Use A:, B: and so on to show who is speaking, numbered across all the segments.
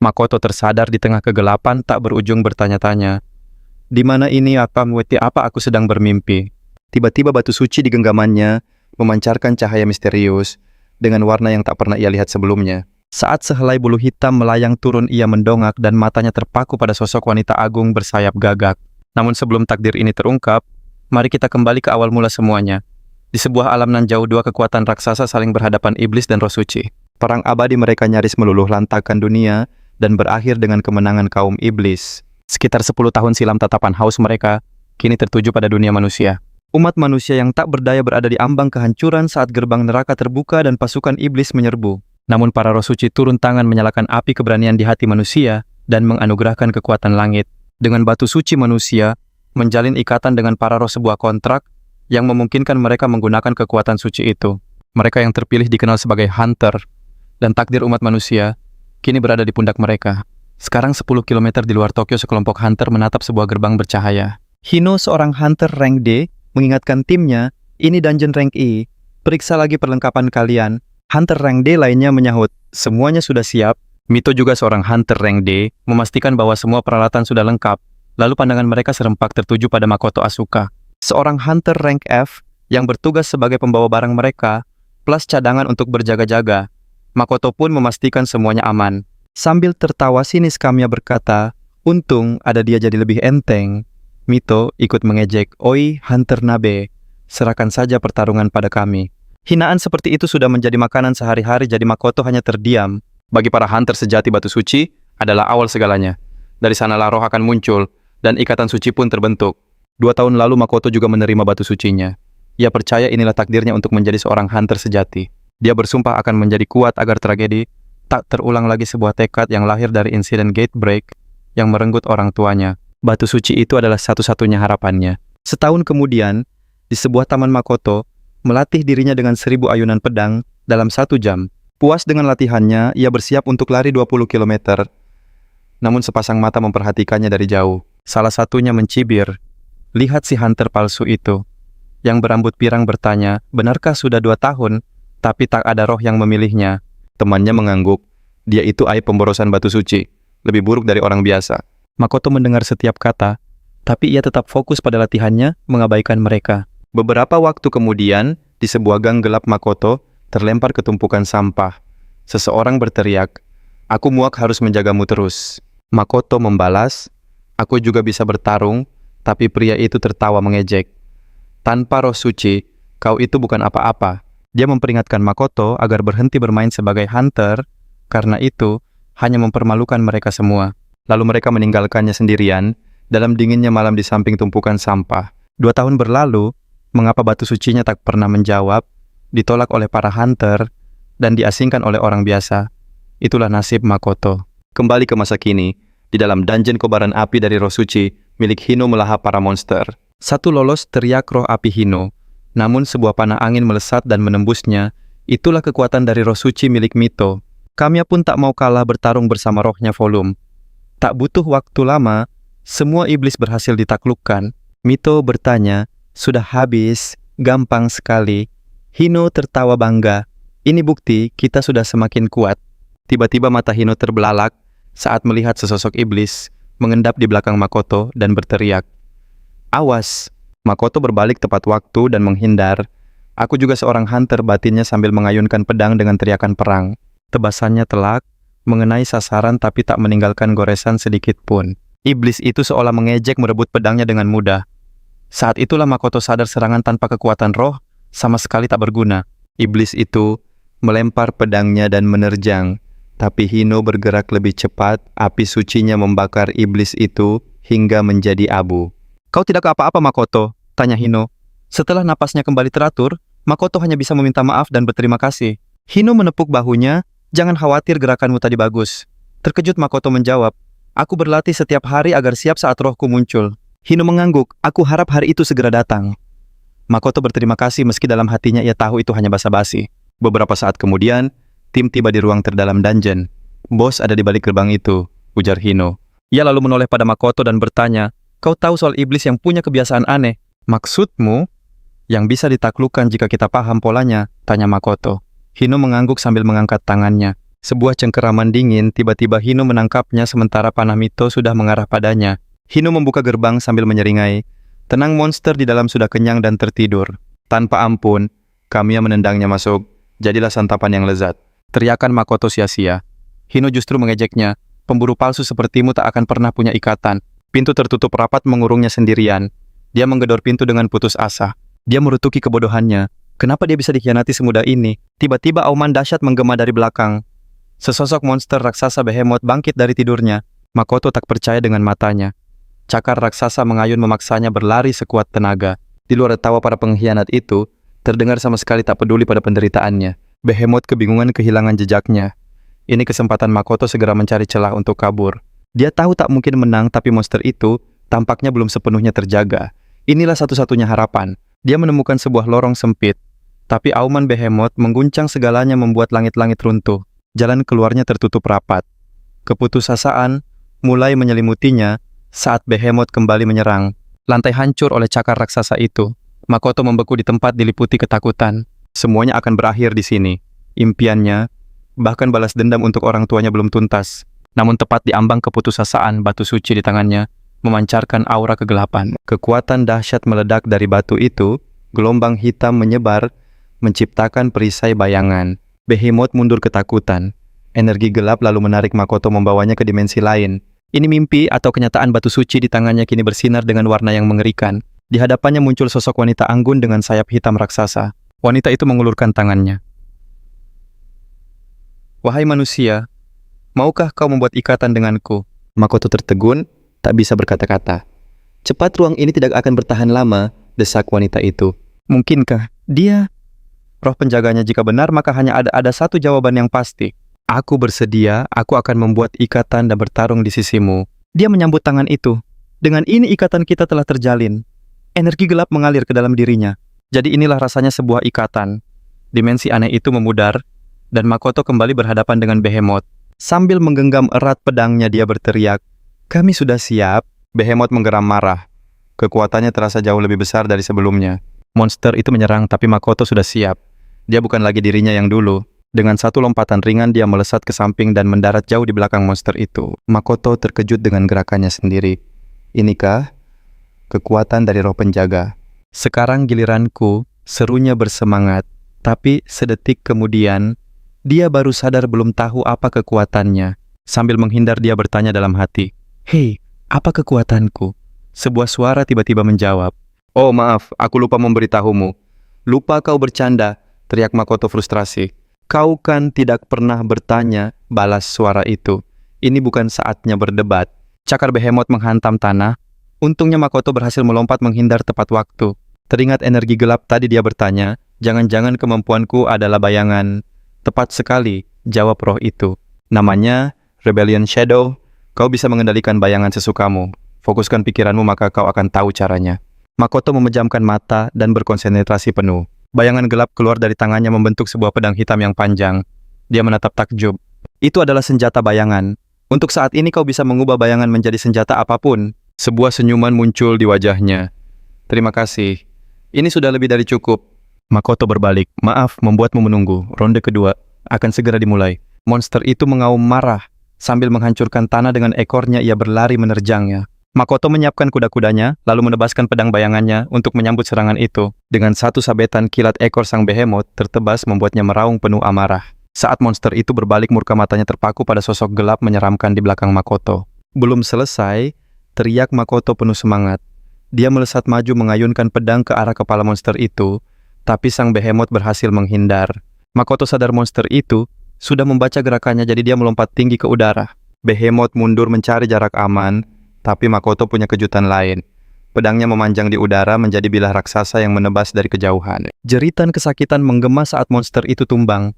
A: Makoto tersadar di tengah kegelapan tak berujung bertanya-tanya. Di mana ini apa aku sedang bermimpi? Tiba-tiba batu suci di genggamannya memancarkan cahaya misterius dengan warna yang tak pernah ia lihat sebelumnya. Saat sehelai bulu hitam melayang turun, ia mendongak dan matanya terpaku pada sosok wanita agung bersayap gagak. Namun sebelum takdir ini terungkap, mari kita kembali ke awal mula semuanya. Di sebuah alam nan jauh, dua kekuatan raksasa saling berhadapan, iblis dan roh suci. Perang abadi mereka nyaris meluluh lantakkan dunia dan berakhir dengan kemenangan kaum iblis. Sekitar 10 tahun silam tatapan haus mereka kini tertuju pada dunia manusia. Umat manusia yang tak berdaya berada di ambang kehancuran saat gerbang neraka terbuka dan pasukan iblis menyerbu. Namun para roh suci turun tangan menyalakan api keberanian di hati manusia dan menganugerahkan kekuatan langit. Dengan batu suci manusia menjalin ikatan dengan para roh, sebuah kontrak yang memungkinkan mereka menggunakan kekuatan suci itu. Mereka yang terpilih dikenal sebagai Hunter, dan takdir umat manusia kini berada di pundak mereka. Sekarang 10 km di luar Tokyo, sekelompok Hunter menatap sebuah gerbang bercahaya. Hino, seorang Hunter rank D, mengingatkan timnya, ini dungeon rank E, periksa lagi perlengkapan kalian. Hunter rank D lainnya menyahut, semuanya sudah siap. Mito, juga seorang Hunter rank D, memastikan bahwa semua peralatan sudah lengkap. Lalu pandangan mereka serempak tertuju pada Makoto Asuka, seorang Hunter rank F yang bertugas sebagai pembawa barang mereka, plus cadangan untuk berjaga-jaga. Makoto pun memastikan semuanya aman. Sambil tertawa sinis, Kamiya berkata, untung ada dia jadi lebih enteng. Mito ikut mengejek, oi Hunter Nabe, serahkan saja pertarungan pada kami. Hinaan seperti itu sudah menjadi makanan sehari-hari, jadi Makoto hanya terdiam. Bagi para Hunter sejati, batu suci adalah awal segalanya. Dari sanalah roh akan muncul, dan ikatan suci pun terbentuk. 2 tahun lalu Makoto juga menerima batu sucinya. Ia percaya inilah takdirnya untuk menjadi seorang Hunter sejati. Dia bersumpah akan menjadi kuat agar tragedi tak terulang lagi, sebuah tekad yang lahir dari insiden Gate Break yang merenggut orang tuanya. Batu suci itu adalah satu-satunya harapannya. Setahun kemudian, di sebuah taman, Makoto melatih dirinya dengan 1000 ayunan pedang dalam 1 jam. Puas dengan latihannya, ia bersiap untuk lari 20 km. Namun sepasang mata memperhatikannya dari jauh. Salah satunya mencibir, lihat si Hunter palsu itu. Yang berambut pirang bertanya, benarkah sudah 2 tahun, tapi tak ada roh yang memilihnya? Temannya mengangguk, dia itu aib pemborosan batu suci, lebih buruk dari orang biasa. Makoto mendengar setiap kata, tapi ia tetap fokus pada latihannya, mengabaikan mereka. Beberapa waktu kemudian, di sebuah gang gelap, Makoto terlempar ke tumpukan sampah. Seseorang berteriak, aku muak harus menjagamu terus. Makoto membalas, aku juga bisa bertarung, tapi pria itu tertawa mengejek. Tanpa roh suci, kau itu bukan apa-apa. Dia memperingatkan Makoto agar berhenti bermain sebagai Hunter, karena itu hanya mempermalukan mereka semua. Lalu mereka meninggalkannya sendirian dalam dinginnya malam di samping tumpukan sampah. 2 tahun berlalu, mengapa batu sucinya tak pernah menjawab, ditolak oleh para Hunter, dan diasingkan oleh orang biasa. Itulah nasib Makoto. Kembali ke masa kini, di dalam dungeon kobaran api dari roh suci, milik Hino melahap para monster. Satu lolos, teriak roh api Hino. Namun sebuah panah angin melesat dan menembusnya. Itulah kekuatan dari roh suci milik Mito. Kamiya pun tak mau kalah bertarung bersama rohnya Volume. Tak butuh waktu lama, semua iblis berhasil ditaklukkan. Mito bertanya, sudah habis, gampang sekali. Hino tertawa bangga. Ini bukti kita sudah semakin kuat. Tiba-tiba mata Hino terbelalak saat melihat sesosok iblis mengendap di belakang Makoto dan berteriak, awas! Makoto berbalik tepat waktu dan menghindar. Aku juga seorang Hunter, batinnya sambil mengayunkan pedang dengan teriakan perang. Tebasannya telak, mengenai sasaran tapi tak meninggalkan goresan sedikit pun. Iblis itu seolah mengejek merebut pedangnya dengan mudah. Saat itulah Makoto sadar serangan tanpa kekuatan roh sama sekali tak berguna. Iblis itu melempar pedangnya dan menerjang. Tapi Hino bergerak lebih cepat, api sucinya membakar iblis itu hingga menjadi abu. Kau tidak apa-apa, Makoto? Tanya Hino. Setelah napasnya kembali teratur, Makoto hanya bisa meminta maaf dan berterima kasih. Hino menepuk bahunya, jangan khawatir, gerakanmu tadi bagus. Terkejut Makoto menjawab, aku berlatih setiap hari agar siap saat rohku muncul. Hino mengangguk, aku harap hari itu segera datang. Makoto berterima kasih meski dalam hatinya ia tahu itu hanya basa-basi. Beberapa saat kemudian, tim tiba di ruang terdalam dungeon. Bos ada di balik gerbang itu, ujar Hino. Ia lalu menoleh pada Makoto dan bertanya, kau tahu soal iblis yang punya kebiasaan aneh? Maksudmu? Yang bisa ditaklukkan jika kita paham polanya, tanya Makoto. Hino mengangguk sambil mengangkat tangannya. Sebuah cengkeraman dingin tiba-tiba Hino menangkapnya sementara panah Mito sudah mengarah padanya. Hino membuka gerbang sambil menyeringai. Tenang, monster di dalam sudah kenyang dan tertidur. Tanpa ampun, Kamiya menendangnya masuk. Jadilah santapan yang lezat. Teriakan Makoto sia-sia. Hino justru mengejeknya. Pemburu palsu sepertimu tak akan pernah punya ikatan. Pintu tertutup rapat mengurungnya sendirian. Dia menggedor pintu dengan putus asa. Dia merutuki kebodohannya. Kenapa dia bisa dikhianati semudah ini? Tiba-tiba auman dahsyat menggema dari belakang. Sesosok monster raksasa Behemoth bangkit dari tidurnya. Makoto tak percaya dengan matanya. Cakar raksasa mengayun memaksanya berlari sekuat tenaga. Di luar tawa para pengkhianat itu, terdengar sama sekali tak peduli pada penderitaannya. Behemoth kebingungan kehilangan jejaknya. Ini kesempatan Makoto segera mencari celah untuk kabur. Dia tahu tak mungkin menang, tapi monster itu tampaknya belum sepenuhnya terjaga. Inilah satu-satunya harapan. Dia menemukan sebuah lorong sempit. Tapi auman Behemoth mengguncang segalanya membuat langit-langit runtuh. Jalan keluarnya tertutup rapat. Keputusasaan mulai menyelimutinya saat Behemoth kembali menyerang. Lantai hancur oleh cakar raksasa itu. Makoto membeku di tempat diliputi ketakutan. Semuanya akan berakhir di sini. Impiannya, bahkan balas dendam untuk orang tuanya belum tuntas. Namun tepat di ambang keputusasaan, batu suci di tangannya memancarkan aura kegelapan. Kekuatan dahsyat meledak dari batu itu, gelombang hitam menyebar, menciptakan perisai bayangan. Behemoth mundur ketakutan. Energi gelap lalu menarik Makoto membawanya ke dimensi lain. Ini mimpi atau kenyataan batu suci di tangannya kini bersinar dengan warna yang mengerikan. Di hadapannya muncul sosok wanita anggun dengan sayap hitam raksasa. Wanita itu mengulurkan tangannya. Wahai manusia, maukah kau membuat ikatan denganku? Makoto tertegun, tak bisa berkata-kata. Cepat, ruang ini tidak akan bertahan lama, desak wanita itu. Mungkinkah dia roh penjaganya? Jika benar, maka hanya ada satu jawaban yang pasti. Aku bersedia, aku akan membuat ikatan dan bertarung di sisimu. Dia menyambut tangan itu. Dengan ini ikatan kita telah terjalin. Energi gelap mengalir ke dalam dirinya. Jadi inilah rasanya sebuah ikatan. Dimensi aneh itu memudar, dan Makoto kembali berhadapan dengan Behemoth. Sambil menggenggam erat pedangnya, dia berteriak, "Kami sudah siap." Behemoth menggeram marah. Kekuatannya terasa jauh lebih besar dari sebelumnya. Monster itu menyerang, tapi Makoto sudah siap. Dia bukan lagi dirinya yang dulu. Dengan satu lompatan ringan, dia melesat ke samping dan mendarat jauh di belakang monster itu. Makoto terkejut dengan gerakannya sendiri. Inikah kekuatan dari roh penjaga? Sekarang giliranku, serunya bersemangat. Tapi sedetik kemudian, dia baru sadar belum tahu apa kekuatannya. Sambil menghindar, dia bertanya dalam hati, "Hei, apa kekuatanku?" Sebuah suara tiba-tiba menjawab, "Oh maaf, aku lupa memberitahumu." "Lupa kau bercanda," teriak Makoto frustrasi. "Kau kan tidak pernah bertanya," balas suara itu. "Ini bukan saatnya berdebat." Cakar Behemoth menghantam tanah. Untungnya Makoto berhasil melompat menghindar tepat waktu. Teringat energi gelap tadi, dia bertanya, "Jangan-jangan kemampuanku adalah bayangan?" "Tepat sekali," jawab roh itu. "Namanya Rebellion Shadow. Kau bisa mengendalikan bayangan sesukamu. Fokuskan pikiranmu maka kau akan tahu caranya." Makoto memejamkan mata dan berkonsentrasi penuh. Bayangan gelap keluar dari tangannya membentuk sebuah pedang hitam yang panjang. Dia menatap takjub. Itu adalah senjata bayangan. "Untuk saat ini kau bisa mengubah bayangan menjadi senjata apapun." Sebuah senyuman muncul di wajahnya. "Terima kasih. Ini sudah lebih dari cukup." Makoto berbalik. "Maaf membuatmu menunggu. Ronde kedua akan segera dimulai." Monster itu mengaum marah. Sambil menghancurkan tanah dengan ekornya, ia berlari menerjangnya. Makoto menyiapkan kuda-kudanya, lalu menebaskan pedang bayangannya untuk menyambut serangan itu. Dengan satu sabetan, kilat ekor sang Behemoth tertebas membuatnya meraung penuh amarah. Saat monster itu berbalik, murka matanya terpaku pada sosok gelap menyeramkan di belakang Makoto. Belum selesai, teriak Makoto penuh semangat. Dia melesat maju mengayunkan pedang ke arah kepala monster itu, tapi sang Behemoth berhasil menghindar. Makoto sadar monster itu sudah membaca gerakannya, jadi dia melompat tinggi ke udara. Behemoth mundur mencari jarak aman, tapi Makoto punya kejutan lain. Pedangnya memanjang di udara menjadi bilah raksasa yang menebas dari kejauhan. Jeritan kesakitan menggema saat monster itu tumbang.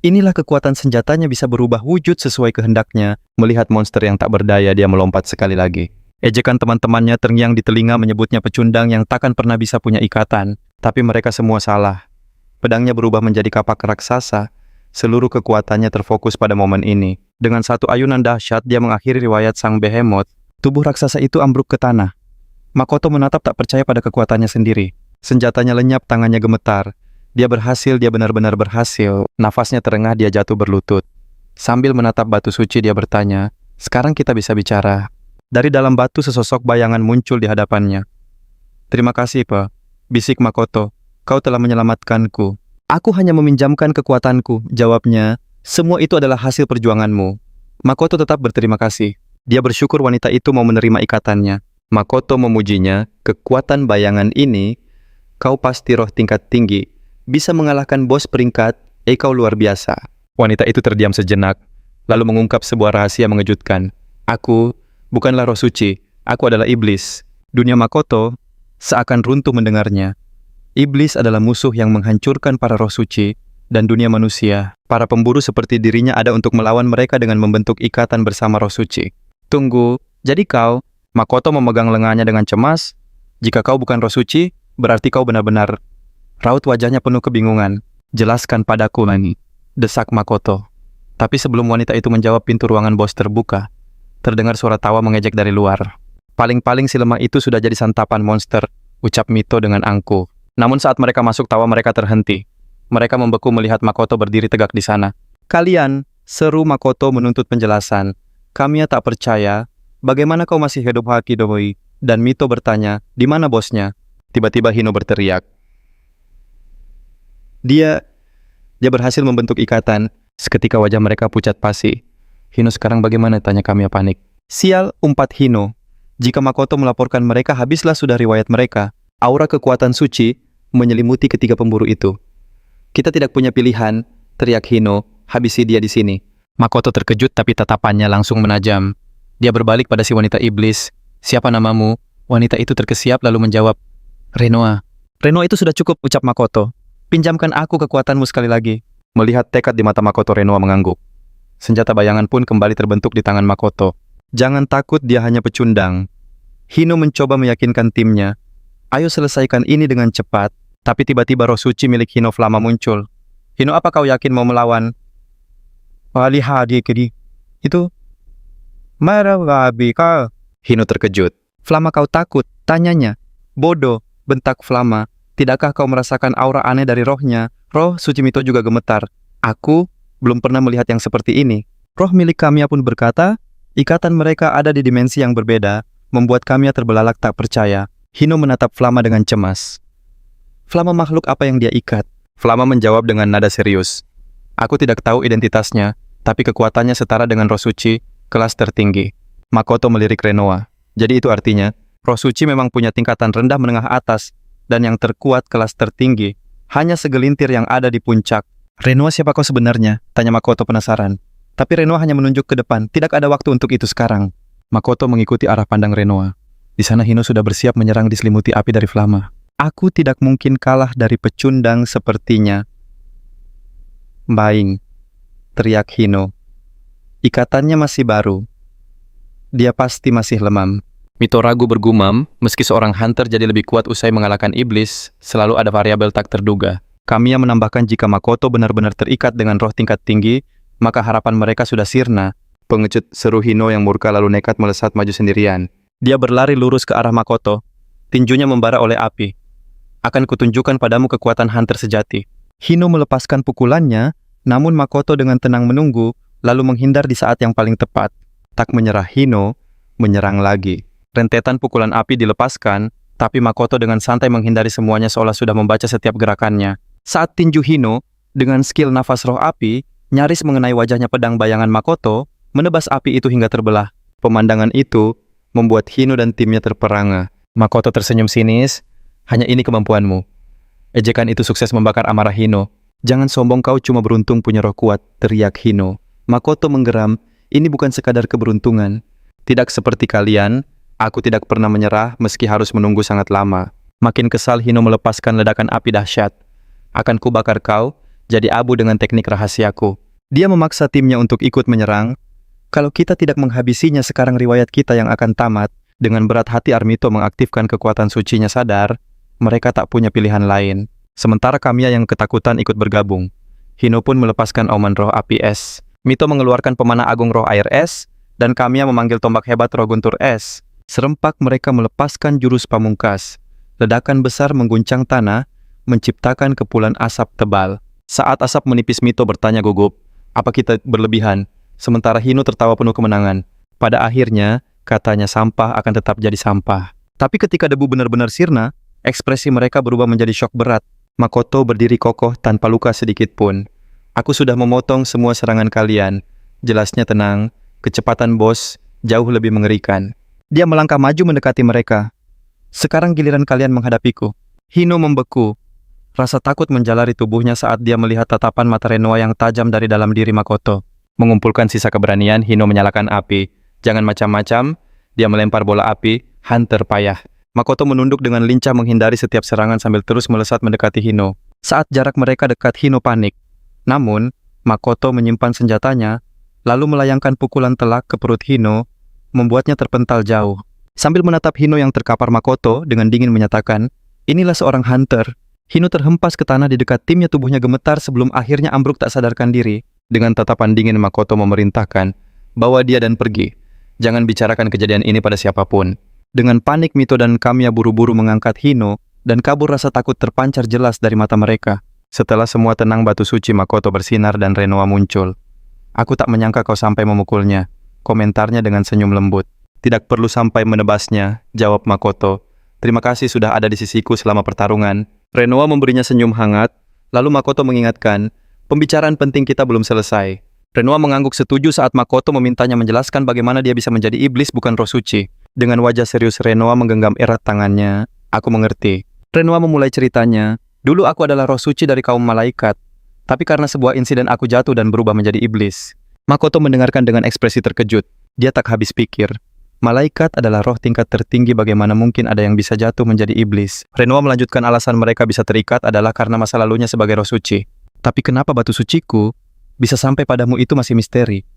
A: Inilah kekuatan senjatanya bisa berubah wujud sesuai kehendaknya. Melihat monster yang tak berdaya, dia melompat sekali lagi. Ejekan teman-temannya terngiang di telinga menyebutnya pecundang yang takkan pernah bisa punya ikatan. Tapi mereka semua salah. Pedangnya berubah menjadi kapak raksasa. Seluruh kekuatannya terfokus pada momen ini. Dengan satu ayunan dahsyat, dia mengakhiri riwayat sang Behemoth. Tubuh raksasa itu ambruk ke tanah. Makoto menatap tak percaya pada kekuatannya sendiri. Senjatanya lenyap, tangannya gemetar. Dia berhasil, dia benar-benar berhasil. Nafasnya terengah, dia jatuh berlutut. Sambil menatap batu suci dia bertanya, "Sekarang kita bisa bicara." Dari dalam batu sesosok bayangan muncul di hadapannya. "Terima kasih, Pak," bisik Makoto. "Kau telah menyelamatkanku." "Aku hanya meminjamkan kekuatanku," jawabnya. "Semua itu adalah hasil perjuanganmu." Makoto tetap berterima kasih. Dia bersyukur wanita itu mau menerima ikatannya. Makoto memujinya, "Kekuatan bayangan ini, kau pasti roh tingkat tinggi. Bisa mengalahkan bos peringkat, kau luar biasa." Wanita itu terdiam sejenak, lalu mengungkap sebuah rahasia mengejutkan. "Aku bukanlah roh suci, aku adalah iblis." Dunia Makoto seakan runtuh mendengarnya. Iblis adalah musuh yang menghancurkan para roh suci, dan dunia manusia, para pemburu seperti dirinya ada untuk melawan mereka dengan membentuk ikatan bersama roh suci. "Tunggu, jadi kau..." Makoto memegang lengannya dengan cemas. "Jika kau bukan roh suci, berarti kau benar-benar..." Raut wajahnya penuh kebingungan. "Jelaskan padaku, Lani," desak Makoto. Tapi sebelum wanita itu menjawab, pintu ruangan bos terbuka. Terdengar suara tawa mengejek dari luar. "Paling-paling si lemah itu sudah jadi santapan monster," ucap Mito dengan angkuh. Namun saat mereka masuk, tawa mereka terhenti. Mereka membeku melihat Makoto berdiri tegak di sana. "Kalian," seru Makoto menuntut penjelasan. "Kami tak percaya. Bagaimana kau masih hidup, Hakidoi?" Dan Mito bertanya, "Di mana bosnya?" Tiba-tiba Hino berteriak. Dia berhasil membentuk ikatan. Seketika wajah mereka pucat pasi. "Hino sekarang bagaimana?" tanya Kamiya panik. "Sial," umpat Hino. "Jika Makoto melaporkan mereka, habislah sudah riwayat mereka." Aura kekuatan suci menyelimuti ketiga pemburu itu. "Kita tidak punya pilihan," teriak Hino. "Habisi dia di sini." Makoto terkejut tapi tatapannya langsung menajam. Dia berbalik pada si wanita iblis. "Siapa namamu?" Wanita itu terkesiap lalu menjawab, "Renoa." "Renoa itu sudah cukup," ucap Makoto. "Pinjamkan aku kekuatanmu sekali lagi." Melihat tekad di mata Makoto, Renoa mengangguk. Senjata bayangan pun kembali terbentuk di tangan Makoto. "Jangan takut, dia hanya pecundang." Hino mencoba meyakinkan timnya. "Ayo selesaikan ini dengan cepat." Tapi tiba-tiba roh suci milik Hino Flama muncul. "Hino, apa kau yakin mau melawan?" "Itu Marabika." Hino terkejut. "Flama, kau takut?" tanyanya. "Bodoh," bentak Flama. "Tidakkah kau merasakan aura aneh dari rohnya?" Roh suci Mito juga gemetar. "Aku belum pernah melihat yang seperti ini." Roh milik Kamiya pun berkata, ikatan mereka ada di dimensi yang berbeda, membuat Kamiya terbelalak tak percaya. Hino menatap Flama dengan cemas. "Flama, makhluk apa yang dia ikat?" Flama menjawab dengan nada serius. "Aku tidak tahu identitasnya, tapi kekuatannya setara dengan roh suci, kelas tertinggi." Makoto melirik Renoa. "Jadi itu artinya, roh suci memang punya tingkatan rendah menengah atas, dan yang terkuat kelas tertinggi. Hanya segelintir yang ada di puncak." "Renoa, siapa kau sebenarnya?" tanya Makoto penasaran. Tapi Renoa hanya menunjuk ke depan. "Tidak ada waktu untuk itu sekarang." Makoto mengikuti arah pandang Renoa. Di sana Hino sudah bersiap menyerang diselimuti api dari Flama. "Aku tidak mungkin kalah dari pecundang sepertinya." "Baing," teriak Hino. "Ikatannya masih baru. Dia pasti masih lemam." Mito ragu bergumam, meski seorang hunter jadi lebih kuat usai mengalahkan iblis, selalu ada variabel tak terduga. Kamiya menambahkan jika Makoto benar-benar terikat dengan roh tingkat tinggi, maka harapan mereka sudah sirna. "Pengecut," seru Hino yang murka lalu nekat melesat maju sendirian. Dia berlari lurus ke arah Makoto. Tinjunya membara oleh api. "Akan kutunjukkan padamu kekuatan hunter sejati." Hino melepaskan pukulannya, namun Makoto dengan tenang menunggu, lalu menghindar di saat yang paling tepat. Tak menyerah, Hino menyerang lagi. Rentetan pukulan api dilepaskan, tapi Makoto dengan santai menghindari semuanya seolah sudah membaca setiap gerakannya. Saat tinju Hino, dengan skill nafas roh api, nyaris mengenai wajahnya pedang bayangan Makoto, menebas api itu hingga terbelah. Pemandangan itu membuat Hino dan timnya terperangah. Makoto tersenyum sinis. "Hanya ini kemampuanmu." Ejekan itu sukses membakar amarah Hino. "Jangan sombong, kau cuma beruntung punya roh kuat," teriak Hino. Makoto menggeram. "Ini bukan sekadar keberuntungan. Tidak seperti kalian, aku tidak pernah menyerah meski harus menunggu sangat lama." Makin kesal, Hino melepaskan ledakan api dahsyat. "Akan kubakar kau, jadi abu dengan teknik rahasiaku." Dia memaksa timnya untuk ikut menyerang. "Kalau kita tidak menghabisinya, sekarang riwayat kita yang akan tamat." Dengan berat hati Armito mengaktifkan kekuatan sucinya sadar, mereka tak punya pilihan lain. Sementara Kamiya yang ketakutan ikut bergabung. Hino pun melepaskan auman roh api es. Mito mengeluarkan pemanah agung roh air es, dan Kamiya memanggil tombak hebat roh guntur es. Serempak mereka melepaskan jurus pamungkas. Ledakan besar mengguncang tanah, menciptakan kepulan asap tebal. Saat asap menipis, Mito bertanya gugup, Apa kita berlebihan? Sementara Hino tertawa penuh kemenangan. Pada akhirnya, katanya sampah akan tetap jadi sampah. Tapi ketika debu benar-benar sirna, ekspresi mereka berubah menjadi syok berat. Makoto berdiri kokoh tanpa luka sedikit pun. Aku sudah memotong semua serangan kalian. Jelasnya tenang, kecepatan bos jauh lebih mengerikan. Dia melangkah maju mendekati mereka. Sekarang giliran kalian menghadapiku. Hino membeku. Rasa takut menjalari tubuhnya saat dia melihat tatapan mata Renoa yang tajam dari dalam diri Makoto. Mengumpulkan sisa keberanian, Hino menyalakan api. Jangan macam-macam, dia melempar bola api, Hunter payah. Makoto menunduk dengan lincah menghindari setiap serangan sambil terus melesat mendekati Hino. Saat jarak mereka dekat, Hino panik. Namun, Makoto menyimpan senjatanya, lalu melayangkan pukulan telak ke perut Hino, membuatnya terpental jauh. Sambil menatap Hino yang terkapar, Makoto dengan dingin menyatakan, "Inilah seorang hunter." Hino terhempas ke tanah di dekat timnya, tubuhnya gemetar sebelum akhirnya ambruk tak sadarkan diri. Dengan tatapan dingin, Makoto memerintahkan, "Bawa dia dan pergi. Jangan bicarakan kejadian ini pada siapapun." Dengan panik, Mito dan Kamiya buru-buru mengangkat Hino, dan kabur rasa takut terpancar jelas dari mata mereka. Setelah semua tenang, batu suci Makoto bersinar dan Renoa muncul. "Aku tak menyangka kau sampai memukulnya," komentarnya dengan senyum lembut. "Tidak perlu sampai menebasnya," jawab Makoto. "Terima kasih sudah ada di sisiku selama pertarungan." Renoa memberinya senyum hangat, lalu Makoto mengingatkan, "Pembicaraan penting kita belum selesai." Renoa mengangguk setuju saat Makoto memintanya menjelaskan bagaimana dia bisa menjadi iblis bukan roh suci. Dengan wajah serius Renoa menggenggam erat tangannya. "Aku mengerti." Renoa memulai ceritanya. "Dulu aku adalah roh suci dari kaum malaikat, tapi karena sebuah insiden aku jatuh dan berubah menjadi iblis." Makoto mendengarkan dengan ekspresi terkejut. Dia tak habis pikir. Malaikat adalah roh tingkat tertinggi, bagaimana mungkin ada yang bisa jatuh menjadi iblis? Renoa melanjutkan alasan mereka bisa terikat adalah karena masa lalunya sebagai roh suci. "Tapi kenapa batu suciku bisa sampai padamu itu masih misteri."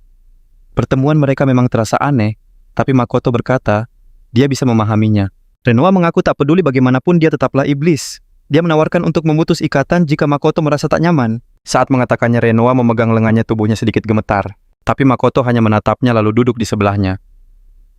A: Pertemuan mereka memang terasa aneh, tapi Makoto berkata, dia bisa memahaminya. Renoa mengaku tak peduli bagaimanapun dia tetaplah iblis. Dia menawarkan untuk memutus ikatan jika Makoto merasa tak nyaman. Saat mengatakannya, Renoa memegang lengannya, tubuhnya sedikit gemetar. Tapi Makoto hanya menatapnya lalu duduk di sebelahnya.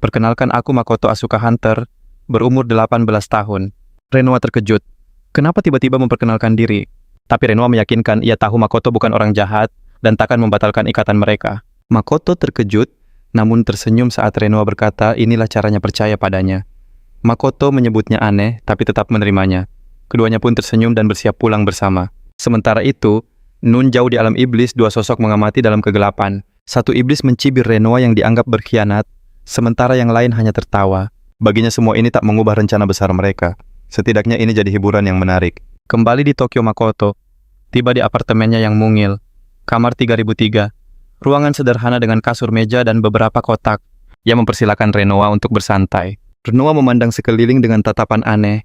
A: "Perkenalkan, aku Makoto Asuka Hunter, berumur 18 tahun. Renoa terkejut. Kenapa tiba-tiba memperkenalkan diri? Tapi Renoa meyakinkan ia tahu Makoto bukan orang jahat dan takkan membatalkan ikatan mereka. Makoto terkejut, namun tersenyum saat Renoa berkata inilah caranya percaya padanya. Makoto menyebutnya aneh, tapi tetap menerimanya. Keduanya pun tersenyum dan bersiap pulang bersama. Sementara itu, Nun jauh di alam iblis, dua sosok mengamati dalam kegelapan. Satu iblis mencibir Renoa yang dianggap berkhianat, sementara yang lain hanya tertawa. Baginya semua ini tak mengubah rencana besar mereka. Setidaknya ini jadi hiburan yang menarik. Kembali di Tokyo, Makoto tiba di apartemennya yang mungil. Kamar 3003. Ruangan sederhana dengan kasur meja dan beberapa kotak. Ia mempersilakan Renoa untuk bersantai. Renoa memandang sekeliling dengan tatapan aneh.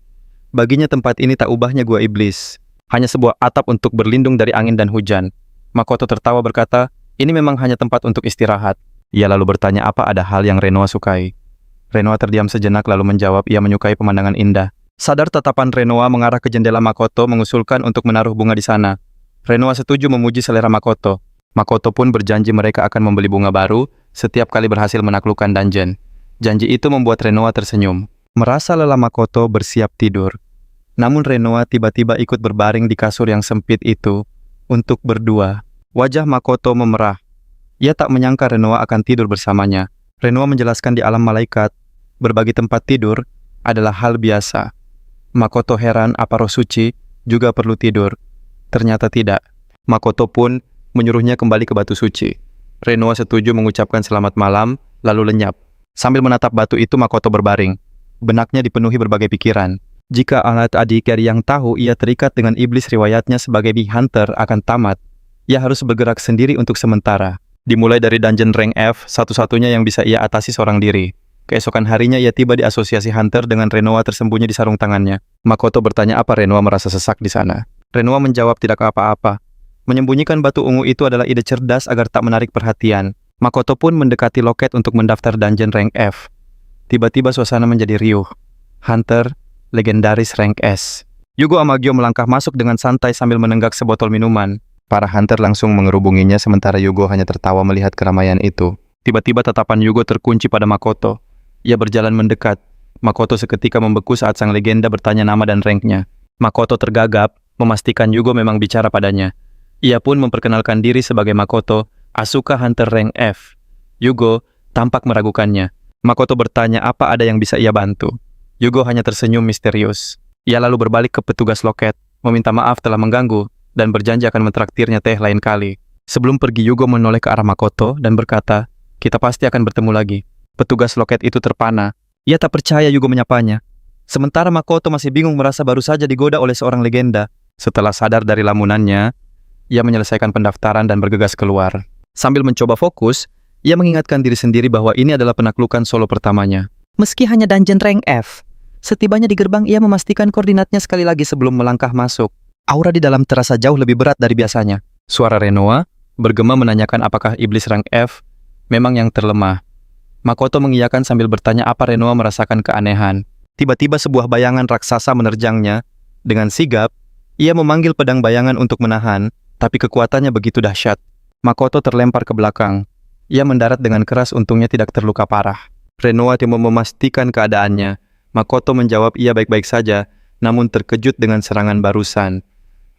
A: Baginya tempat ini tak ubahnya gua iblis. Hanya sebuah atap untuk berlindung dari angin dan hujan. Makoto tertawa berkata, ini memang hanya tempat untuk istirahat. Ia lalu bertanya apa ada hal yang Renoa sukai. Renoa terdiam sejenak lalu menjawab ia menyukai pemandangan indah. Sadar tatapan Renoa mengarah ke jendela, Makoto mengusulkan untuk menaruh bunga di sana. Renoa setuju memuji selera Makoto. Makoto pun berjanji mereka akan membeli bunga baru setiap kali berhasil menaklukkan dungeon. Janji itu membuat Renoa tersenyum. Merasa lelah, Makoto bersiap tidur. Namun Renoa tiba-tiba ikut berbaring di kasur yang sempit itu untuk berdua. Wajah Makoto memerah. Ia tak menyangka Renoa akan tidur bersamanya. Renoa menjelaskan di alam malaikat, berbagi tempat tidur adalah hal biasa. Makoto heran apa roh suci juga perlu tidur. Ternyata tidak. Makoto pun menyuruhnya kembali ke batu suci. Renoa setuju mengucapkan selamat malam, lalu lenyap. Sambil menatap batu itu, Makoto berbaring. Benaknya dipenuhi berbagai pikiran. Jika alat adik yang tahu ia terikat dengan iblis, riwayatnya sebagai bee hunter akan tamat. Ia harus bergerak sendiri untuk sementara. Dimulai dari dungeon rank F, satu-satunya yang bisa ia atasi seorang diri. Keesokan harinya ia tiba di asosiasi hunter dengan Renoa tersembunyi di sarung tangannya. Makoto bertanya apa Renoa merasa sesak di sana. Renoa menjawab tidak apa-apa. Menyembunyikan batu ungu itu adalah ide cerdas agar tak menarik perhatian. Makoto pun mendekati loket untuk mendaftar dungeon rank F. Tiba-tiba suasana menjadi riuh. Hunter legendaris rank S. Yugo Amagyo melangkah masuk dengan santai sambil menenggak sebotol minuman. Para hunter langsung mengerubunginya sementara Yugo hanya tertawa melihat keramaian itu. Tiba-tiba tatapan Yugo terkunci pada Makoto. Ia berjalan mendekat. Makoto seketika membeku saat sang legenda bertanya nama dan ranknya. Makoto tergagap, memastikan Yugo memang bicara padanya. Ia pun memperkenalkan diri sebagai Makoto, Asuka Hunter rank F. Yugo tampak meragukannya. Makoto bertanya apa ada yang bisa ia bantu. Yugo hanya tersenyum misterius. Ia lalu berbalik ke petugas loket, meminta maaf telah mengganggu, dan berjanji akan mentraktirnya teh lain kali. Sebelum pergi, Yugo menoleh ke arah Makoto dan berkata, "Kita pasti akan bertemu lagi." Petugas loket itu terpana. Ia tak percaya Yugo menyapanya. Sementara Makoto masih bingung merasa baru saja digoda oleh seorang legenda. Setelah sadar dari lamunannya, ia menyelesaikan pendaftaran dan bergegas keluar. Sambil mencoba fokus, ia mengingatkan diri sendiri bahwa ini adalah penaklukan solo pertamanya. Meski hanya dungeon rank F, setibanya di gerbang ia memastikan koordinatnya sekali lagi sebelum melangkah masuk. Aura di dalam terasa jauh lebih berat dari biasanya. Suara Renoa bergema menanyakan apakah iblis rank F memang yang terlemah. Makoto mengiyakan sambil bertanya apa Renoa merasakan keanehan. Tiba-tiba sebuah bayangan raksasa menerjangnya. Dengan sigap, ia memanggil pedang bayangan untuk menahan, tapi kekuatannya begitu dahsyat. Makoto terlempar ke belakang. Ia mendarat dengan keras, untungnya tidak terluka parah. Renoa tidak memastikan keadaannya. Makoto menjawab ia baik-baik saja, namun terkejut dengan serangan barusan.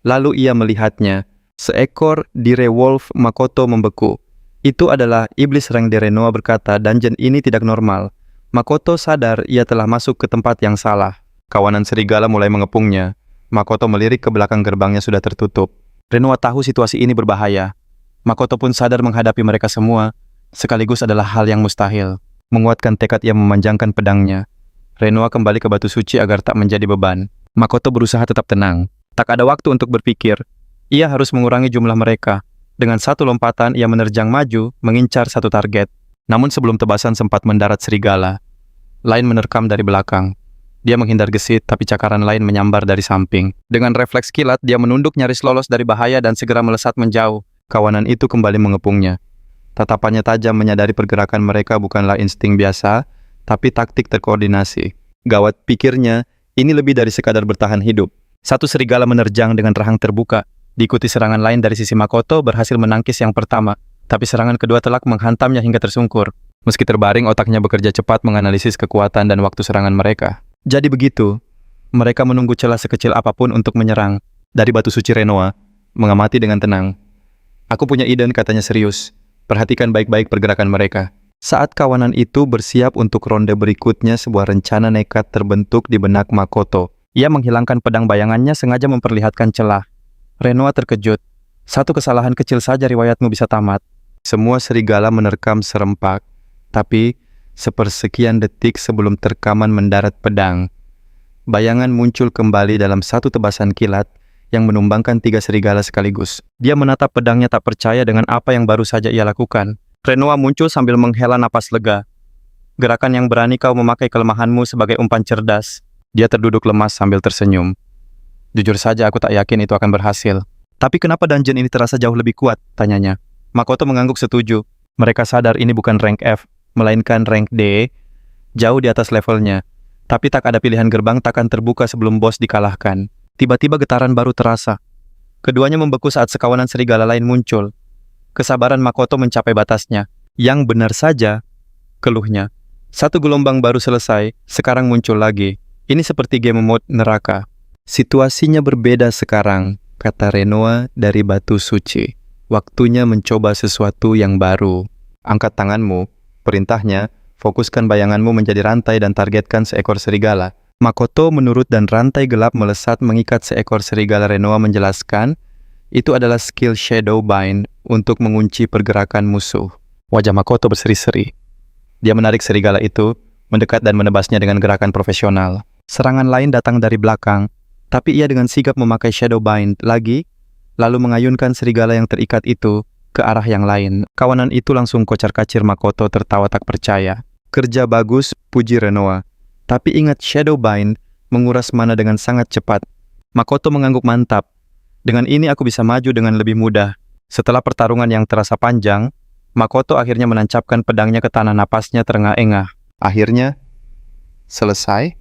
A: Lalu ia melihatnya. Seekor direwolf Makoto membeku. Itu adalah iblis rank D. Renoa berkata, dungeon ini tidak normal. Makoto sadar ia telah masuk ke tempat yang salah. Kawanan serigala mulai mengepungnya. Makoto melirik ke belakang, gerbangnya sudah tertutup. Renoa tahu situasi ini berbahaya. Makoto pun sadar menghadapi mereka semua sekaligus adalah hal yang mustahil. Menguatkan tekad, ia memanjangkan pedangnya. Renoa kembali ke batu suci agar tak menjadi beban. Makoto berusaha tetap tenang. Tak ada waktu untuk berpikir. Ia harus mengurangi jumlah mereka. Dengan satu lompatan, ia menerjang maju, mengincar satu target. Namun sebelum tebasan sempat mendarat serigala. Lain menerkam dari belakang. Dia menghindar gesit, tapi cakaran lain menyambar dari samping. Dengan refleks kilat, dia menunduk nyaris lolos dari bahaya dan segera melesat menjauh. Kawanan itu kembali mengepungnya. Tatapannya tajam, menyadari pergerakan mereka bukanlah insting biasa, tapi taktik terkoordinasi. Gawat, pikirnya, ini lebih dari sekadar bertahan hidup. Satu serigala menerjang dengan rahang terbuka. Diikuti serangan lain dari sisi Makoto, berhasil menangkis yang pertama. Tapi serangan kedua telak menghantamnya hingga tersungkur. Meski terbaring, otaknya bekerja cepat menganalisis kekuatan dan waktu serangan mereka. Jadi begitu, mereka menunggu celah sekecil apapun untuk menyerang. Dari batu suci, Renoa mengamati dengan tenang. "Aku punya ide," katanya serius. "Perhatikan baik-baik pergerakan mereka." Saat kawanan itu bersiap untuk ronde berikutnya, sebuah rencana nekat terbentuk di benak Makoto. Ia menghilangkan pedang bayangannya, sengaja memperlihatkan celah. Renoa terkejut. Satu kesalahan kecil saja riwayatmu bisa tamat. Semua serigala menerkam serempak, tapi sepersekian detik sebelum terkaman mendarat pedang, bayangan muncul kembali dalam satu tebasan kilat yang menumbangkan 3 serigala sekaligus. Dia menatap pedangnya tak percaya dengan apa yang baru saja ia lakukan. Renoa muncul sambil menghela napas lega. "Gerakan yang berani kau memakai kelemahanmu sebagai umpan cerdas." Dia terduduk lemas sambil tersenyum. "Jujur saja aku tak yakin itu akan berhasil." "Tapi kenapa dungeon ini terasa jauh lebih kuat?" tanyanya. Makoto mengangguk setuju. Mereka sadar ini bukan rank F, melainkan rank D, jauh di atas levelnya. Tapi tak ada pilihan, gerbang takkan terbuka sebelum bos dikalahkan. Tiba-tiba getaran baru terasa. Keduanya membeku saat sekawanan serigala lain muncul. Kesabaran Makoto mencapai batasnya. "Yang benar saja," keluhnya. "Satu gelombang baru selesai, sekarang muncul lagi. Ini seperti game mode neraka." "Situasinya berbeda sekarang," kata Renoa dari batu suci. "Waktunya mencoba sesuatu yang baru. Angkat tanganmu," perintahnya. "Fokuskan bayanganmu menjadi rantai dan targetkan seekor serigala." Makoto menurut dan rantai gelap melesat mengikat seekor serigala. Renoa menjelaskan, itu adalah skill Shadow Bind untuk mengunci pergerakan musuh. Wajah Makoto berseri-seri. Dia menarik serigala itu, mendekat dan menebasnya dengan gerakan profesional. Serangan lain datang dari belakang, tapi ia dengan sigap memakai Shadow Bind lagi, lalu mengayunkan serigala yang terikat itu ke arah yang lain. Kawanan itu langsung kocar-kacir. Makoto tertawa tak percaya. "Kerja bagus," puji Renoa. "Tapi ingat, Shadow Bind menguras mana dengan sangat cepat." Makoto mengangguk mantap. "Dengan ini aku bisa maju dengan lebih mudah." Setelah pertarungan yang terasa panjang, Makoto akhirnya menancapkan pedangnya ke tanah, napasnya terengah-engah. Akhirnya, selesai.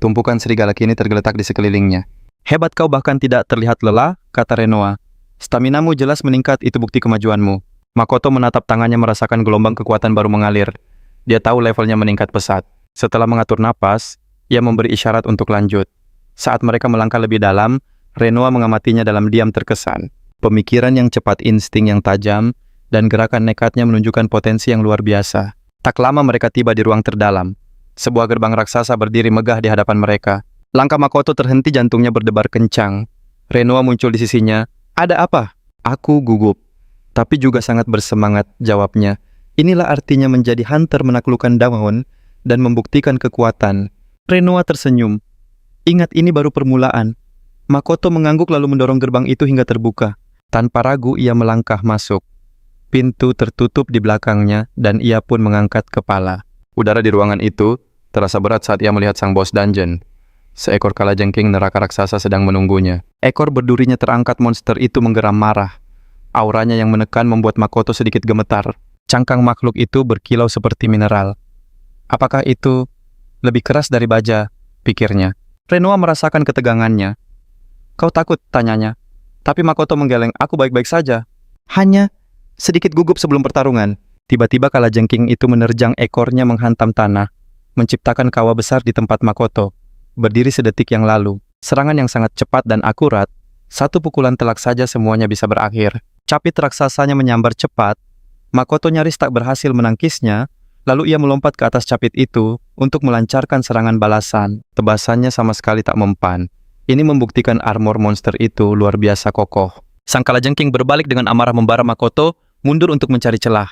A: Tumpukan serigala kini tergeletak di sekelilingnya. "Hebat kau, bahkan tidak terlihat lelah," kata Renoa. "Staminamu jelas meningkat, itu bukti kemajuanmu." Makoto menatap tangannya, merasakan gelombang kekuatan baru mengalir. Dia tahu levelnya meningkat pesat. Setelah mengatur napas, ia memberi isyarat untuk lanjut. Saat mereka melangkah lebih dalam, Renoa mengamatinya dalam diam terkesan. Pemikiran yang cepat, insting yang tajam, dan gerakan nekatnya menunjukkan potensi yang luar biasa. Tak lama mereka tiba di ruang terdalam. Sebuah gerbang raksasa berdiri megah di hadapan mereka. Langkah Makoto terhenti, jantungnya berdebar kencang. Renoa muncul di sisinya. "Ada apa?" "Aku gugup, tapi juga sangat bersemangat," jawabnya. "Inilah artinya menjadi hunter, menaklukkan Dawn dan membuktikan kekuatan." Renoa tersenyum. "Ingat, ini baru permulaan." Makoto mengangguk lalu mendorong gerbang itu hingga terbuka. Tanpa ragu ia melangkah masuk. Pintu tertutup di belakangnya dan ia pun mengangkat kepala. Udara di ruangan itu terasa berat saat ia melihat sang bos dungeon. Seekor kalajengking neraka raksasa sedang menunggunya. Ekor berdurinya terangkat, monster itu menggeram marah. Auranya yang menekan membuat Makoto sedikit gemetar. Cangkang makhluk itu berkilau seperti mineral. Apakah itu lebih keras dari baja? Pikirnya. Renoa merasakan ketegangannya. "Kau takut?" tanyanya. Tapi Makoto menggeleng. "Aku baik-baik saja. Hanya sedikit gugup sebelum pertarungan." Tiba-tiba kalajengking itu menerjang ekornya menghantam tanah, menciptakan kawah besar di tempat Makoto. Berdiri sedetik yang lalu, serangan yang sangat cepat dan akurat, satu pukulan telak saja semuanya bisa berakhir. Capit raksasanya menyambar cepat, Makoto nyaris tak berhasil menangkisnya, lalu ia melompat ke atas capit itu untuk melancarkan serangan balasan. Tebasannya sama sekali tak mempan. Ini membuktikan armor monster itu luar biasa kokoh. Sang kalajengking berbalik dengan amarah membara Makoto, mundur untuk mencari celah.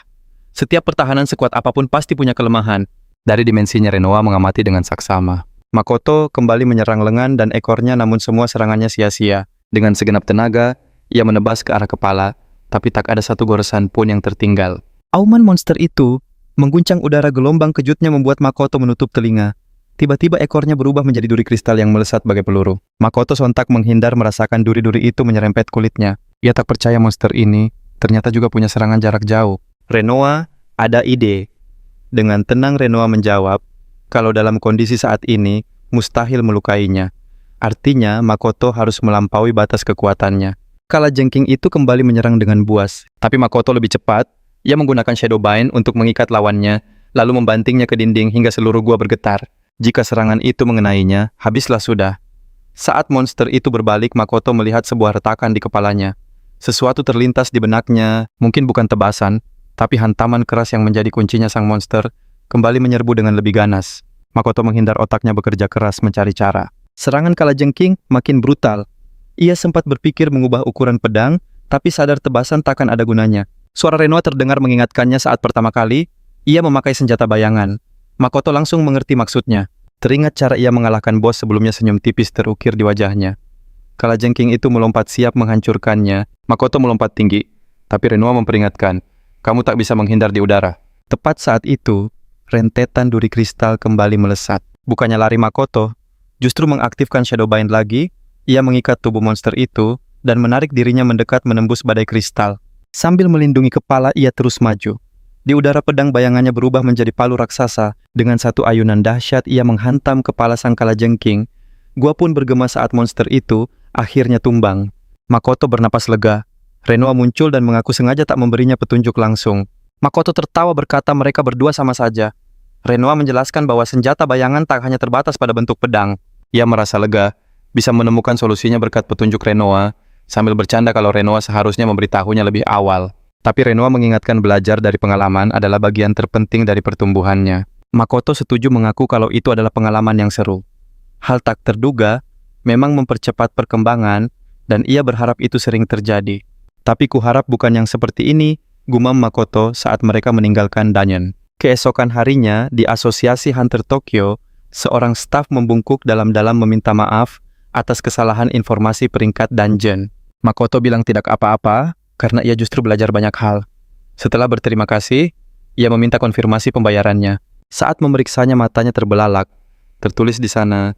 A: Setiap pertahanan sekuat apapun pasti punya kelemahan. Dari dimensinya, Renoa mengamati dengan saksama. Makoto kembali menyerang lengan dan ekornya, namun semua serangannya sia-sia. Dengan segenap tenaga, ia menebas ke arah kepala, tapi tak ada satu goresan pun yang tertinggal. Auman monster itu mengguncang udara, gelombang kejutnya membuat Makoto menutup telinga. Tiba-tiba ekornya berubah menjadi duri kristal yang melesat bagai peluru. Makoto sontak menghindar, merasakan duri-duri itu menyerempet kulitnya. Ia tak percaya monster ini ternyata juga punya serangan jarak jauh. "Renoa, ada ide." Dengan tenang Renoa menjawab, kalau dalam kondisi saat ini, mustahil melukainya. Artinya, Makoto harus melampaui batas kekuatannya. Kalajengking itu kembali menyerang dengan buas. Tapi Makoto lebih cepat. Ia menggunakan Shadow Bind untuk mengikat lawannya, lalu membantingnya ke dinding hingga seluruh gua bergetar. Jika serangan itu mengenainya, habislah sudah. Saat monster itu berbalik, Makoto melihat sebuah retakan di kepalanya. Sesuatu terlintas di benaknya, mungkin bukan tebasan, tapi hantaman keras yang menjadi kuncinya sang monster kembali menyerbu dengan lebih ganas. Makoto menghindar, otaknya bekerja keras mencari cara. Serangan kalajengking makin brutal. Ia sempat berpikir mengubah ukuran pedang, tapi sadar tebasan takkan ada gunanya. Suara Renoa terdengar mengingatkannya saat pertama kali ia memakai senjata bayangan. Makoto langsung mengerti maksudnya. Teringat cara ia mengalahkan bos sebelumnya, senyum tipis terukir di wajahnya. Kalajengking itu melompat siap menghancurkannya. Makoto melompat tinggi, tapi Renoa memperingatkan, "Kamu tak bisa menghindar di udara." Tepat saat itu, rentetan duri kristal kembali melesat. Bukannya lari, Makoto justru mengaktifkan Shadow Bind lagi. Ia mengikat tubuh monster itu dan menarik dirinya mendekat menembus badai kristal. Sambil melindungi kepala, ia terus maju. Di udara, pedang bayangannya berubah menjadi palu raksasa. Dengan satu ayunan dahsyat, ia menghantam kepala sang kalajengking. Gua pun bergema saat monster itu akhirnya tumbang. Makoto bernapas lega. Renoa muncul dan mengaku sengaja tak memberinya petunjuk langsung. Makoto tertawa berkata, "Mereka berdua sama saja." Renoa menjelaskan bahwa senjata bayangan tak hanya terbatas pada bentuk pedang. Ia merasa lega, bisa menemukan solusinya berkat petunjuk Renoa, sambil bercanda kalau Renoa seharusnya memberitahunya lebih awal. Tapi Renoa mengingatkan belajar dari pengalaman adalah bagian terpenting dari pertumbuhannya. Makoto setuju, mengaku kalau itu adalah pengalaman yang seru. Hal tak terduga memang mempercepat perkembangan, dan ia berharap itu sering terjadi. Tapi kuharap bukan yang seperti ini, gumam Makoto saat mereka meninggalkan dungeon. Keesokan harinya, di Asosiasi Hunter Tokyo, seorang staf membungkuk dalam-dalam meminta maaf atas kesalahan informasi peringkat dungeon. Makoto bilang tidak apa-apa, karena ia justru belajar banyak hal. Setelah berterima kasih, ia meminta konfirmasi pembayarannya. Saat memeriksanya, matanya terbelalak. Tertulis di sana,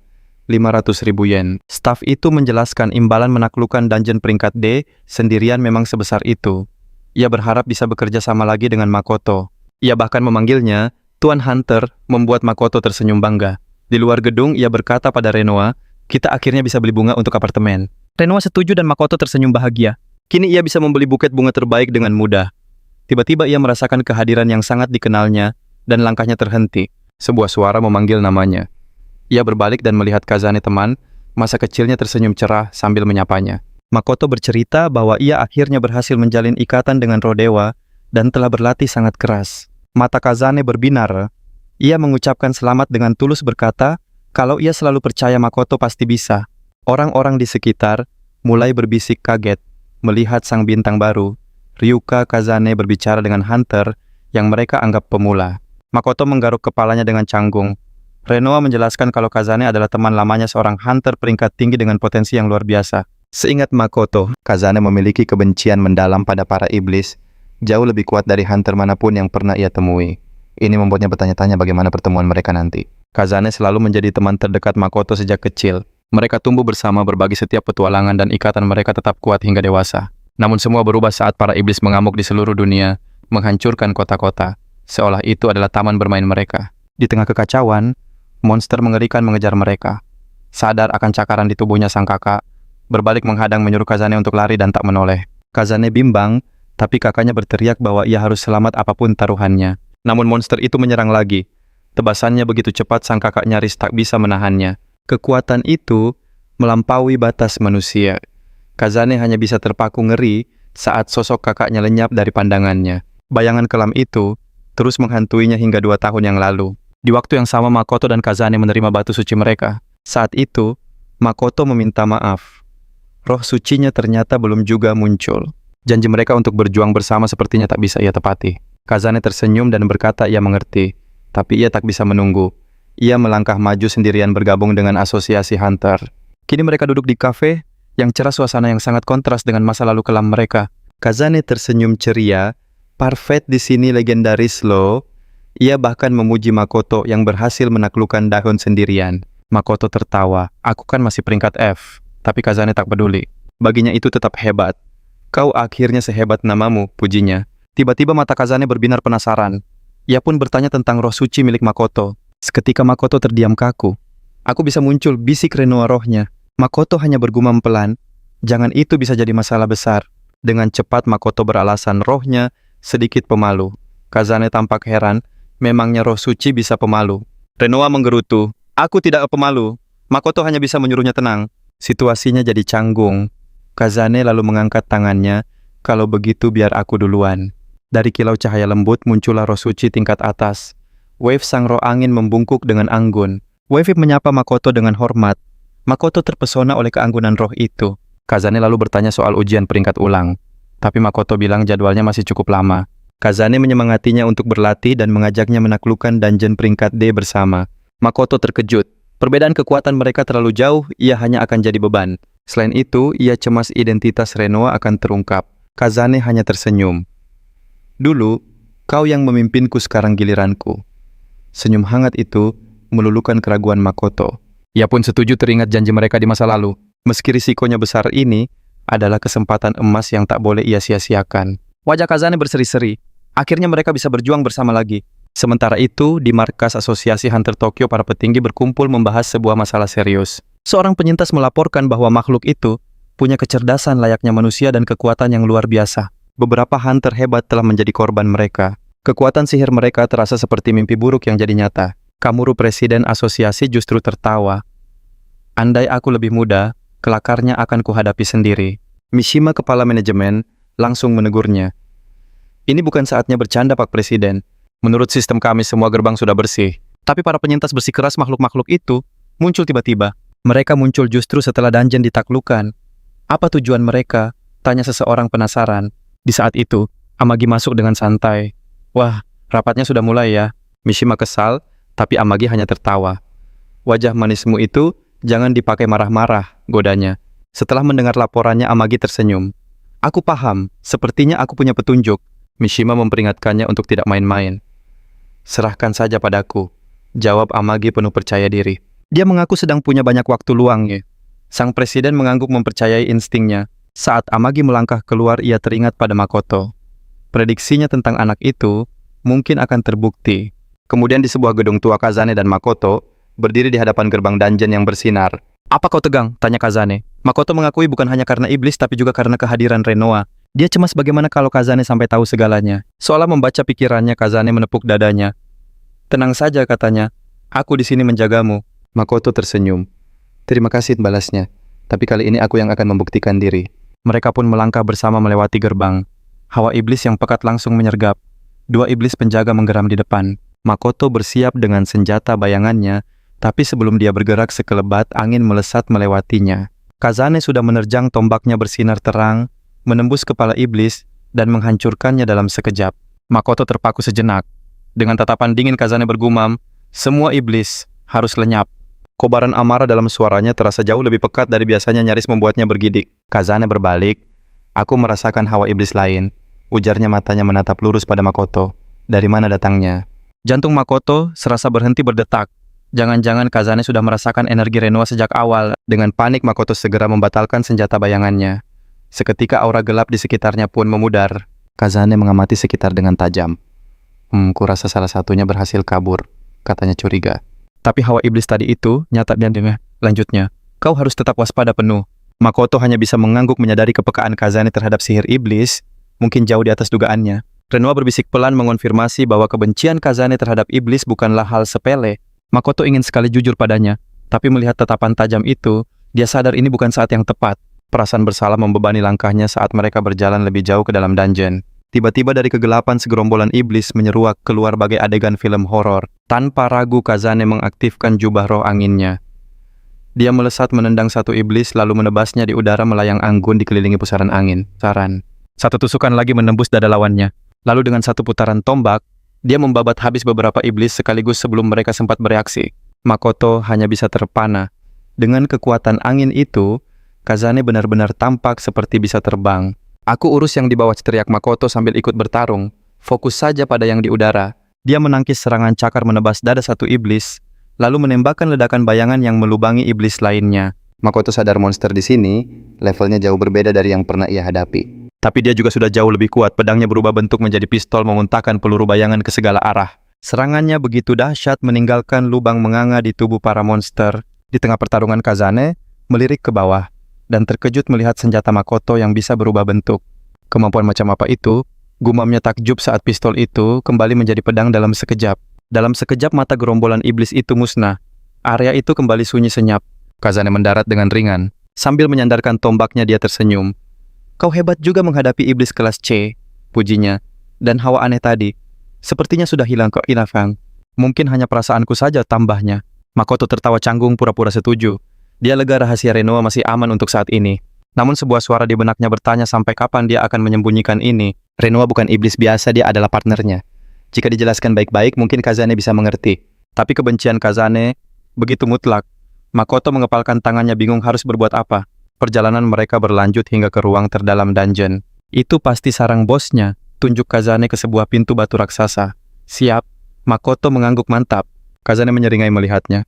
A: 500.000 yen. Staf itu menjelaskan imbalan menaklukkan dungeon peringkat D sendirian memang sebesar itu. Ia berharap bisa bekerja sama lagi dengan Makoto. Ia bahkan memanggilnya Tuan Hunter, membuat Makoto tersenyum bangga. Di luar gedung, ia berkata pada Renoa, "Kita akhirnya bisa beli bunga untuk apartemen." Renoa setuju dan Makoto tersenyum bahagia. Kini ia bisa membeli buket bunga terbaik dengan mudah. Tiba-tiba ia merasakan kehadiran yang sangat dikenalnya, dan langkahnya terhenti. Sebuah suara memanggil namanya. Ia berbalik dan melihat Kazane, teman masa kecilnya, tersenyum cerah sambil menyapanya. Makoto bercerita bahwa ia akhirnya berhasil menjalin ikatan dengan roh dewa dan telah berlatih sangat keras. Mata Kazane berbinar. Ia mengucapkan selamat dengan tulus berkata, kalau ia selalu percaya Makoto pasti bisa. Orang-orang di sekitar mulai berbisik kaget melihat sang bintang baru. Ryuka Kazane berbicara dengan Hunter yang mereka anggap pemula. Makoto menggaruk kepalanya dengan canggung. Renoa menjelaskan kalau Kazane adalah teman lamanya seorang hunter peringkat tinggi dengan potensi yang luar biasa. Seingat Makoto, Kazane memiliki kebencian mendalam pada para iblis, jauh lebih kuat dari hunter manapun yang pernah ia temui. Ini membuatnya bertanya-tanya bagaimana pertemuan mereka nanti. Kazane selalu menjadi teman terdekat Makoto sejak kecil. Mereka tumbuh bersama berbagi setiap petualangan dan ikatan mereka tetap kuat hingga dewasa. Namun semua berubah saat para iblis mengamuk di seluruh dunia, menghancurkan kota-kota, seolah itu adalah taman bermain mereka. Di tengah kekacauan, monster mengerikan mengejar mereka. Sadar akan cakaran di tubuhnya sang kakak, berbalik menghadang menyuruh Kazane untuk lari dan tak menoleh. Kazane bimbang, tapi kakaknya berteriak bahwa ia harus selamat apapun taruhannya. Namun monster itu menyerang lagi. Tebasannya begitu cepat sang kakak nyaris tak bisa menahannya. Kekuatan itu melampaui batas manusia. Kazane hanya bisa terpaku ngeri saat sosok kakaknya lenyap dari pandangannya. Bayangan kelam itu terus menghantuinya hingga 2 tahun yang lalu. Di waktu yang sama Makoto dan Kazane menerima batu suci mereka. Saat itu, Makoto meminta maaf. Roh sucinya ternyata belum juga muncul. Janji mereka untuk berjuang bersama sepertinya tak bisa ia tepati. Kazane tersenyum dan berkata ia mengerti, tapi ia tak bisa menunggu. Ia melangkah maju sendirian bergabung dengan asosiasi hunter. Kini mereka duduk di kafe yang cerah, suasana yang sangat kontras dengan masa lalu kelam mereka. Kazane tersenyum ceria. Parfait di sini legendaris loh. Ia bahkan memuji Makoto yang berhasil menaklukkan daun sendirian. Makoto tertawa. Aku kan masih peringkat F. Tapi Kazane tak peduli. Baginya itu tetap hebat. Kau akhirnya sehebat namamu, pujinya. Tiba-tiba mata Kazane berbinar penasaran. Ia pun bertanya tentang roh suci milik Makoto. Seketika Makoto terdiam kaku. Aku bisa muncul, bisik Renoa rohnya. Makoto hanya bergumam pelan. Jangan itu bisa jadi masalah besar. Dengan cepat Makoto beralasan rohnya sedikit pemalu. Kazane tampak heran. Memangnya roh suci bisa pemalu? Renoa menggerutu. Aku tidak pemalu. Makoto hanya bisa menyuruhnya tenang. Situasinya jadi canggung. Kazane lalu mengangkat tangannya. Kalau begitu biar aku duluan. Dari kilau cahaya lembut muncullah roh suci tingkat atas. Wave sang roh angin membungkuk dengan anggun. Wave menyapa Makoto dengan hormat. Makoto terpesona oleh keanggunan roh itu. Kazane lalu bertanya soal ujian peringkat ulang. Tapi Makoto bilang jadwalnya masih cukup lama. Kazane menyemangatinya untuk berlatih dan mengajaknya menaklukkan dungeon peringkat D bersama. Makoto terkejut. Perbedaan kekuatan mereka terlalu jauh, ia hanya akan jadi beban. Selain itu, ia cemas identitas Renoa akan terungkap. Kazane hanya tersenyum. Dulu, kau yang memimpinku, sekarang giliranku. Senyum hangat itu meluluhkan keraguan Makoto. Ia pun setuju teringat janji mereka di masa lalu. Meski risikonya besar, ini adalah kesempatan emas yang tak boleh ia sia-siakan. Wajah Kazane berseri-seri. Akhirnya mereka bisa berjuang bersama lagi. Sementara itu, di markas Asosiasi Hunter Tokyo, para petinggi berkumpul membahas sebuah masalah serius. Seorang penyintas melaporkan bahwa makhluk itu punya kecerdasan layaknya manusia dan kekuatan yang luar biasa. Beberapa hunter hebat telah menjadi korban mereka. Kekuatan sihir mereka terasa seperti mimpi buruk yang jadi nyata. Kamuru, presiden asosiasi, justru tertawa. Andai aku lebih muda, kelakarnya akan kuhadapi sendiri. Mishima, kepala manajemen, langsung menegurnya. Ini bukan saatnya bercanda, Pak Presiden. Menurut sistem kami semua gerbang sudah bersih. Tapi para penyintas bersikeras makhluk-makhluk itu muncul tiba-tiba. Mereka muncul justru setelah dungeon ditaklukkan. Apa tujuan mereka? Tanya seseorang penasaran. Di saat itu, Amagi masuk dengan santai. Wah, rapatnya sudah mulai ya. Mishima kesal, tapi Amagi hanya tertawa. Wajah manismu itu jangan dipakai marah-marah, godanya. Setelah mendengar laporannya, Amagi tersenyum. Aku paham, sepertinya aku punya petunjuk. Mishima memperingatkannya untuk tidak main-main. Serahkan saja padaku, jawab Amagi penuh percaya diri. Dia mengaku sedang punya banyak waktu luang ya. Sang presiden mengangguk mempercayai instingnya. Saat Amagi melangkah keluar, ia teringat pada Makoto. Prediksinya tentang anak itu mungkin akan terbukti. Kemudian di sebuah gedung tua, Kazane dan Makoto berdiri di hadapan gerbang dungeon yang bersinar. Apa kau tegang? Tanya Kazane. Makoto mengakui bukan hanya karena iblis tapi juga karena kehadiran Renoa. Dia cemas bagaimana kalau Kazane sampai tahu segalanya. Seolah membaca pikirannya, Kazane menepuk dadanya. Tenang saja, katanya. Aku di sini menjagamu. Makoto tersenyum. Terima kasih, balasnya. Tapi kali ini aku yang akan membuktikan diri. Mereka pun melangkah bersama melewati gerbang. Hawa iblis yang pekat langsung menyergap. Dua iblis penjaga menggeram di depan. Makoto bersiap dengan senjata bayangannya, tapi sebelum dia bergerak sekelebat, angin melesat melewatinya. Kazane sudah menerjang tombaknya bersinar terang, menembus kepala iblis, dan menghancurkannya dalam sekejap. Makoto terpaku sejenak. Dengan tatapan dingin Kazane bergumam, "Semua iblis harus lenyap." Kobaran amarah dalam suaranya terasa jauh lebih pekat dari biasanya, nyaris membuatnya bergidik. Kazane berbalik. "Aku merasakan hawa iblis lain," ujarnya, matanya menatap lurus pada Makoto. "Dari mana datangnya?" Jantung Makoto serasa berhenti berdetak. Jangan-jangan Kazane sudah merasakan energi Renoa sejak awal. Dengan panik, Makoto segera membatalkan senjata bayangannya. Seketika aura gelap di sekitarnya pun memudar. Kazane mengamati sekitar dengan tajam. Kurasa salah satunya berhasil kabur," katanya curiga. "Tapi hawa iblis tadi itu nyata dan dengar." Lanjutnya, "Kau harus tetap waspada penuh." Makoto hanya bisa mengangguk menyadari kepekaan Kazane terhadap sihir iblis, mungkin jauh di atas dugaannya. Renoa berbisik pelan mengonfirmasi bahwa kebencian Kazane terhadap iblis bukanlah hal sepele. Makoto ingin sekali jujur padanya, tapi melihat tatapan tajam itu, dia sadar ini bukan saat yang tepat. Perasaan bersalah membebani langkahnya saat mereka berjalan lebih jauh ke dalam dungeon. Tiba-tiba dari kegelapan segerombolan iblis menyeruak keluar bagai adegan film horor. Tanpa ragu Kazane mengaktifkan jubah roh anginnya. Dia melesat menendang satu iblis lalu menebasnya di udara melayang anggun dikelilingi pusaran angin. Satu tusukan lagi menembus dada lawannya. Lalu dengan satu putaran tombak, dia membabat habis beberapa iblis sekaligus sebelum mereka sempat bereaksi. Makoto hanya bisa terpana. Dengan kekuatan angin itu, Kazane benar-benar tampak seperti bisa terbang. "Aku urus yang di bawah," teriak Makoto sambil ikut bertarung. Fokus saja pada yang di udara. Dia menangkis serangan cakar menebas dada satu iblis, lalu menembakkan ledakan bayangan yang melubangi iblis lainnya. Makoto sadar monster di sini levelnya jauh berbeda dari yang pernah ia hadapi. Tapi dia juga sudah jauh lebih kuat. Pedangnya berubah bentuk menjadi pistol memuntahkan peluru bayangan ke segala arah. Serangannya begitu dahsyat meninggalkan lubang menganga di tubuh para monster. Di tengah pertarungan, Kazane melirik ke bawah dan terkejut melihat senjata Makoto yang bisa berubah bentuk. Kemampuan macam apa itu? Gumamnya takjub saat pistol itu kembali menjadi pedang dalam sekejap. Dalam sekejap mata gerombolan iblis itu musnah. Area itu kembali sunyi senyap. Kazane mendarat dengan ringan. Sambil menyandarkan tombaknya dia tersenyum. "Kau hebat juga menghadapi iblis kelas C," pujinya. "Dan hawa aneh tadi, sepertinya sudah hilang kok, Inafang." "Mungkin hanya perasaanku saja," tambahnya. Makoto tertawa canggung pura-pura setuju. Dia lega rahasia Renoa masih aman untuk saat ini. Namun sebuah suara di benaknya bertanya sampai kapan dia akan menyembunyikan ini. Renoa bukan iblis biasa, dia adalah partnernya. Jika dijelaskan baik-baik, mungkin Kazane bisa mengerti. Tapi kebencian Kazane begitu mutlak. Makoto mengepalkan tangannya bingung harus berbuat apa. Perjalanan mereka berlanjut hingga ke ruang terdalam dungeon. "Itu pasti sarang bosnya," tunjuk Kazane ke sebuah pintu batu raksasa. "Siap." Makoto mengangguk mantap. Kazane menyeringai melihatnya.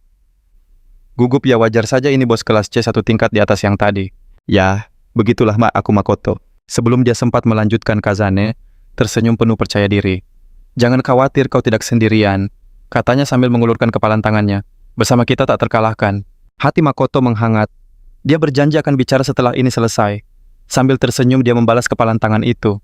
A: "Gugup ya, wajar saja ini bos kelas C satu tingkat di atas yang tadi." "Ya, begitulah aku Makoto." Sebelum dia sempat melanjutkan, Kazane tersenyum penuh percaya diri. "Jangan khawatir, kau tidak sendirian," katanya sambil mengulurkan kepalan tangannya. "Bersama kita tak terkalahkan." Hati Makoto menghangat. Dia berjanji akan bicara setelah ini selesai. Sambil tersenyum dia membalas kepalan tangan itu.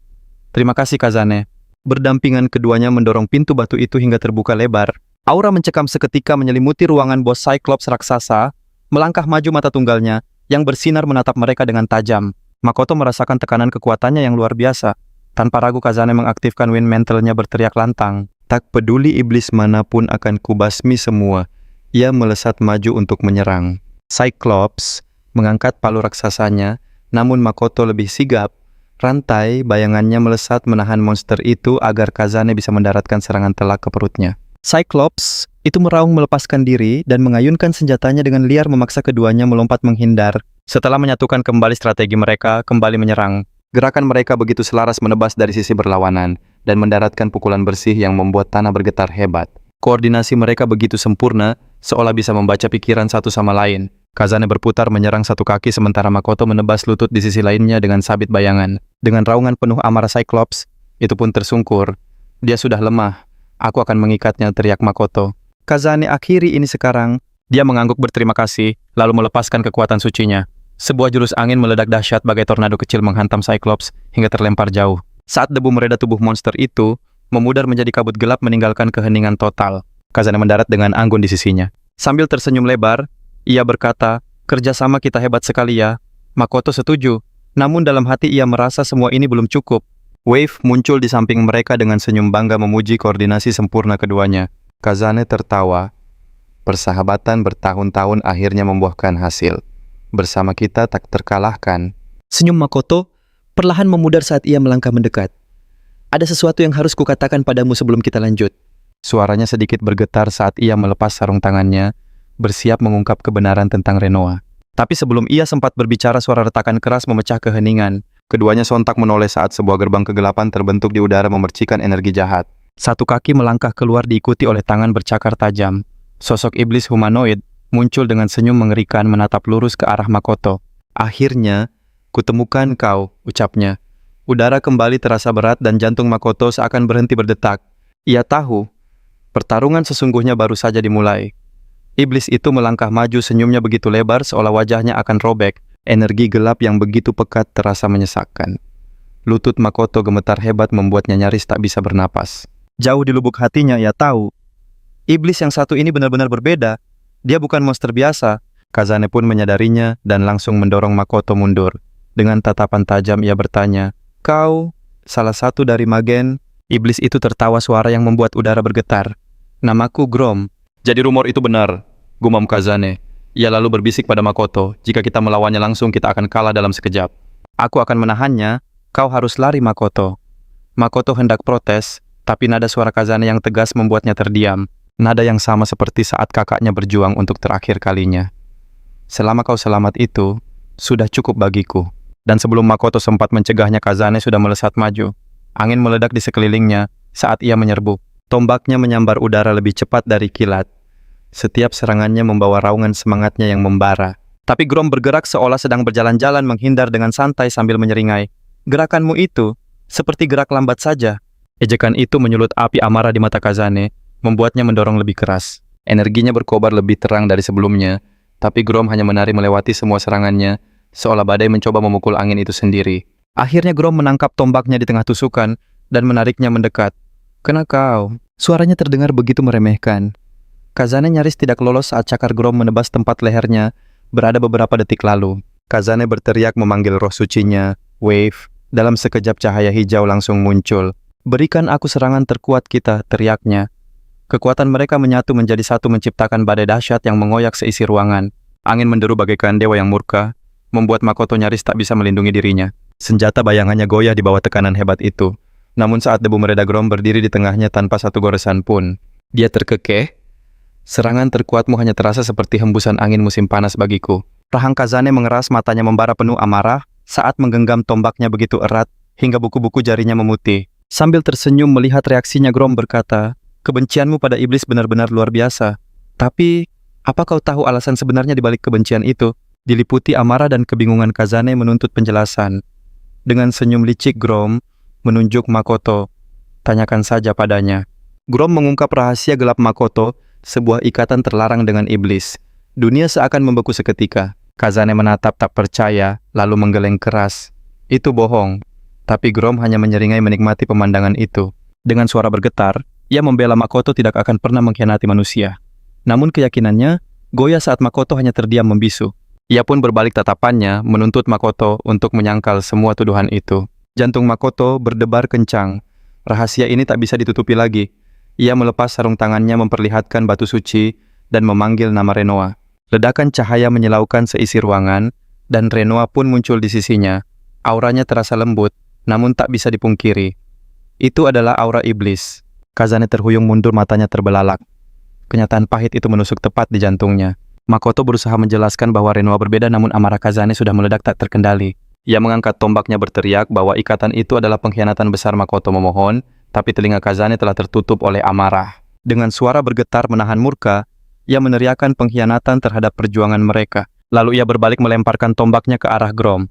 A: "Terima kasih Kazane." Berdampingan keduanya mendorong pintu batu itu hingga terbuka lebar. Aura mencekam seketika menyelimuti ruangan bos Cyclops raksasa. Melangkah maju mata tunggalnya yang bersinar menatap mereka dengan tajam. Makoto merasakan tekanan kekuatannya yang luar biasa. Tanpa ragu Kazane mengaktifkan wind mantle-nya berteriak lantang. "Tak peduli iblis manapun akan kubasmi semua." Ia melesat maju untuk menyerang. Cyclops mengangkat palu raksasanya, namun Makoto lebih sigap. Rantai bayangannya melesat menahan monster itu agar Kazane bisa mendaratkan serangan telak ke perutnya. Cyclops itu meraung melepaskan diri dan mengayunkan senjatanya dengan liar memaksa keduanya melompat menghindar. Setelah menyatukan kembali strategi mereka, kembali menyerang. Gerakan mereka begitu selaras menebas dari sisi berlawanan dan mendaratkan pukulan bersih yang membuat tanah bergetar hebat. Koordinasi mereka begitu sempurna, seolah bisa membaca pikiran satu sama lain. Kazane berputar menyerang satu kaki sementara Makoto menebas lutut di sisi lainnya dengan sabit bayangan. Dengan raungan penuh amarah Cyclops, itu pun tersungkur. "Dia sudah lemah. Aku akan mengikatnya," teriak Makoto. "Kazane, akhiri ini sekarang." Dia mengangguk berterima kasih, lalu melepaskan kekuatan sucinya. Sebuah jurus angin meledak dahsyat bagai tornado kecil menghantam Cyclops hingga terlempar jauh. Saat debu mereda tubuh monster itu, memudar menjadi kabut gelap meninggalkan keheningan total. Kazane mendarat dengan anggun di sisinya. Sambil tersenyum lebar, ia berkata, "Kerjasama kita hebat sekali ya." Makoto setuju, namun dalam hati ia merasa semua ini belum cukup. Wave muncul di samping mereka dengan senyum bangga memuji koordinasi sempurna keduanya. Kazane tertawa. Persahabatan bertahun-tahun akhirnya membuahkan hasil. Bersama kita tak terkalahkan.
B: Senyum Makoto perlahan memudar saat ia melangkah mendekat. Ada sesuatu yang harus kukatakan padamu sebelum kita lanjut.
A: Suaranya sedikit bergetar saat ia melepas sarung tangannya, bersiap mengungkap kebenaran tentang Renoa. Tapi sebelum ia sempat berbicara, suara retakan keras memecah keheningan. Keduanya sontak menoleh saat sebuah gerbang kegelapan terbentuk di udara memercikan energi jahat. Satu kaki melangkah keluar diikuti oleh tangan bercakar tajam. Sosok iblis humanoid muncul dengan senyum mengerikan menatap lurus ke arah Makoto. Akhirnya, kutemukan kau, ucapnya. Udara kembali terasa berat dan jantung Makoto seakan berhenti berdetak. Ia tahu, pertarungan sesungguhnya baru saja dimulai. Iblis itu melangkah maju, senyumnya begitu lebar seolah wajahnya akan robek. Energi gelap yang begitu pekat terasa menyesakkan. Lutut Makoto gemetar hebat membuatnya nyaris tak bisa bernapas. Jauh di lubuk hatinya ia tahu, iblis yang satu ini benar-benar berbeda. Dia bukan monster biasa. Kazane pun menyadarinya dan langsung mendorong Makoto mundur. Dengan tatapan tajam ia bertanya, "Kau salah satu dari Magen?" Iblis itu tertawa, suara yang membuat udara bergetar. "Namaku Grom." "Jadi rumor itu benar," gumam Kazane. Ia lalu berbisik pada Makoto, "Jika kita melawannya langsung, kita akan kalah dalam sekejap. Aku akan menahannya, kau harus lari Makoto." Makoto hendak protes, tapi nada suara Kazane yang tegas membuatnya terdiam. Nada yang sama seperti saat kakaknya berjuang untuk terakhir kalinya. "Selama kau selamat itu, sudah cukup bagiku." Dan sebelum Makoto sempat mencegahnya, Kazane sudah melesat maju. Angin meledak di sekelilingnya saat ia menyerbu. Tombaknya menyambar udara lebih cepat dari kilat. Setiap serangannya membawa raungan semangatnya yang membara. Tapi Grom bergerak seolah sedang berjalan-jalan menghindar dengan santai sambil menyeringai. "Gerakanmu itu seperti gerak lambat saja." Ejekan itu menyulut api amarah di mata Kazane, membuatnya mendorong lebih keras. Energinya berkobar lebih terang dari sebelumnya, tapi Grom hanya menari melewati semua serangannya, seolah badai mencoba memukul angin itu sendiri. Akhirnya Grom menangkap tombaknya di tengah tusukan dan menariknya mendekat. "Kena kau." Suaranya terdengar begitu meremehkan. Kazane nyaris tidak lolos saat cakar Grom menebas tempat lehernya berada beberapa detik lalu. Kazane berteriak memanggil roh sucinya, Wave. Dalam sekejap cahaya hijau langsung muncul. "Berikan aku serangan terkuat kita," teriaknya. Kekuatan mereka menyatu menjadi satu menciptakan badai dahsyat yang mengoyak seisi ruangan. Angin menderu bagaikan dewa yang murka, membuat Makoto nyaris tak bisa melindungi dirinya. Senjata bayangannya goyah di bawah tekanan hebat itu. Namun saat debu mereda Grom berdiri di tengahnya tanpa satu goresan pun, dia terkekeh. "Serangan terkuatmu hanya terasa seperti hembusan angin musim panas bagiku." Rahang Kazane mengeras, matanya membara penuh amarah saat menggenggam tombaknya begitu erat hingga buku-buku jarinya memutih. Sambil tersenyum melihat reaksinya, Grom berkata, "Kebencianmu pada iblis benar-benar luar biasa. Tapi, apa kau tahu alasan sebenarnya di balik kebencian itu?" Diliputi amarah dan kebingungan, Kazane menuntut penjelasan. Dengan senyum licik, Grom menunjuk Makoto. "Tanyakan saja padanya." Grom mengungkap rahasia gelap Makoto, sebuah ikatan terlarang dengan iblis. Dunia seakan membeku seketika. Kazane menatap tak percaya, lalu menggeleng keras. "Itu bohong." Tapi Grom hanya menyeringai menikmati pemandangan itu. Dengan suara bergetar, ia membela Makoto tidak akan pernah mengkhianati manusia. Namun keyakinannya goyah saat Makoto hanya terdiam membisu. Ia pun berbalik tatapannya, menuntut Makoto untuk menyangkal semua tuduhan itu. Jantung Makoto berdebar kencang. Rahasia ini tak bisa ditutupi lagi. Ia melepas sarung tangannya memperlihatkan batu suci dan memanggil nama Renoa. Ledakan cahaya menyilaukan seisi ruangan, dan Renoa pun muncul di sisinya. Auranya terasa lembut, namun tak bisa dipungkiri. Itu adalah aura iblis. Kazane terhuyung mundur, matanya terbelalak. Kenyataan pahit itu menusuk tepat di jantungnya. Makoto berusaha menjelaskan bahwa Renoa berbeda, namun amarah Kazane sudah meledak tak terkendali. Ia mengangkat tombaknya berteriak bahwa ikatan itu adalah pengkhianatan besar. Makoto memohon, tapi telinga Kazane telah tertutup oleh amarah. Dengan suara bergetar menahan murka, ia meneriakkan pengkhianatan terhadap perjuangan mereka. Lalu ia berbalik melemparkan tombaknya ke arah Grom.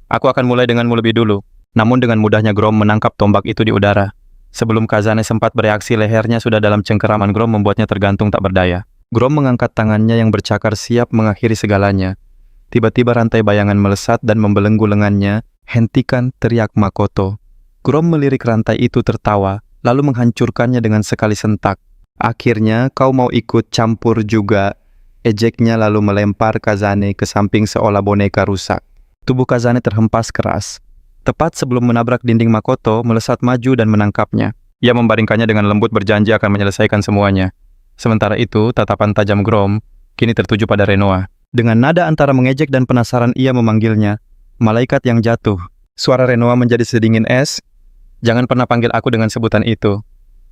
A: "Aku akan mulai denganmu lebih dulu." Namun dengan mudahnya Grom menangkap tombak itu di udara. Sebelum Kazane sempat bereaksi, lehernya sudah dalam cengkeraman Grom, membuatnya tergantung tak berdaya. Grom mengangkat tangannya yang bercakar siap mengakhiri segalanya. Tiba-tiba rantai bayangan melesat dan membelenggu lengannya. "Hentikan!" teriak Makoto. Grom melirik rantai itu tertawa, lalu menghancurkannya dengan sekali sentak. "Akhirnya kau mau ikut campur juga," ejeknya lalu melempar Kazane ke samping seolah boneka rusak. Tubuh Kazane terhempas keras. Tepat sebelum menabrak dinding, Makoto melesat maju dan menangkapnya. Ia membaringkannya dengan lembut, berjanji akan menyelesaikan semuanya. Sementara itu, tatapan tajam Grom kini tertuju pada Renoa. Dengan nada antara mengejek dan penasaran, ia memanggilnya, malaikat yang jatuh. Suara Renoa menjadi sedingin es. Jangan pernah panggil aku dengan sebutan itu.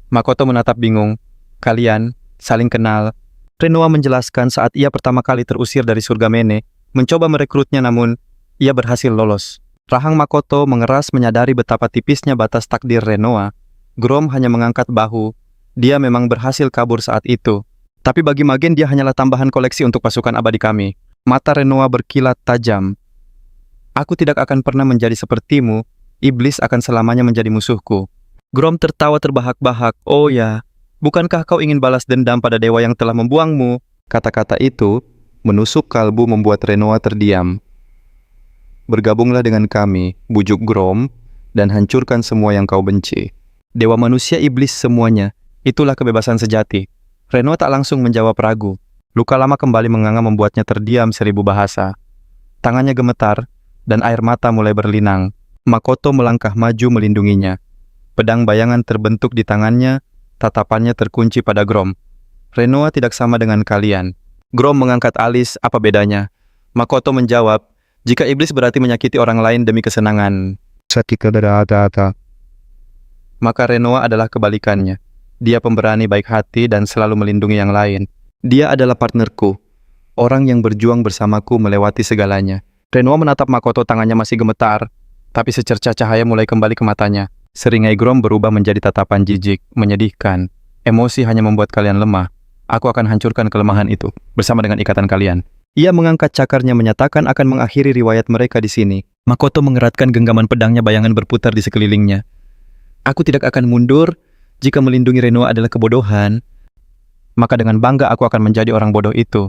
A: Makoto menatap bingung. Kalian saling kenal. Renoa menjelaskan saat ia pertama kali terusir dari surga Mene, mencoba merekrutnya namun ia berhasil lolos. Rahang Makoto mengeras menyadari betapa tipisnya batas takdir Renoa. Grom hanya mengangkat bahu. Dia memang berhasil kabur saat itu. Tapi bagi Magen dia hanyalah tambahan koleksi untuk pasukan abadi kami. Mata Renoa berkilat tajam. Aku tidak akan pernah menjadi sepertimu. Iblis akan selamanya menjadi musuhku. Grom tertawa terbahak-bahak. Oh ya, bukankah kau ingin balas dendam pada dewa yang telah membuangmu? Kata-kata itu menusuk kalbu membuat Renoa terdiam. Bergabunglah dengan kami, bujuk Grom, dan hancurkan semua yang kau benci. Dewa manusia iblis semuanya, itulah kebebasan sejati. Renoa tak langsung menjawab ragu. Luka lama kembali menganga membuatnya terdiam 1000 bahasa. Tangannya gemetar, dan air mata mulai berlinang. Makoto melangkah maju melindunginya. Pedang bayangan terbentuk di tangannya, tatapannya terkunci pada Grom. Renoa tidak sama dengan kalian. Grom mengangkat alis, apa bedanya? Makoto menjawab, jika iblis berarti menyakiti orang lain demi kesenangan, maka Renoa adalah kebalikannya. Dia pemberani, baik hati, dan selalu melindungi yang lain. Dia adalah partnerku, orang yang berjuang bersamaku melewati segalanya. Renoa menatap Makoto, tangannya masih gemetar, tapi secercah cahaya mulai kembali ke matanya. Seringai Grom berubah menjadi tatapan jijik, menyedihkan. Emosi hanya membuat kalian lemah. Aku akan hancurkan kelemahan itu, bersama dengan ikatan kalian. Ia mengangkat cakarnya, menyatakan akan mengakhiri riwayat mereka di sini. Makoto mengeratkan genggaman pedangnya, bayangan berputar di sekelilingnya. Aku tidak akan mundur. Jika melindungi Renoa adalah kebodohan, maka dengan bangga aku akan menjadi orang bodoh itu.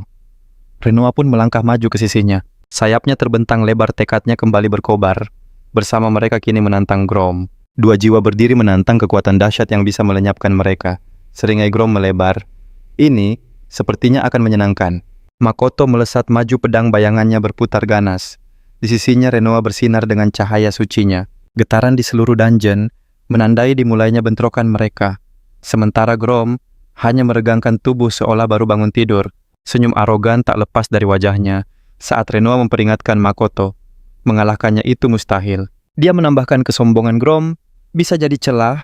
A: Renoa pun melangkah maju ke sisinya. Sayapnya terbentang lebar, tekadnya kembali berkobar. Bersama mereka kini menantang Grom. Dua jiwa berdiri menantang kekuatan dahsyat yang bisa melenyapkan mereka. Seringai Grom melebar. Ini sepertinya akan menyenangkan. Makoto melesat maju, pedang bayangannya berputar ganas. Di sisinya Renoa bersinar dengan cahaya sucinya. Getaran di seluruh dungeon menandai dimulainya bentrokan mereka. Sementara Grom hanya meregangkan tubuh seolah baru bangun tidur. Senyum arogan tak lepas dari wajahnya saat Renoa memperingatkan Makoto. Mengalahkannya itu mustahil. Dia menambahkan, kesombongan Grom bisa jadi celah,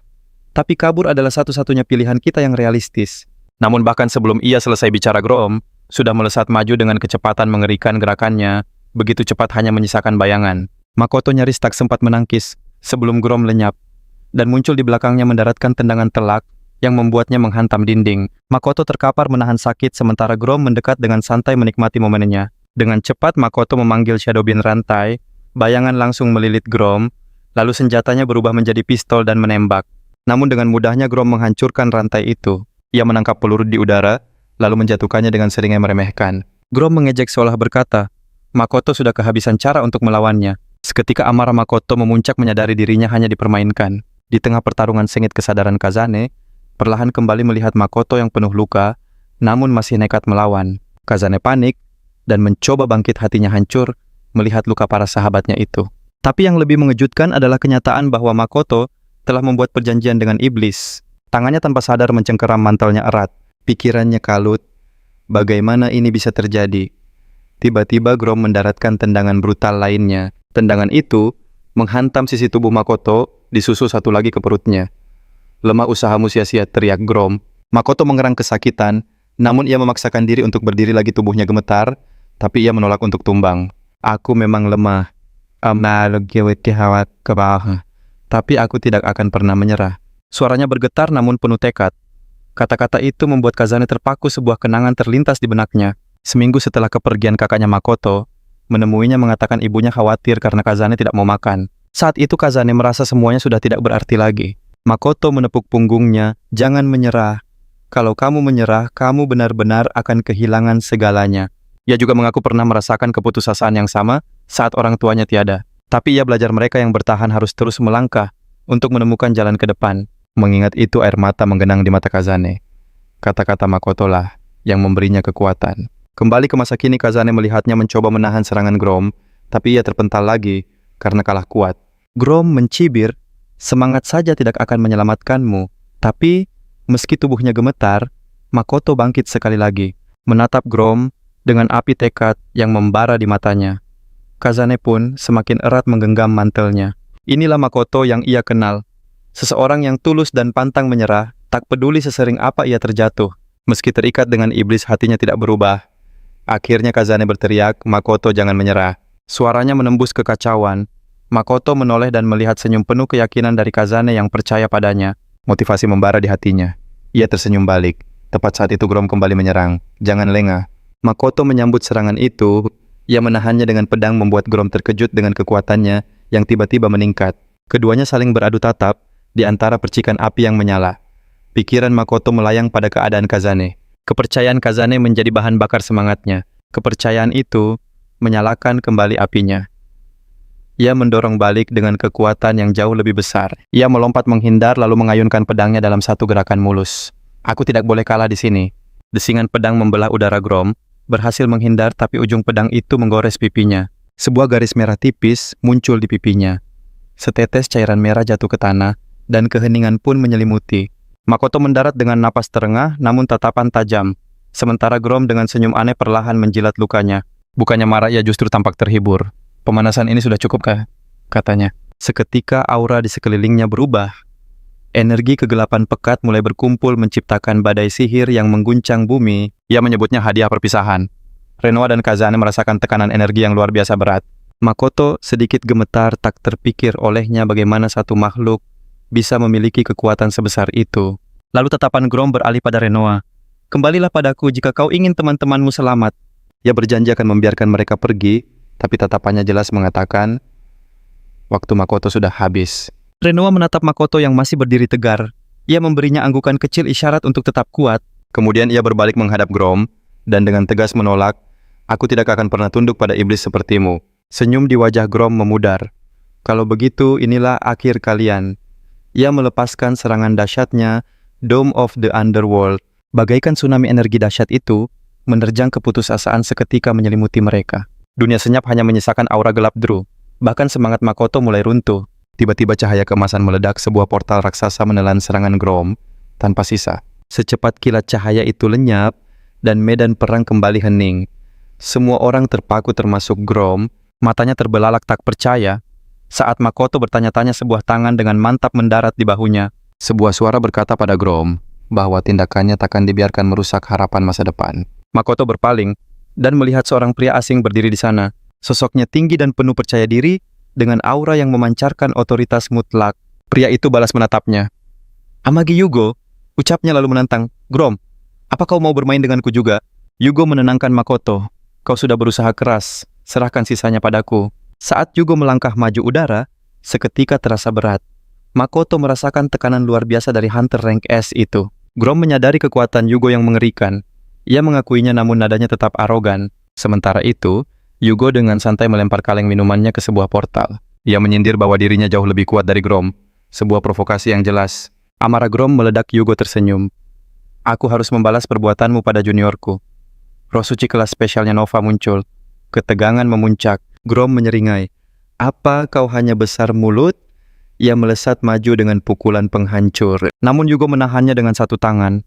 A: tapi kabur adalah satu-satunya pilihan kita yang realistis. Namun bahkan sebelum ia selesai bicara, Grom sudah melesat maju dengan kecepatan mengerikan. Gerakannya begitu cepat hanya menyisakan bayangan. Makoto nyaris tak sempat menangkis sebelum Grom lenyap, dan muncul di belakangnya mendaratkan tendangan telak yang membuatnya menghantam dinding. Makoto terkapar menahan sakit sementara Grom mendekat dengan santai menikmati momennya. Dengan cepat Makoto memanggil Shadow Beam rantai, bayangan langsung melilit Grom, lalu senjatanya berubah menjadi pistol dan menembak. Namun dengan mudahnya Grom menghancurkan rantai itu. Ia menangkap peluru di udara, lalu menjatuhkannya dengan seringai meremehkan. Grom mengejek seolah berkata, Makoto sudah kehabisan cara untuk melawannya. Seketika amarah Makoto memuncak, menyadari dirinya hanya dipermainkan. Di tengah pertarungan sengit kesadaran Kazane, perlahan kembali melihat Makoto yang penuh luka, namun masih nekat melawan. Kazane panik, dan mencoba bangkit, hatinya hancur melihat luka para sahabatnya itu. Tapi yang lebih mengejutkan adalah kenyataan bahwa Makoto telah membuat perjanjian dengan iblis. Tangannya tanpa sadar mencengkeram mantelnya erat. Pikirannya kalut. Bagaimana ini bisa terjadi? Tiba-tiba Grom mendaratkan tendangan brutal lainnya. Tendangan itu menghantam sisi tubuh Makoto, disusul satu lagi ke perutnya. Lemah usahamu sia-sia, teriak Grom. Makoto mengerang kesakitan, namun ia memaksakan diri untuk berdiri lagi. Tubuhnya gemetar, tapi ia menolak untuk tumbang. Aku memang lemah. Tapi aku tidak akan pernah menyerah. Suaranya bergetar namun penuh tekad. Kata-kata itu membuat Kazane terpaku, sebuah kenangan terlintas di benaknya. Seminggu setelah kepergian kakaknya Makoto, menemuinya mengatakan ibunya khawatir karena Kazane tidak mau makan. Saat itu Kazane merasa semuanya sudah tidak berarti lagi. Makoto menepuk punggungnya, jangan menyerah. Kalau kamu menyerah, kamu benar-benar akan kehilangan segalanya. Ia juga mengaku pernah merasakan keputusasaan yang sama saat orang tuanya tiada. Tapi ia belajar mereka yang bertahan harus terus melangkah untuk menemukan jalan ke depan. Mengingat itu air mata menggenang di mata Kazane. Kata-kata Makoto lah yang memberinya kekuatan. Kembali ke masa kini, Kazane melihatnya mencoba menahan serangan Grom, tapi ia terpental lagi karena kalah kuat. Grom mencibir, semangat saja tidak akan menyelamatkanmu. Tapi, meski tubuhnya gemetar, Makoto bangkit sekali lagi, menatap Grom dengan api tekad yang membara di matanya. Kazane pun semakin erat menggenggam mantelnya. Inilah Makoto yang ia kenal. Seseorang yang tulus dan pantang menyerah, tak peduli sesering apa ia terjatuh. Meski terikat dengan iblis, hatinya tidak berubah. Akhirnya Kazane berteriak, "Makoto, jangan menyerah." Suaranya menembus kekacauan. Makoto menoleh dan melihat senyum penuh keyakinan dari Kazane yang percaya padanya. Motivasi membara di hatinya. Ia tersenyum balik. Tepat saat itu Grom kembali menyerang. "Jangan lengah." Makoto menyambut serangan itu. Ia menahannya dengan pedang, membuat Grom terkejut dengan kekuatannya yang tiba-tiba meningkat. Keduanya saling beradu tatap di antara percikan api yang menyala. Pikiran Makoto melayang pada keadaan Kazane. Kepercayaan Kazane menjadi bahan bakar semangatnya. Kepercayaan itu menyalakan kembali apinya. Ia mendorong balik dengan kekuatan yang jauh lebih besar. Ia melompat menghindar lalu mengayunkan pedangnya dalam satu gerakan mulus. "Aku tidak boleh kalah di sini." Desingan pedang membelah udara Grom, berhasil menghindar tapi ujung pedang itu menggores pipinya. Sebuah garis merah tipis muncul di pipinya. Setetes cairan merah jatuh ke tanah dan keheningan pun menyelimuti. Makoto mendarat dengan napas terengah namun tatapan tajam. Sementara Grom dengan senyum aneh perlahan menjilat lukanya. Bukannya marah, ia justru tampak terhibur. "Pemanasan ini sudah cukup kah?" katanya. Seketika aura di sekelilingnya berubah. Energi kegelapan pekat mulai berkumpul menciptakan badai sihir yang mengguncang bumi. Ia menyebutnya hadiah perpisahan. Renoa dan Kazane merasakan tekanan energi yang luar biasa berat. Makoto sedikit gemetar, tak terpikir olehnya bagaimana satu makhluk bisa memiliki kekuatan sebesar itu. Lalu tatapan Grom beralih pada Renoa. "Kembalilah padaku jika kau ingin teman-temanmu selamat." Ia berjanji akan membiarkan mereka pergi, tapi tatapannya jelas mengatakan, waktu Makoto sudah habis. Renoa menatap Makoto yang masih berdiri tegar. Ia memberinya anggukan kecil isyarat untuk tetap kuat. Kemudian ia berbalik menghadap Grom, dan dengan tegas menolak, "Aku tidak akan pernah tunduk pada iblis sepertimu." Senyum di wajah Grom memudar. "Kalau begitu, inilah akhir kalian." Ia melepaskan serangan dahsyatnya, Dome of the Underworld. Bagaikan tsunami energi dahsyat itu, menerjang keputusasaan seketika menyelimuti mereka. Dunia senyap hanya menyisakan aura gelap deru. Bahkan semangat Makoto mulai runtuh. Tiba-tiba cahaya keemasan meledak, sebuah portal raksasa menelan serangan Grom tanpa sisa. Secepat kilat cahaya itu lenyap, dan medan perang kembali hening. Semua orang terpaku termasuk Grom, matanya terbelalak tak percaya. Saat Makoto bertanya-tanya, sebuah tangan dengan mantap mendarat di bahunya. Sebuah suara berkata pada Grom bahwa tindakannya takkan dibiarkan merusak harapan masa depan. Makoto berpaling dan melihat seorang pria asing berdiri di sana. Sosoknya tinggi dan penuh percaya diri dengan aura yang memancarkan otoritas mutlak. Pria itu balas menatapnya. "Amagi Yugo," ucapnya lalu menantang. "Grom, apa kau mau bermain denganku juga?" Yugo menenangkan Makoto. "Kau sudah berusaha keras, serahkan sisanya padaku." Saat Yugo melangkah maju udara, seketika terasa berat. Makoto merasakan tekanan luar biasa dari Hunter Rank S itu. Grom menyadari kekuatan Yugo yang mengerikan. Ia mengakuinya namun nadanya tetap arogan. Sementara itu, Yugo dengan santai melempar kaleng minumannya ke sebuah portal. Ia menyindir bahwa dirinya jauh lebih kuat dari Grom. Sebuah provokasi yang jelas. Amarah Grom meledak. Yugo tersenyum. "Aku harus membalas perbuatanmu pada juniorku." Roh suci kelas spesialnya Nova muncul. Ketegangan memuncak. Grom menyeringai. "Apa kau hanya besar mulut?" Ia melesat maju dengan pukulan penghancur. Namun Yugo menahannya dengan satu tangan,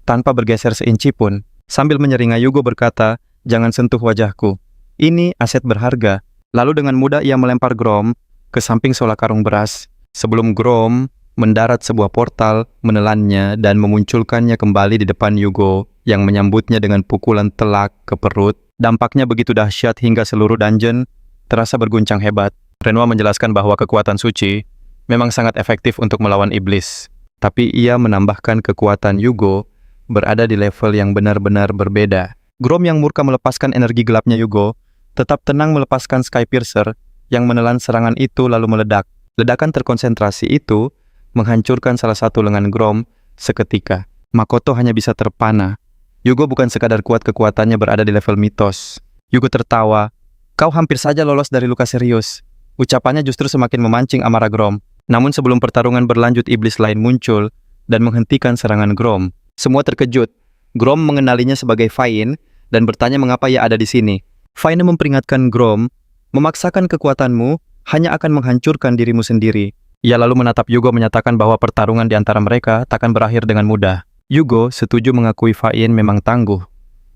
A: tanpa bergeser seinci pun. Sambil menyeringai, Yugo berkata, "Jangan sentuh wajahku. Ini aset berharga." Lalu dengan mudah ia melempar Grom ke samping sola karung beras. Sebelum Grom mendarat, sebuah portal menelannya dan memunculkannya kembali di depan Yugo yang menyambutnya dengan pukulan telak ke perut. Dampaknya begitu dahsyat hingga seluruh dungeon terasa berguncang hebat. Renoa menjelaskan bahwa kekuatan suci memang sangat efektif untuk melawan iblis. Tapi ia menambahkan kekuatan Yugo berada di level yang benar-benar berbeda. Grom yang murka melepaskan energi gelapnya Yugo, tetap tenang melepaskan Sky Piercer yang menelan serangan itu lalu meledak. Ledakan terkonsentrasi itu menghancurkan salah satu lengan Grom seketika. Makoto hanya bisa terpana. Yugo bukan sekadar kuat, kekuatannya berada di level mitos. Yugo tertawa. "Kau hampir saja lolos dari luka serius." Ucapannya justru semakin memancing amarah Grom. Namun sebelum pertarungan berlanjut, iblis lain muncul dan menghentikan serangan Grom. Semua terkejut. Grom mengenalinya sebagai Fain dan bertanya mengapa ia ada di sini. Fain memperingatkan Grom, "Memaksakan kekuatanmu hanya akan menghancurkan dirimu sendiri. Ia lalu menatap Yugo menyatakan bahwa pertarungan di antara mereka takkan berakhir dengan mudah. Yugo setuju mengakui Fain memang tangguh.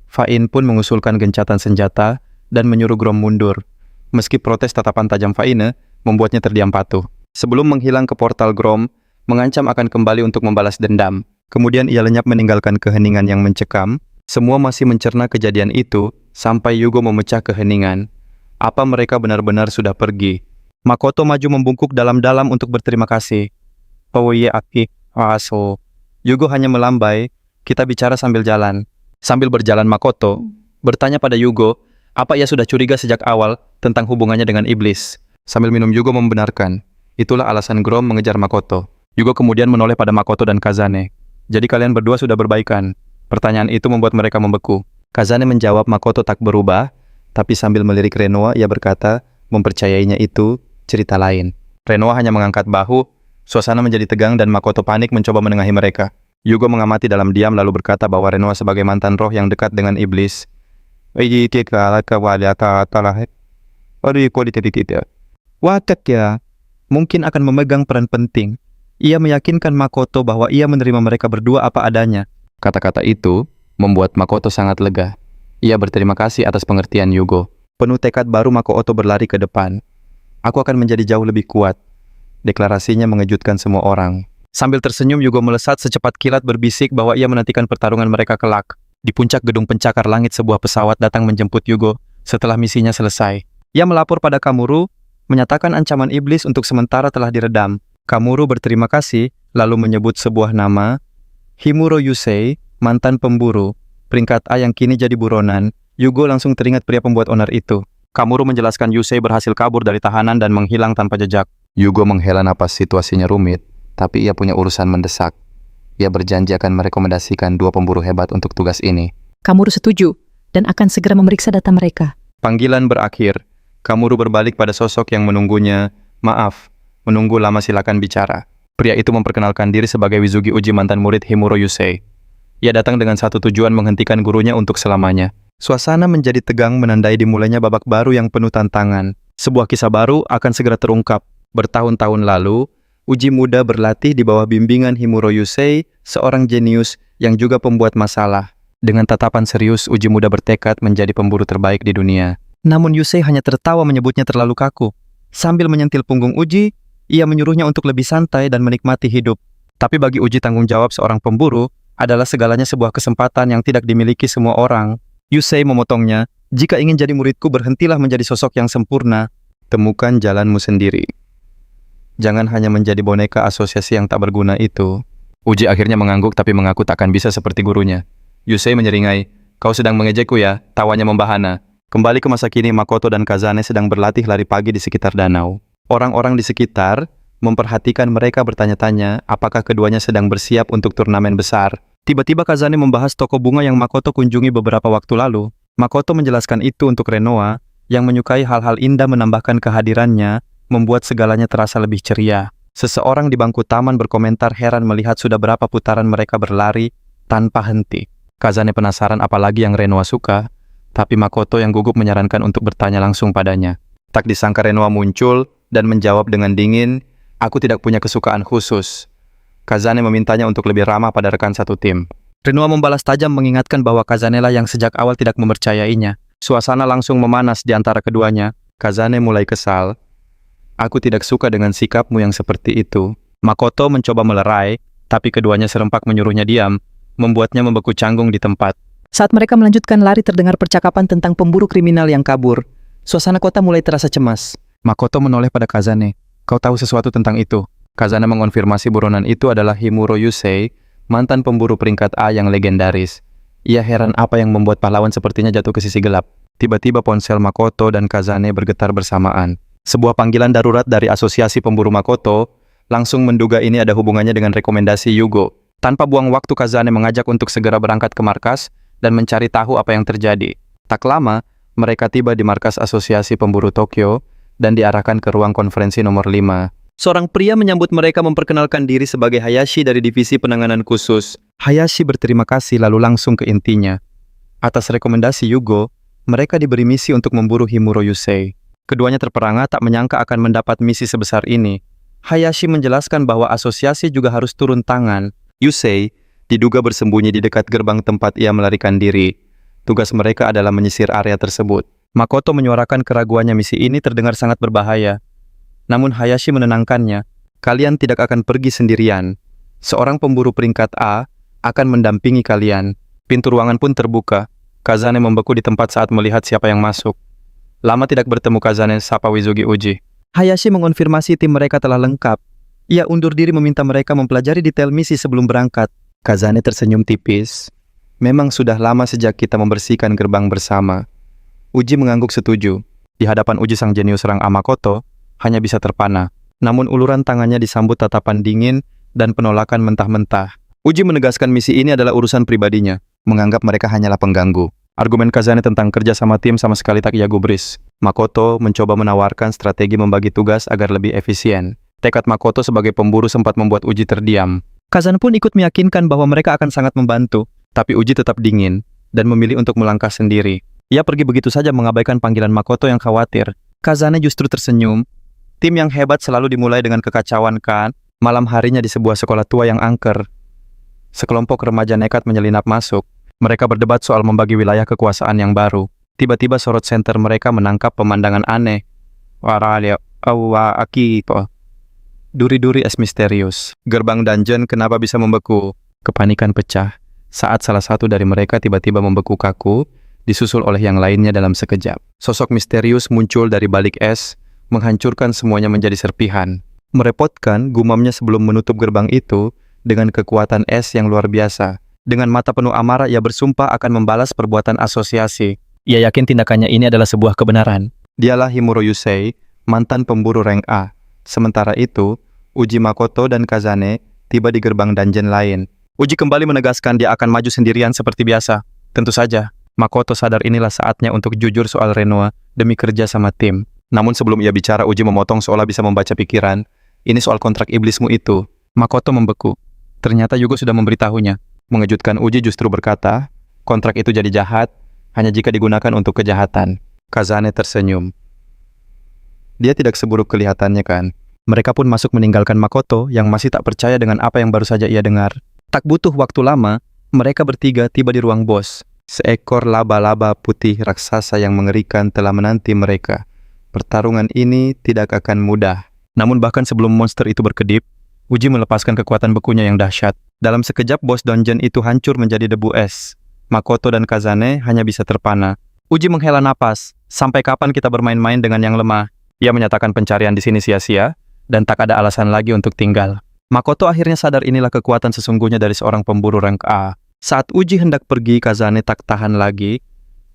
A: Fain pun mengusulkan gencatan senjata dan menyuruh Grom mundur. Meski protes tatapan tajam Fain membuatnya terdiam patuh. Sebelum menghilang ke portal Grom, mengancam akan kembali untuk membalas dendam. Kemudian ia lenyap meninggalkan keheningan yang mencekam. Semua masih mencerna kejadian itu sampai Yugo memecah keheningan. Apa mereka benar-benar sudah pergi? Makoto maju membungkuk dalam-dalam untuk berterima kasih. Oh iya, Aki. Aso. Yugo hanya melambai. Kita bicara sambil jalan. Sambil berjalan Makoto bertanya pada Yugo, apa ia sudah curiga sejak awal tentang hubungannya dengan iblis. Sambil minum Yugo membenarkan. Itulah alasan Grom mengejar Makoto. Yugo kemudian menoleh pada Makoto dan Kazane. Jadi kalian berdua sudah berbaikan? Pertanyaan itu membuat mereka membeku. Kazane menjawab Makoto tak berubah, tapi sambil melirik Renoa ia berkata, mempercayainya itu cerita lain. Renoa hanya mengangkat bahu, suasana menjadi tegang dan Makoto panik mencoba menengahi mereka. Yugo mengamati dalam diam lalu berkata bahwa Renoa sebagai mantan roh yang dekat dengan iblis. Watak ya, mungkin akan memegang peran penting. Ia meyakinkan Makoto bahwa ia menerima mereka berdua apa adanya. Kata-kata itu membuat Makoto sangat lega. Ia berterima kasih atas pengertian Yugo. Penuh tekad baru Makoto berlari ke depan. Aku akan menjadi jauh lebih kuat. Deklarasinya mengejutkan semua orang. Sambil tersenyum, Yugo melesat secepat kilat berbisik bahwa ia menantikan pertarungan mereka kelak. Di puncak gedung pencakar langit sebuah pesawat datang menjemput Yugo setelah misinya selesai. Ia melapor pada Kamuru, menyatakan ancaman iblis untuk sementara telah diredam. Kamuru berterima kasih, lalu menyebut sebuah nama, Himuro Yusei, mantan pemburu, peringkat A yang kini jadi buronan. Yugo langsung teringat pria pembuat onar itu. Kamuru menjelaskan Yusei berhasil kabur dari tahanan dan menghilang tanpa jejak. Yugo menghela napas, situasinya rumit, tapi ia punya urusan mendesak. Ia berjanji akan merekomendasikan 2 pemburu hebat untuk tugas ini.
C: Kamuru setuju dan akan segera memeriksa data mereka.
A: Panggilan berakhir. Kamuru berbalik pada sosok yang menunggunya. Maaf, menunggu lama, silakan bicara. Pria itu memperkenalkan diri sebagai Wizugi Uji, mantan murid Himuro Yusei. Ia datang dengan satu tujuan, menghentikan gurunya untuk selamanya. Suasana menjadi tegang menandai dimulainya babak baru yang penuh tantangan. Sebuah kisah baru akan segera terungkap. Bertahun-tahun lalu, Uji muda berlatih di bawah bimbingan Himuro Yusei, seorang jenius yang juga pembuat masalah. Dengan tatapan serius, Uji muda bertekad menjadi pemburu terbaik di dunia. Namun Yusei hanya tertawa menyebutnya terlalu kaku. Sambil menyentil punggung Uji, ia menyuruhnya untuk lebih santai dan menikmati hidup. Tapi bagi Uji, tanggung jawab seorang pemburu adalah segalanya, sebuah kesempatan yang tidak dimiliki semua orang. Yusei memotongnya, jika ingin jadi muridku, berhentilah menjadi sosok yang sempurna. Temukan jalanmu sendiri. Jangan hanya menjadi boneka asosiasi yang tak berguna itu. Uji akhirnya mengangguk tapi mengaku takkan bisa seperti gurunya. Yusei menyeringai, kau sedang mengejekku ya? Tawanya membahana. Kembali ke masa kini, Makoto dan Kazane sedang berlatih lari pagi di sekitar danau. Orang-orang di sekitar memperhatikan mereka, bertanya-tanya apakah keduanya sedang bersiap untuk turnamen besar. Tiba-tiba Kazane membahas toko bunga yang Makoto kunjungi beberapa waktu lalu. Makoto menjelaskan itu untuk Renoa, yang menyukai hal-hal indah, menambahkan kehadirannya membuat segalanya terasa lebih ceria. Seseorang di bangku taman berkomentar heran melihat sudah berapa putaran mereka berlari tanpa henti. Kazane penasaran apalagi yang Renoa suka, tapi Makoto yang gugup menyarankan untuk bertanya langsung padanya. Tak disangka Renoa muncul dan menjawab dengan dingin, aku tidak punya kesukaan khusus. Kazane memintanya untuk lebih ramah pada rekan satu tim. Renoa membalas tajam, mengingatkan bahwa Kazane lah yang sejak awal tidak mempercayainya. Suasana langsung memanas di antara keduanya. Kazane mulai kesal. Aku tidak suka dengan sikapmu yang seperti itu. Makoto mencoba melerai, tapi keduanya serempak menyuruhnya diam, membuatnya membeku canggung di tempat.
C: Saat mereka melanjutkan lari, terdengar percakapan tentang pemburu kriminal yang kabur. Suasana kota mulai terasa cemas.
A: Makoto menoleh pada Kazane. Kau tahu sesuatu tentang itu? Kazane mengonfirmasi buronan itu adalah Himuro Yusei, mantan pemburu peringkat A yang legendaris. Ia heran apa yang membuat pahlawan sepertinya jatuh ke sisi gelap. Tiba-tiba ponsel Makoto dan Kazane bergetar bersamaan. Sebuah panggilan darurat dari Asosiasi Pemburu Makoto langsung menduga ini ada hubungannya dengan rekomendasi Yugo. Tanpa buang waktu, Kazane mengajak untuk segera berangkat ke markas dan mencari tahu apa yang terjadi. Tak lama, mereka tiba di markas Asosiasi Pemburu Tokyo dan diarahkan ke ruang konferensi nomor 5. Seorang pria menyambut mereka, memperkenalkan diri sebagai Hayashi dari Divisi Penanganan Khusus. Hayashi berterima kasih lalu langsung ke intinya. Atas rekomendasi Yugo, mereka diberi misi untuk memburu Himuro Yusei. Keduanya terperangah tak menyangka akan mendapat misi sebesar ini. Hayashi menjelaskan bahwa asosiasi juga harus turun tangan. Yusei diduga bersembunyi di dekat gerbang tempat ia melarikan diri. Tugas mereka adalah menyisir area tersebut. Makoto menyuarakan keraguannya misi ini terdengar sangat berbahaya. Namun Hayashi menenangkannya. Kalian tidak akan pergi sendirian. Seorang pemburu peringkat A akan mendampingi kalian. Pintu ruangan pun terbuka. Kazane membeku di tempat saat melihat siapa yang masuk. Lama tidak bertemu Kazane, sapa Wizugi Uji.
C: Hayashi mengonfirmasi tim mereka telah lengkap. Ia undur diri meminta mereka mempelajari detail misi sebelum berangkat.
A: Kazane tersenyum tipis. Memang sudah lama sejak kita membersihkan gerbang bersama. Uji mengangguk setuju. Di hadapan Uji sang jenius rang Makoto, hanya bisa terpana. Namun uluran tangannya disambut tatapan dingin dan penolakan mentah-mentah. Uji menegaskan misi ini adalah urusan pribadinya, menganggap mereka hanyalah pengganggu. Argumen Kazane tentang kerja sama tim sama sekali tak ia gubris. Makoto mencoba menawarkan strategi membagi tugas agar lebih efisien. Tekad Makoto sebagai pemburu sempat membuat Uji terdiam.
C: Kazane pun ikut meyakinkan bahwa mereka akan sangat membantu.
A: Tapi Uji tetap dingin dan memilih untuk melangkah sendiri. Ia pergi begitu saja mengabaikan panggilan Makoto yang khawatir.
C: Kazane justru tersenyum.
A: Tim yang hebat selalu dimulai dengan kekacauan kan? Malam harinya di sebuah sekolah tua yang angker. Sekelompok remaja nekat menyelinap masuk. Mereka berdebat soal membagi wilayah kekuasaan yang baru. Tiba-tiba sorot senter mereka menangkap pemandangan aneh. Duri-duri es misterius. Gerbang dungeon kenapa bisa membeku? Kepanikan pecah saat salah satu dari mereka tiba-tiba membeku kaku, disusul oleh yang lainnya dalam sekejap. Sosok misterius muncul dari balik es, menghancurkan semuanya menjadi serpihan. Merepotkan, gumamnya sebelum menutup gerbang itu dengan kekuatan es yang luar biasa. Dengan mata penuh amarah, ia bersumpah akan membalas perbuatan asosiasi.
C: Ia yakin tindakannya ini adalah sebuah kebenaran.
A: Dialah Himuro Yusei, mantan pemburu rank A. Sementara itu, Uji Makoto dan Kazane tiba di gerbang dungeon lain. Uji kembali menegaskan dia akan maju sendirian seperti biasa. Tentu saja, Makoto sadar inilah saatnya untuk jujur soal Renoa demi kerja sama tim. Namun sebelum ia bicara, Uji memotong seolah bisa membaca pikiran. Ini soal kontrak iblismu itu. Makoto membeku. Ternyata Yugo sudah memberitahunya. Mengejutkan Uji justru berkata, kontrak itu jadi jahat hanya jika digunakan untuk kejahatan. Kazane tersenyum. Dia tidak seburuk kelihatannya kan? Mereka pun masuk meninggalkan Makoto yang masih tak percaya dengan apa yang baru saja ia dengar. Tak butuh waktu lama, mereka bertiga tiba di ruang bos. Seekor laba-laba putih raksasa yang mengerikan telah menanti mereka. Pertarungan ini tidak akan mudah. Namun bahkan sebelum monster itu berkedip, Uji melepaskan kekuatan bekunya yang dahsyat. Dalam sekejap, bos dungeon itu hancur menjadi debu es. Makoto dan Kazane hanya bisa terpana. Uji menghela napas. Sampai kapan kita bermain-main dengan yang lemah? Ia menyatakan pencarian di sini sia-sia, dan tak ada alasan lagi untuk tinggal. Makoto akhirnya sadar inilah kekuatan sesungguhnya dari seorang pemburu rank A. Saat Uji hendak pergi, Kazane tak tahan lagi.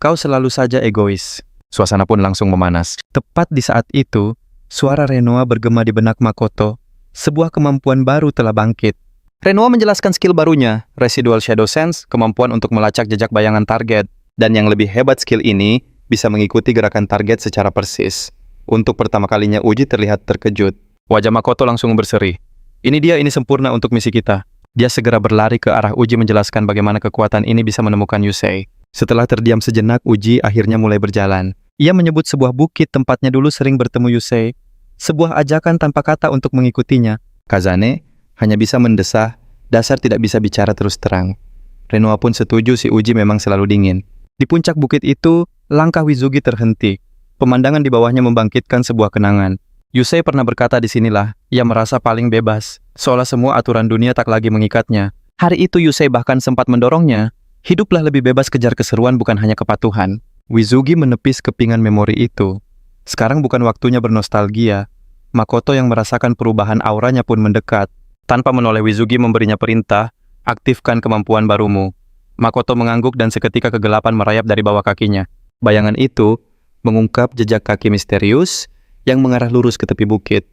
A: Kau selalu saja egois. Suasana pun langsung memanas. Tepat di saat itu, suara Renoa bergema di benak Makoto. Sebuah kemampuan baru telah bangkit. Renoa menjelaskan skill barunya, Residual Shadow Sense, kemampuan untuk melacak jejak bayangan target. Dan yang lebih hebat, skill ini bisa mengikuti gerakan target secara persis. Untuk pertama kalinya Uji terlihat terkejut. Wajah Makoto langsung berseri. Ini sempurna untuk misi kita. Dia segera berlari ke arah Uji menjelaskan bagaimana kekuatan ini bisa menemukan Yusei. Setelah terdiam sejenak, Uji akhirnya mulai berjalan. Ia menyebut sebuah bukit tempatnya dulu sering bertemu Yusei. Sebuah ajakan tanpa kata untuk mengikutinya. Kazane hanya bisa mendesah, dasar tidak bisa bicara terus terang. Renoa pun setuju si Uji memang selalu dingin. Di puncak bukit itu, langkah Wizugi terhenti. Pemandangan di bawahnya membangkitkan sebuah kenangan. Yusei pernah berkata di sinilah, ia merasa paling bebas, seolah semua aturan dunia tak lagi mengikatnya. Hari itu Yusei bahkan sempat mendorongnya, hiduplah lebih bebas kejar keseruan bukan hanya kepatuhan. Wizugi menepis kepingan memori itu. Sekarang bukan waktunya bernostalgia. Makoto yang merasakan perubahan auranya pun mendekat. Tanpa menoleh, Wizugi memberinya perintah, aktifkan kemampuan barumu. Makoto mengangguk dan seketika kegelapan merayap dari bawah kakinya. Bayangan itu mengungkap jejak kaki misterius yang mengarah lurus ke tepi bukit.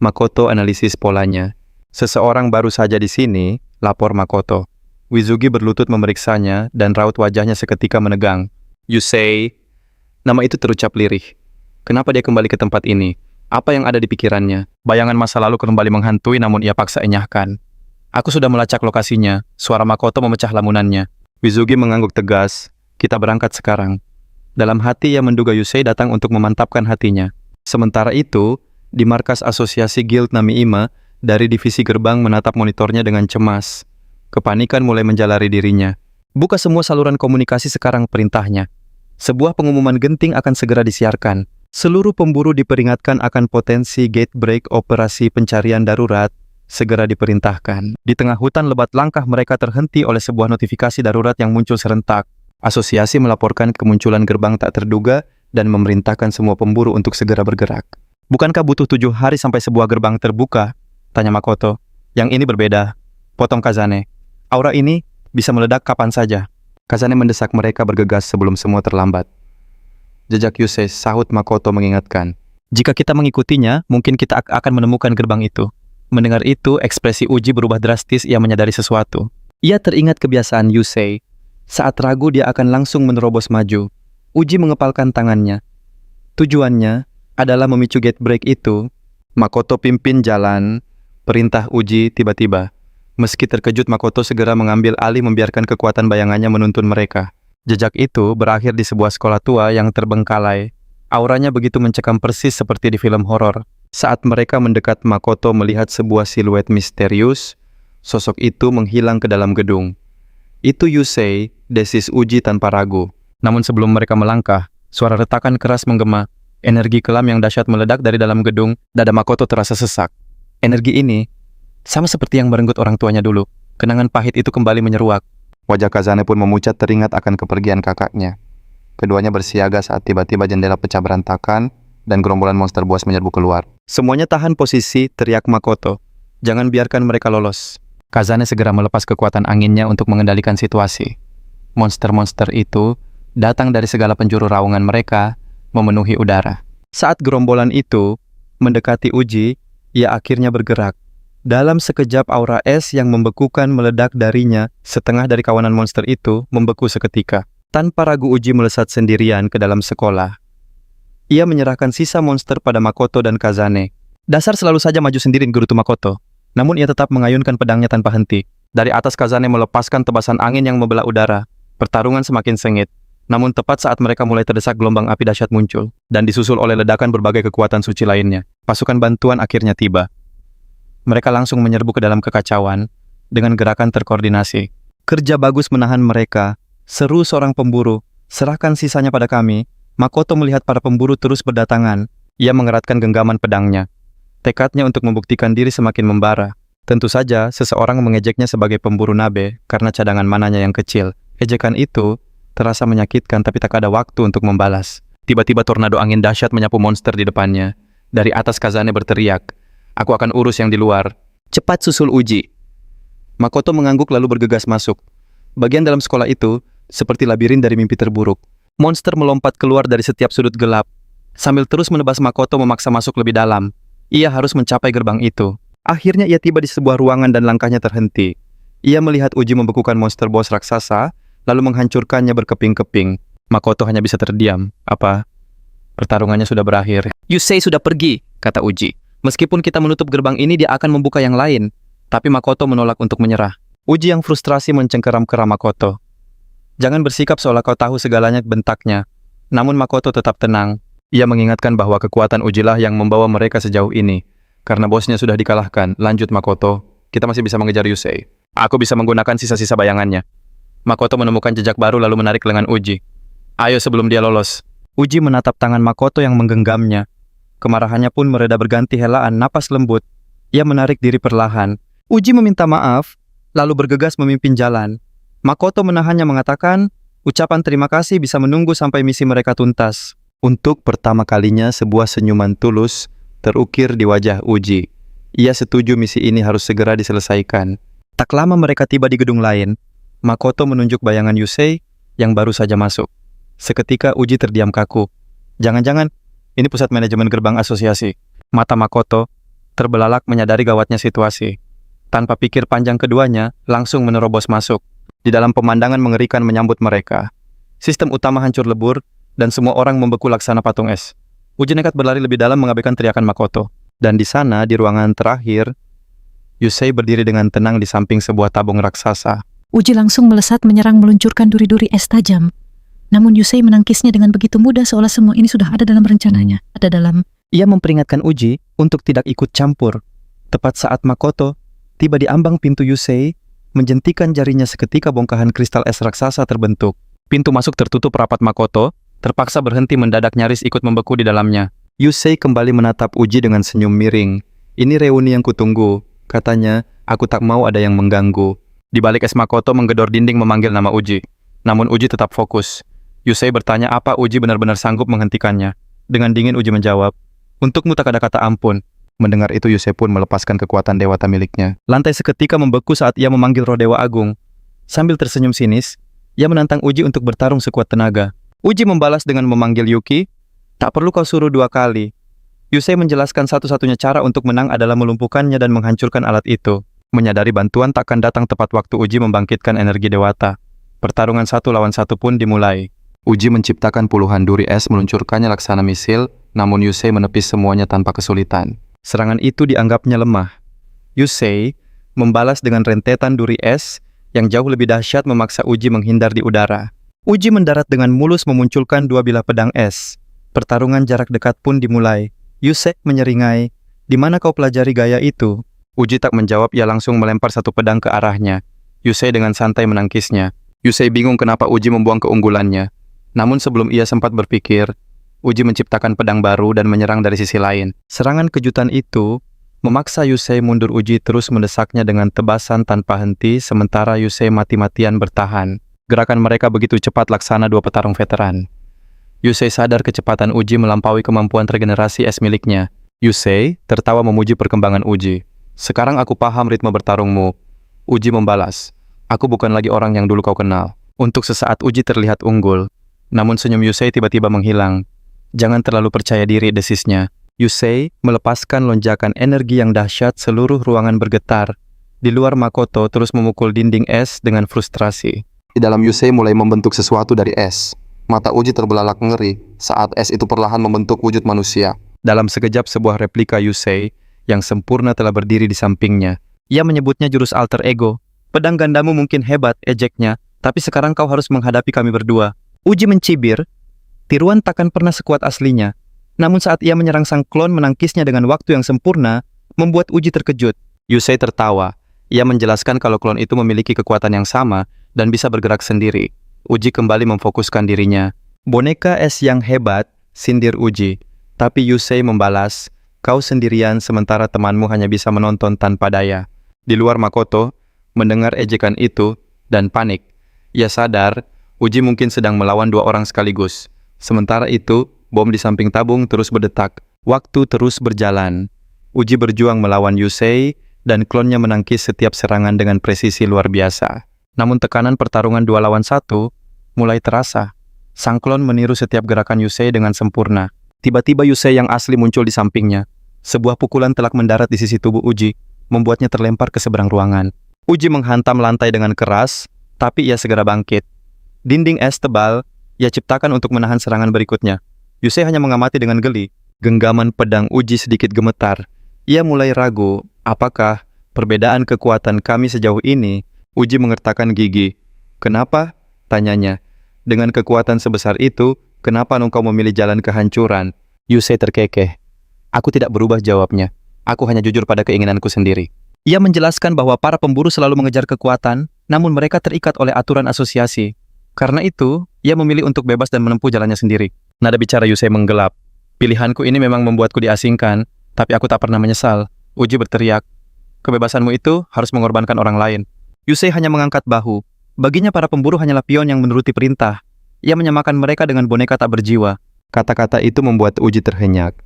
A: Makoto analisis polanya. Seseorang baru saja di sini, lapor Makoto. Wizugi berlutut memeriksanya dan raut wajahnya seketika menegang. Yusei, nama itu terucap lirih. Kenapa dia kembali ke tempat ini? Apa yang ada di pikirannya? Bayangan masa lalu kembali menghantui namun ia paksa enyahkan. Aku sudah melacak lokasinya. Suara Makoto memecah lamunannya. Wizugi mengangguk tegas. Kita berangkat sekarang. Dalam hati ia menduga Yusei datang untuk memantapkan hatinya. Sementara itu, di markas asosiasi Guild Nami Ima, dari divisi gerbang menatap monitornya dengan cemas. Kepanikan mulai menjalari dirinya. Buka semua saluran komunikasi sekarang, perintahnya. Sebuah pengumuman genting akan segera disiarkan. Seluruh pemburu diperingatkan akan potensi gate break operasi pencarian darurat segera diperintahkan. Di tengah hutan lebat langkah mereka terhenti oleh sebuah notifikasi darurat yang muncul serentak. Asosiasi melaporkan kemunculan gerbang tak terduga dan memerintahkan semua pemburu untuk segera bergerak. Bukankah butuh 7 hari sampai sebuah gerbang terbuka? Tanya Makoto. Yang ini berbeda. Potong Kazane. Aura ini bisa meledak kapan saja. Kazane mendesak mereka bergegas sebelum semua terlambat. Jejak Yusei, sahut Makoto mengingatkan. Jika kita mengikutinya, mungkin kita akan menemukan gerbang itu. Mendengar itu, ekspresi Uji berubah drastis, ia menyadari sesuatu. Ia teringat kebiasaan Yusei. Saat ragu, dia akan langsung menerobos maju. Uji mengepalkan tangannya. Tujuannya adalah memicu gate break itu. Makoto pimpin jalan. Perintah Uji tiba-tiba. Meski terkejut, Makoto segera mengambil alih membiarkan kekuatan bayangannya menuntun mereka. Jejak itu berakhir di sebuah sekolah tua yang terbengkalai. Auranya begitu mencekam persis seperti di film horor. Saat mereka mendekat, Makoto melihat sebuah siluet misterius. Sosok itu menghilang ke dalam gedung. Itu Yusei, desis Uji tanpa ragu. Namun sebelum mereka melangkah, suara retakan keras menggema. Energi kelam yang dahsyat meledak dari dalam gedung, dada Makoto terasa sesak. Energi ini sama seperti yang merenggut orang tuanya dulu. Kenangan pahit itu kembali menyeruak. Wajah Kazane pun memucat teringat akan kepergian kakaknya. Keduanya bersiaga saat tiba-tiba jendela pecah berantakan dan gerombolan monster buas menyerbu keluar. Semuanya tahan posisi, teriak Makoto. Jangan biarkan mereka lolos. Kazane segera melepas kekuatan anginnya untuk mengendalikan situasi. Monster-monster itu datang dari segala penjuru raungan mereka, memenuhi udara. Saat gerombolan itu mendekati Uji, ia akhirnya bergerak. Dalam sekejap, aura es yang membekukan meledak darinya. Setengah dari kawanan monster itu membeku seketika. Tanpa ragu, Uji melesat sendirian ke dalam sekolah. Ia menyerahkan sisa monster pada Makoto dan Kazane. Dasar selalu saja maju sendiri, Gerutu Makoto. Namun ia tetap mengayunkan pedangnya tanpa henti. Dari atas, Kazane melepaskan tebasan angin yang membelah udara. Pertarungan semakin sengit. Namun tepat saat mereka mulai terdesak, gelombang api dahsyat muncul, dan disusul oleh ledakan berbagai kekuatan suci lainnya. Pasukan bantuan akhirnya tiba. Mereka langsung menyerbu ke dalam kekacauan, dengan gerakan terkoordinasi. Kerja bagus menahan mereka, seru seorang pemburu. Serahkan sisanya pada kami. Makoto melihat para pemburu terus berdatangan. Ia mengeratkan genggaman pedangnya. Tekadnya untuk membuktikan diri semakin membara. Tentu saja, seseorang mengejeknya sebagai pemburu nabe, karena cadangan mananya yang kecil. Ejekan itu terasa menyakitkan, tapi tak ada waktu untuk membalas. Tiba-tiba tornado angin dahsyat menyapu monster di depannya. Dari atas, Kazane berteriak, "Aku akan urus yang di luar." Cepat susul Uji. Makoto mengangguk lalu bergegas masuk. Bagian dalam sekolah itu seperti labirin dari mimpi terburuk. Monster melompat keluar dari setiap sudut gelap. Sambil terus menebas, Makoto memaksa masuk lebih dalam. Ia harus mencapai gerbang itu. Akhirnya ia tiba di sebuah ruangan dan langkahnya terhenti. Ia melihat Uji membekukan monster bos raksasa, lalu menghancurkannya berkeping-keping. Makoto hanya bisa terdiam. Apa? Pertarungannya sudah berakhir. Yusei sudah pergi, kata Uji. Meskipun kita menutup gerbang ini, dia akan membuka yang lain. Tapi Makoto menolak untuk menyerah. Uji yang frustrasi mencengkeram-keram Makoto. Jangan bersikap seolah kau tahu segalanya, bentaknya. Namun Makoto tetap tenang. Ia mengingatkan bahwa kekuatan Ujilah yang membawa mereka sejauh ini. Karena bosnya sudah dikalahkan, lanjut Makoto. Kita masih bisa mengejar Yusei. Aku bisa menggunakan sisa-sisa bayangannya. Makoto menemukan jejak baru lalu menarik lengan Uji. Ayo sebelum dia lolos. Uji menatap tangan Makoto yang menggenggamnya. Kemarahannya pun mereda berganti helaan napas lembut. Ia menarik diri perlahan. Uji meminta maaf, lalu bergegas memimpin jalan. Makoto menahannya mengatakan, ucapan terima kasih bisa menunggu sampai misi mereka tuntas. Untuk pertama kalinya sebuah senyuman tulus terukir di wajah Uji. Ia setuju misi ini harus segera diselesaikan. Tak lama mereka tiba di gedung lain. Makoto menunjuk bayangan Yusei yang baru saja masuk. Seketika Uji terdiam kaku. Jangan-jangan ini pusat manajemen gerbang asosiasi. Mata Makoto terbelalak menyadari gawatnya situasi. Tanpa pikir panjang, keduanya langsung menerobos masuk. Di dalam pemandangan mengerikan menyambut mereka. Sistem utama hancur lebur dan semua orang membeku laksana patung es. Uji nekat berlari lebih dalam mengabaikan teriakan Makoto. Dan di sana, di ruangan terakhir, Yusei berdiri dengan tenang di samping sebuah tabung raksasa.
D: Uji langsung melesat menyerang meluncurkan duri-duri es tajam. Namun Yusei menangkisnya dengan begitu mudah seolah semua ini sudah ada dalam rencananya. Ada dalam...
B: Ia memperingatkan Uji untuk tidak ikut campur. Tepat saat Makoto tiba di ambang pintu Yusei, menjentikan jarinya seketika bongkahan kristal es raksasa terbentuk.
A: Pintu masuk tertutup rapat. Makoto terpaksa berhenti mendadak, nyaris ikut membeku di dalamnya.
B: Yusei kembali menatap Uji dengan senyum miring. Ini reuni yang kutunggu, katanya. Aku tak mau ada yang mengganggu.
A: Di balik es, Makoto menggedor dinding memanggil nama Uji. Namun Uji tetap fokus. Yusei bertanya apa Uji benar-benar sanggup menghentikannya. Dengan dingin Uji menjawab, "Untukmu tak ada kata ampun." Mendengar itu Yusei pun melepaskan kekuatan dewata miliknya.
B: Lantai seketika membeku saat ia memanggil roh Dewa Agung. Sambil tersenyum sinis, ia menantang Uji untuk bertarung sekuat tenaga. Uji membalas dengan memanggil Yuki. "Tak perlu kau suruh 2 kali." Yusei menjelaskan satu-satunya cara untuk menang adalah melumpuhkannya dan menghancurkan alat itu. Menyadari bantuan takkan datang tepat waktu Uji membangkitkan energi dewata. Pertarungan 1 lawan 1 pun dimulai.
A: Uji menciptakan puluhan duri es, meluncurkannya laksana misil, namun Yusei menepis semuanya tanpa kesulitan.
B: Serangan itu dianggapnya lemah. Yusei membalas dengan rentetan duri es yang jauh lebih dahsyat, memaksa Uji menghindar di udara. Uji mendarat dengan mulus memunculkan 2 bilah pedang es. Pertarungan jarak dekat pun dimulai. Yusei menyeringai, "Di mana kau pelajari gaya itu?"
A: Uji tak menjawab, ia langsung melempar 1 pedang ke arahnya. Yusei dengan santai menangkisnya. Yusei bingung kenapa Uji membuang keunggulannya. Namun sebelum ia sempat berpikir, Uji menciptakan pedang baru dan menyerang dari sisi lain.
B: Serangan kejutan itu memaksa Yusei mundur. Uji terus mendesaknya dengan tebasan tanpa henti, sementara Yusei mati-matian bertahan. Gerakan mereka begitu cepat, laksana 2 petarung veteran. Yusei sadar kecepatan Uji melampaui kemampuan regenerasi es miliknya. Yusei tertawa memuji perkembangan Uji. "Sekarang aku paham ritme bertarungmu." Uji membalas, "Aku bukan lagi orang yang dulu kau kenal." Untuk sesaat Uji terlihat unggul. Namun senyum Yusei tiba-tiba menghilang. "Jangan terlalu percaya diri," desisnya. Yusei melepaskan lonjakan energi yang dahsyat, seluruh ruangan bergetar. Di luar, Makoto terus memukul dinding es dengan frustrasi.
A: Di dalam Yusei mulai membentuk sesuatu dari es. Mata Uji terbelalak ngeri saat es itu perlahan membentuk wujud manusia.
B: Dalam sekejap, sebuah replika Yusei yang sempurna telah berdiri di sampingnya. Ia menyebutnya jurus alter ego. "Pedang gandamu mungkin hebat," ejeknya, "tapi sekarang kau harus menghadapi kami berdua." Uji mencibir, tiruan takkan pernah sekuat aslinya. Namun saat ia menyerang sang klon, menangkisnya dengan waktu yang sempurna, membuat Uji terkejut. Yusei tertawa. Ia menjelaskan kalau klon itu memiliki kekuatan yang sama dan bisa bergerak sendiri. Uji kembali memfokuskan dirinya. "Boneka es yang hebat," sindir Uji. Tapi Yusei membalas, "Kau sendirian sementara temanmu hanya bisa menonton tanpa daya." Di luar, Makoto mendengar ejekan itu dan panik. Ia sadar Uji mungkin sedang melawan 2 orang sekaligus. Sementara itu, bom di samping tabung terus berdetak. Waktu terus berjalan. Uji berjuang melawan Yusei dan klonnya menangkis setiap serangan dengan presisi luar biasa. Namun tekanan pertarungan 2 lawan 1 mulai terasa. Sang klon meniru setiap gerakan Yusei dengan sempurna. Tiba-tiba Yusei yang asli muncul di sampingnya. Sebuah pukulan telak mendarat di sisi tubuh Uji, membuatnya terlempar ke seberang ruangan. Uji menghantam lantai dengan keras, tapi ia segera bangkit. Dinding es tebal ia ciptakan untuk menahan serangan berikutnya. Yusei hanya mengamati dengan geli. Genggaman pedang Uji sedikit gemetar. Ia mulai ragu, apakah perbedaan kekuatan kami sejauh ini? Uji mengertakkan gigi. "Kenapa?" tanyanya. "Dengan kekuatan sebesar itu, kenapa engkau memilih jalan kehancuran?" Yusei terkekeh. "Aku tidak berubah," jawabnya. "Aku hanya jujur pada keinginanku sendiri." Ia menjelaskan bahwa para pemburu selalu mengejar kekuatan, namun mereka terikat oleh aturan asosiasi. Karena itu, ia memilih untuk bebas dan menempuh jalannya sendiri. Nada bicara Yusei menggelap. "Pilihanku ini memang membuatku diasingkan, tapi aku tak pernah menyesal." Uji berteriak. "Kebebasanmu itu harus mengorbankan orang lain." Yusei hanya mengangkat bahu. Baginya para pemburu hanyalah pion yang menuruti perintah. Ia menyamakan mereka dengan boneka tak berjiwa. Kata-kata itu membuat Uji terhenyak.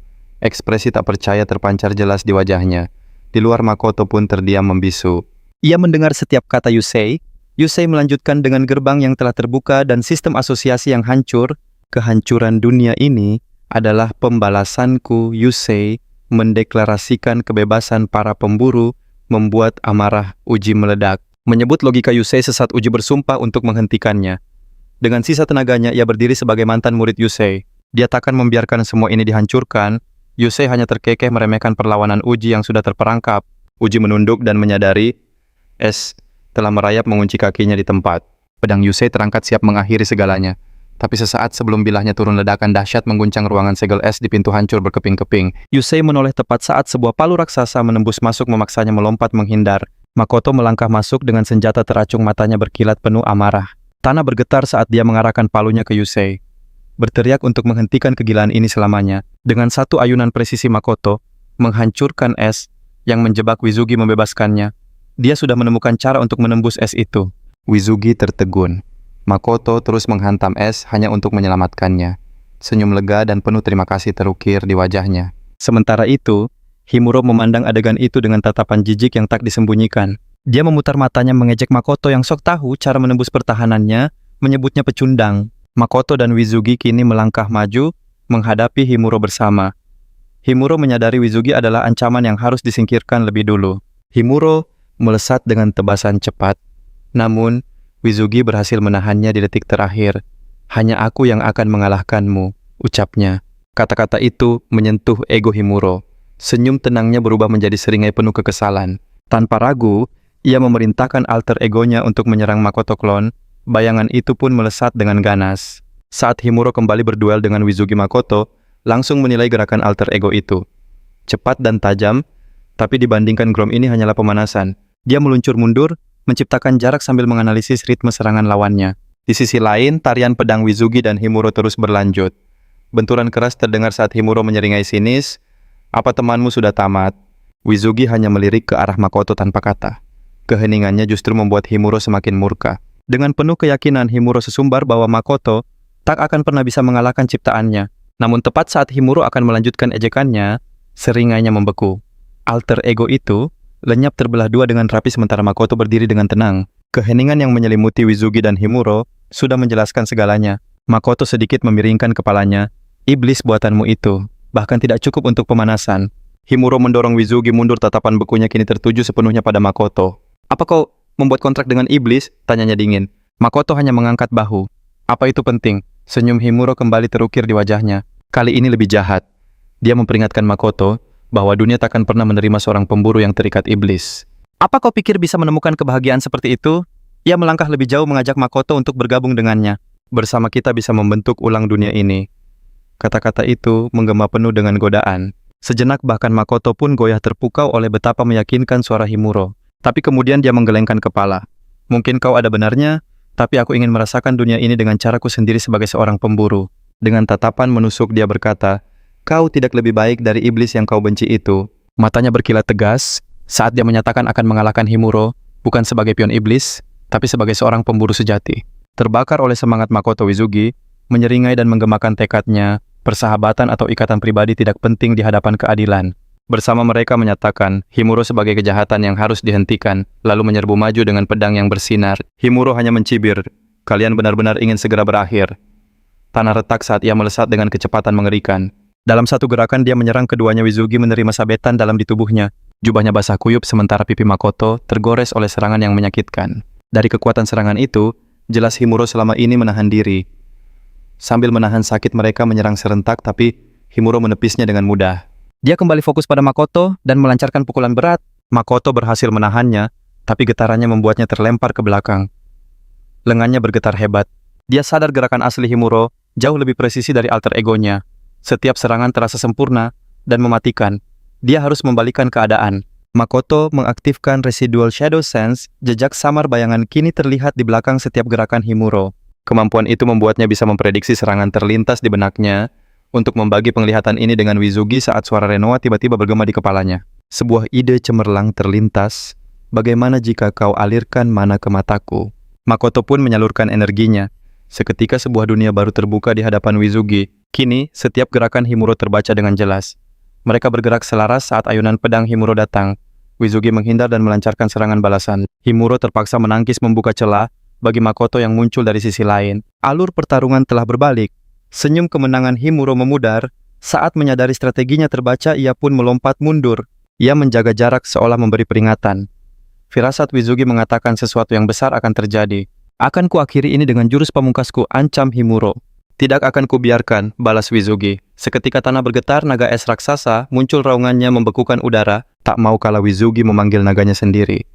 B: Ekspresi tak percaya terpancar jelas di wajahnya. Di luar, Makoto pun terdiam membisu. Ia mendengar setiap kata Yusei. Yusei melanjutkan dengan gerbang yang telah terbuka dan sistem asosiasi yang hancur. "Kehancuran dunia ini adalah pembalasanku." Yusei mendeklarasikan kebebasan para pemburu, membuat amarah Uji meledak. Menyebut logika Yusei sesat, Uji bersumpah untuk menghentikannya. Dengan sisa tenaganya, ia berdiri sebagai mantan murid Yusei. Dia takkan membiarkan semua ini dihancurkan. Yusei hanya terkekeh meremehkan perlawanan Uji yang sudah terperangkap. Uji menunduk dan menyadari es telah merayap mengunci kakinya di tempat. Pedang Yusei terangkat siap mengakhiri segalanya.
A: Tapi sesaat sebelum bilahnya turun, ledakan dahsyat mengguncang ruangan. Segel es di pintu hancur berkeping-keping.
B: Yusei menoleh tepat saat sebuah palu raksasa menembus masuk memaksanya melompat menghindar. Makoto melangkah masuk dengan senjata teracung, matanya berkilat penuh amarah. Tanah bergetar saat dia mengarahkan palunya ke Yusei. Berteriak untuk menghentikan kegilaan ini selamanya. Dengan satu ayunan presisi, Makoto menghancurkan es yang menjebak Wizugi, membebaskannya. Dia sudah menemukan cara untuk menembus es itu.
A: Wizugi tertegun. Makoto terus menghantam es hanya untuk menyelamatkannya. Senyum lega dan penuh terima kasih terukir di wajahnya.
B: Sementara itu, Himuro memandang adegan itu dengan tatapan jijik yang tak disembunyikan. Dia memutar matanya mengejek Makoto yang sok tahu cara menembus pertahanannya, menyebutnya pecundang. Makoto dan Wizugi kini melangkah maju, menghadapi Himuro bersama. Himuro menyadari Wizugi adalah ancaman yang harus disingkirkan lebih dulu. Himuro melesat dengan tebasan cepat. Namun, Wizugi berhasil menahannya di detik terakhir. "Hanya aku yang akan mengalahkanmu," ucapnya. Kata-kata itu menyentuh ego Himuro. Senyum tenangnya berubah menjadi seringai penuh kekesalan. Tanpa ragu, ia memerintahkan alter egonya untuk menyerang Makoto Clone. Bayangan itu pun melesat dengan ganas. Saat Himuro kembali berduel dengan Wizugi, Makoto langsung menilai gerakan alter ego itu. Cepat dan tajam, tapi dibandingkan Grom ini hanyalah pemanasan. Dia meluncur mundur, menciptakan jarak sambil menganalisis ritme serangan lawannya. Di sisi lain, tarian pedang Wizugi dan Himuro terus berlanjut. Benturan keras terdengar saat Himuro menyeringai sinis, "Apa temanmu sudah tamat?" Wizugi hanya melirik ke arah Makoto tanpa kata. Keheningannya justru membuat Himuro semakin murka. Dengan penuh keyakinan, Himuro sesumbar bahwa Makoto tak akan pernah bisa mengalahkan ciptaannya. Namun tepat saat Himuro akan melanjutkan ejekannya, seringainya membeku. Alter ego itu lenyap terbelah dua dengan rapi sementara Makoto berdiri dengan tenang. Keheningan yang menyelimuti Wizugi dan Himuro sudah menjelaskan segalanya. Makoto sedikit memiringkan kepalanya. "Iblis buatanmu itu bahkan tidak cukup untuk pemanasan." Himuro mendorong Wizugi mundur, tatapan bekunya kini tertuju sepenuhnya pada Makoto. "Apa kau membuat kontrak dengan iblis?" tanyanya dingin. Makoto hanya mengangkat bahu. "Apa itu penting?" Senyum Himuro kembali terukir di wajahnya. Kali ini lebih jahat. Dia memperingatkan Makoto bahwa dunia takkan pernah menerima seorang pemburu yang terikat iblis. "Apa kau pikir bisa menemukan kebahagiaan seperti itu?" Ia melangkah lebih jauh mengajak Makoto untuk bergabung dengannya. "Bersama kita bisa membentuk ulang dunia ini." Kata-kata itu menggema penuh dengan godaan. Sejenak bahkan Makoto pun goyah terpukau oleh betapa meyakinkan suara Himuro. Tapi kemudian dia menggelengkan kepala. "Mungkin kau ada benarnya, tapi aku ingin merasakan dunia ini dengan caraku sendiri sebagai seorang pemburu." Dengan tatapan menusuk dia berkata, "Kau tidak lebih baik dari iblis yang kau benci itu." Matanya berkilat tegas saat dia menyatakan akan mengalahkan Himuro, bukan sebagai pion iblis, tapi sebagai seorang pemburu sejati. Terbakar oleh semangat Makoto, Wizugi menyeringai dan menggemakan tekadnya. Persahabatan atau ikatan pribadi tidak penting di hadapan keadilan. Bersama mereka menyatakan Himuro sebagai kejahatan yang harus dihentikan, lalu menyerbu maju dengan pedang yang bersinar. Himuro hanya mencibir, "Kalian benar-benar ingin segera berakhir." Tanah retak saat ia melesat dengan kecepatan mengerikan. Dalam satu gerakan dia menyerang keduanya. Wizugi menerima sabetan dalam di tubuhnya. Jubahnya basah kuyup sementara pipi Makoto tergores oleh serangan yang menyakitkan. Dari kekuatan serangan itu, jelas Himuro selama ini menahan diri. Sambil menahan sakit mereka menyerang serentak, tapi Himuro menepisnya dengan mudah. Dia kembali fokus pada Makoto dan melancarkan pukulan berat. Makoto berhasil menahannya, tapi getarannya membuatnya terlempar ke belakang. Lengannya bergetar hebat. Dia sadar gerakan asli Himuro jauh lebih presisi dari alter egonya. Setiap serangan terasa sempurna dan mematikan. Dia harus membalikan keadaan. Makoto mengaktifkan Residual Shadow Sense, jejak samar bayangan kini terlihat di belakang setiap gerakan Himuro. Kemampuan itu membuatnya bisa memprediksi serangan terlintas di benaknya untuk membagi penglihatan ini dengan Wizugi saat suara Renoa tiba-tiba bergema di kepalanya. Sebuah ide cemerlang terlintas, "Bagaimana jika kau alirkan mana ke mataku?" Makoto pun menyalurkan energinya. Seketika sebuah dunia baru terbuka di hadapan Wizugi. Kini, setiap gerakan Himuro terbaca dengan jelas. Mereka bergerak selaras saat ayunan pedang Himuro datang. Wizugi menghindar dan melancarkan serangan balasan. Himuro terpaksa menangkis membuka celah bagi Makoto yang muncul dari sisi lain. Alur pertarungan telah berbalik. Senyum kemenangan Himuro memudar. Saat menyadari strateginya terbaca, ia pun melompat mundur. Ia menjaga jarak seolah memberi peringatan. Firasat Wizugi mengatakan sesuatu yang besar akan terjadi. "Akan kuakhiri ini dengan jurus pamungkasku," ancam Himuro. "Tidak akan kubiarkan," balas Wizugi. Seketika tanah bergetar, naga es raksasa muncul raungannya membekukan udara. Tak mau kalah Wizugi memanggil naganya sendiri.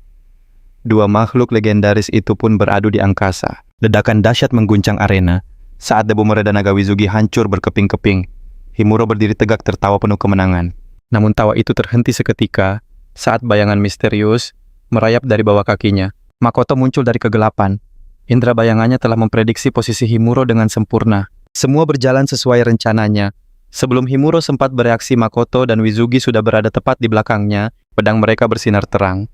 B: Dua makhluk legendaris itu pun beradu di angkasa. Ledakan dahsyat mengguncang arena.
A: Saat debu mereda naga Wizugi hancur berkeping-keping, Himuro berdiri tegak tertawa penuh kemenangan.
B: Namun tawa itu terhenti seketika saat bayangan misterius merayap dari bawah kakinya. Makoto muncul dari kegelapan. Indra bayangannya telah memprediksi posisi Himuro dengan sempurna. Semua berjalan sesuai rencananya. Sebelum Himuro sempat bereaksi, Makoto dan Wizugi sudah berada tepat di belakangnya. Pedang mereka bersinar terang.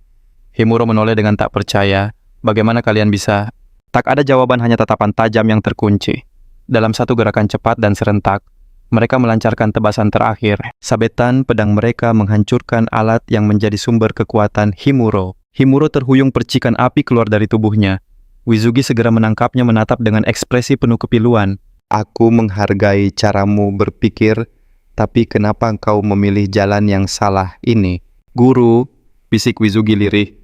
B: Himuro menoleh dengan tak percaya. Bagaimana kalian bisa? Tak ada jawaban, hanya tatapan tajam yang terkunci. Dalam satu gerakan cepat dan serentak, mereka melancarkan tebasan terakhir. Sabetan pedang mereka menghancurkan alat yang menjadi sumber kekuatan Himuro. Himuro terhuyung, percikan api keluar dari tubuhnya. Wizugi segera menangkapnya, menatap dengan ekspresi penuh kepiluan.
A: Aku menghargai caramu berpikir, tapi kenapa engkau memilih jalan yang salah ini?
B: Guru, bisik Wizugi lirih.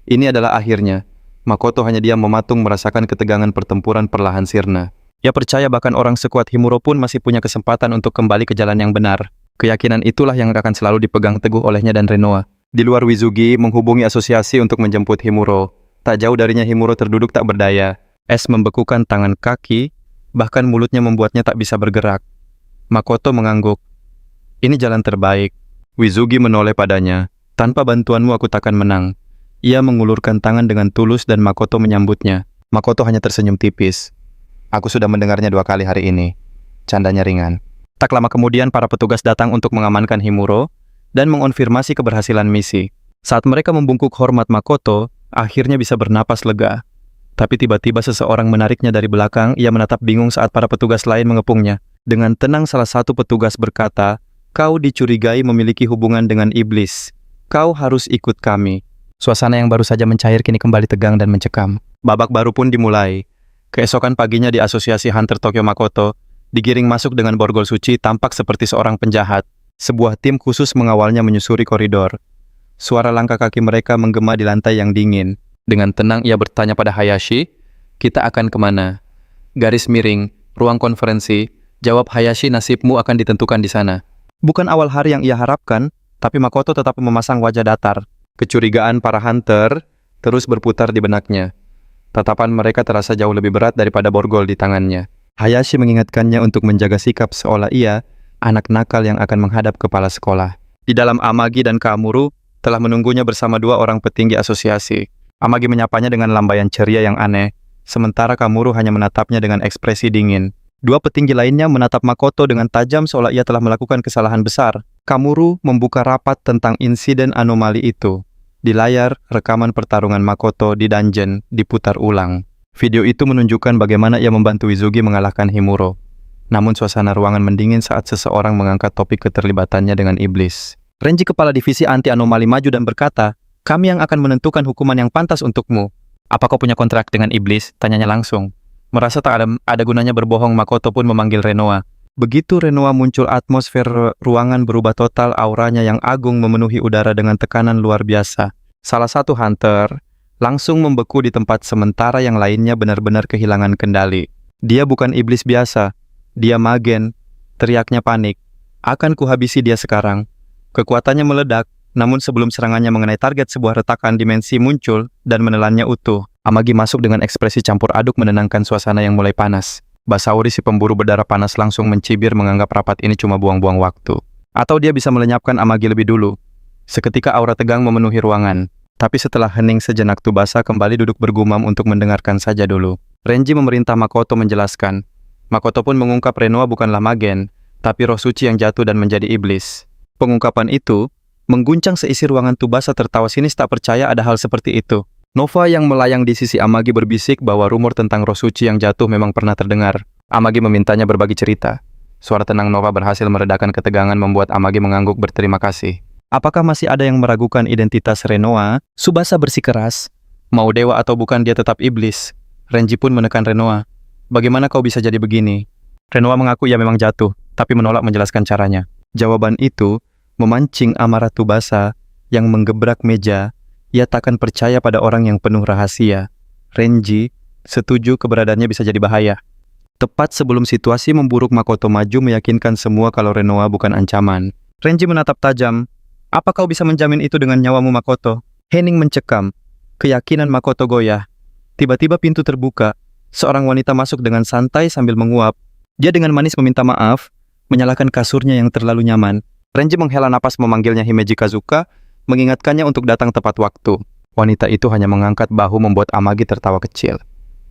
B: Ini adalah akhirnya. Makoto hanya diam mematung, merasakan ketegangan pertempuran perlahan sirna. Ia percaya bahkan orang sekuat Himuro pun masih punya kesempatan untuk kembali ke jalan yang benar. Keyakinan itulah yang akan selalu dipegang teguh olehnya dan Renoa.
A: Di luar, Wizugi menghubungi asosiasi untuk menjemput Himuro. Tak jauh darinya, Himuro terduduk tak berdaya.
B: Es membekukan tangan kaki, bahkan mulutnya membuatnya tak bisa bergerak. Makoto mengangguk. Ini jalan terbaik.
A: Wizugi menoleh padanya.
B: Tanpa bantuanmu aku takkan menang. Ia mengulurkan tangan dengan tulus dan Makoto menyambutnya.
A: Makoto hanya tersenyum tipis. Aku sudah mendengarnya 2 kali hari ini. Candanya ringan.
B: Tak lama kemudian para petugas datang untuk mengamankan Himuro dan mengonfirmasi keberhasilan misi. Saat mereka membungkuk hormat Makoto, akhirnya bisa bernapas lega. Tapi tiba-tiba seseorang menariknya dari belakang. Ia menatap bingung saat para petugas lain mengepungnya. Dengan tenang salah satu petugas berkata, "Kau dicurigai memiliki hubungan dengan iblis. Kau harus ikut kami." Suasana yang baru saja mencair kini kembali tegang dan mencekam. Babak baru pun dimulai. Keesokan paginya di Asosiasi Hunter Tokyo, Makoto digiring masuk dengan borgol suci, tampak seperti seorang penjahat. Sebuah tim khusus mengawalnya menyusuri koridor. Suara langkah kaki mereka menggema di lantai yang dingin. Dengan tenang ia bertanya pada Hayashi, "Kita akan kemana?" "Garis miring, ruang konferensi." Jawab Hayashi, "Nasibmu akan ditentukan di sana." Bukan awal hari yang ia harapkan, tapi Makoto tetap memasang wajah datar. Kecurigaan para hunter terus berputar di benaknya. Tatapan mereka terasa jauh lebih berat daripada borgol di tangannya. Hayashi mengingatkannya untuk menjaga sikap seolah ia anak nakal yang akan menghadap kepala sekolah. Di dalam, Amagi dan Kaamuru telah menunggunya bersama 2 orang petinggi asosiasi. Amagi menyapanya dengan lambaian ceria yang aneh, sementara Kaamuru hanya menatapnya dengan ekspresi dingin. 2 petinggi lainnya menatap Makoto dengan tajam seolah ia telah melakukan kesalahan besar. Kaamuru membuka rapat tentang insiden anomali itu. Di layar, rekaman pertarungan Makoto di dungeon diputar ulang. Video itu menunjukkan bagaimana ia membantu Wizugi mengalahkan Himuro. Namun suasana ruangan mendingin saat seseorang mengangkat topik keterlibatannya dengan iblis. Renji, kepala divisi anti anomali, maju dan berkata, "Kami yang akan menentukan hukuman yang pantas untukmu." "Apa kau punya kontrak dengan iblis?" tanyanya langsung. Merasa tak ada gunanya berbohong, Makoto pun memanggil Renoa. Begitu Renoa muncul, atmosfer ruangan berubah total. Auranya yang agung memenuhi udara dengan tekanan luar biasa. Salah satu hunter langsung membeku di tempat, sementara yang lainnya benar-benar kehilangan kendali. "Dia bukan iblis biasa. Dia magen," teriaknya panik. "Akan kuhabisi dia sekarang." Kekuatannya meledak, namun sebelum serangannya mengenai target, sebuah retakan dimensi muncul dan menelannya utuh. Amagi masuk dengan ekspresi campur aduk menenangkan suasana yang mulai panas. Basauri, si pemburu berdarah panas, langsung mencibir menganggap rapat ini cuma buang-buang waktu. Atau dia bisa melenyapkan Amagi lebih dulu. Seketika aura tegang memenuhi ruangan. Tapi setelah hening sejenak, Tsubasa kembali duduk bergumam untuk mendengarkan saja dulu. Renji memerintah Makoto menjelaskan. Makoto pun mengungkap Renoa bukanlah magen, tapi roh suci yang jatuh dan menjadi iblis. Pengungkapan itu mengguncang seisi ruangan. Tsubasa tertawa sinis, tak percaya ada hal seperti itu. Nova yang melayang di sisi Amagi berbisik bahwa rumor tentang roh suci yang jatuh memang pernah terdengar. Amagi memintanya berbagi cerita. Suara tenang Nova berhasil meredakan ketegangan, membuat Amagi mengangguk berterima kasih. "Apakah masih ada yang meragukan identitas Renoa?" Tsubasa bersikeras. "Mau dewa atau bukan, dia tetap iblis." Renji pun menekan Renoa. "Bagaimana kau bisa jadi begini?" Renoa mengaku ia memang jatuh, tapi menolak menjelaskan caranya. Jawaban itu memancing amarah Tsubasa yang menggebrak meja. Ia takkan percaya pada orang yang penuh rahasia. Renji setuju keberadaannya bisa jadi bahaya. Tepat sebelum situasi memburuk, Makoto maju meyakinkan semua kalau Renoa bukan ancaman. Renji menatap tajam. "Apa kau bisa menjamin itu dengan nyawamu, Makoto?" Hening mencekam. Keyakinan Makoto goyah. Tiba-tiba pintu terbuka. Seorang wanita masuk dengan santai sambil menguap. Dia dengan manis meminta maaf, menyalakan kasurnya yang terlalu nyaman. Renji menghela napas memanggilnya Himeji Kazuka, mengingatkannya untuk datang tepat waktu. Wanita itu hanya mengangkat bahu membuat Amagi tertawa kecil.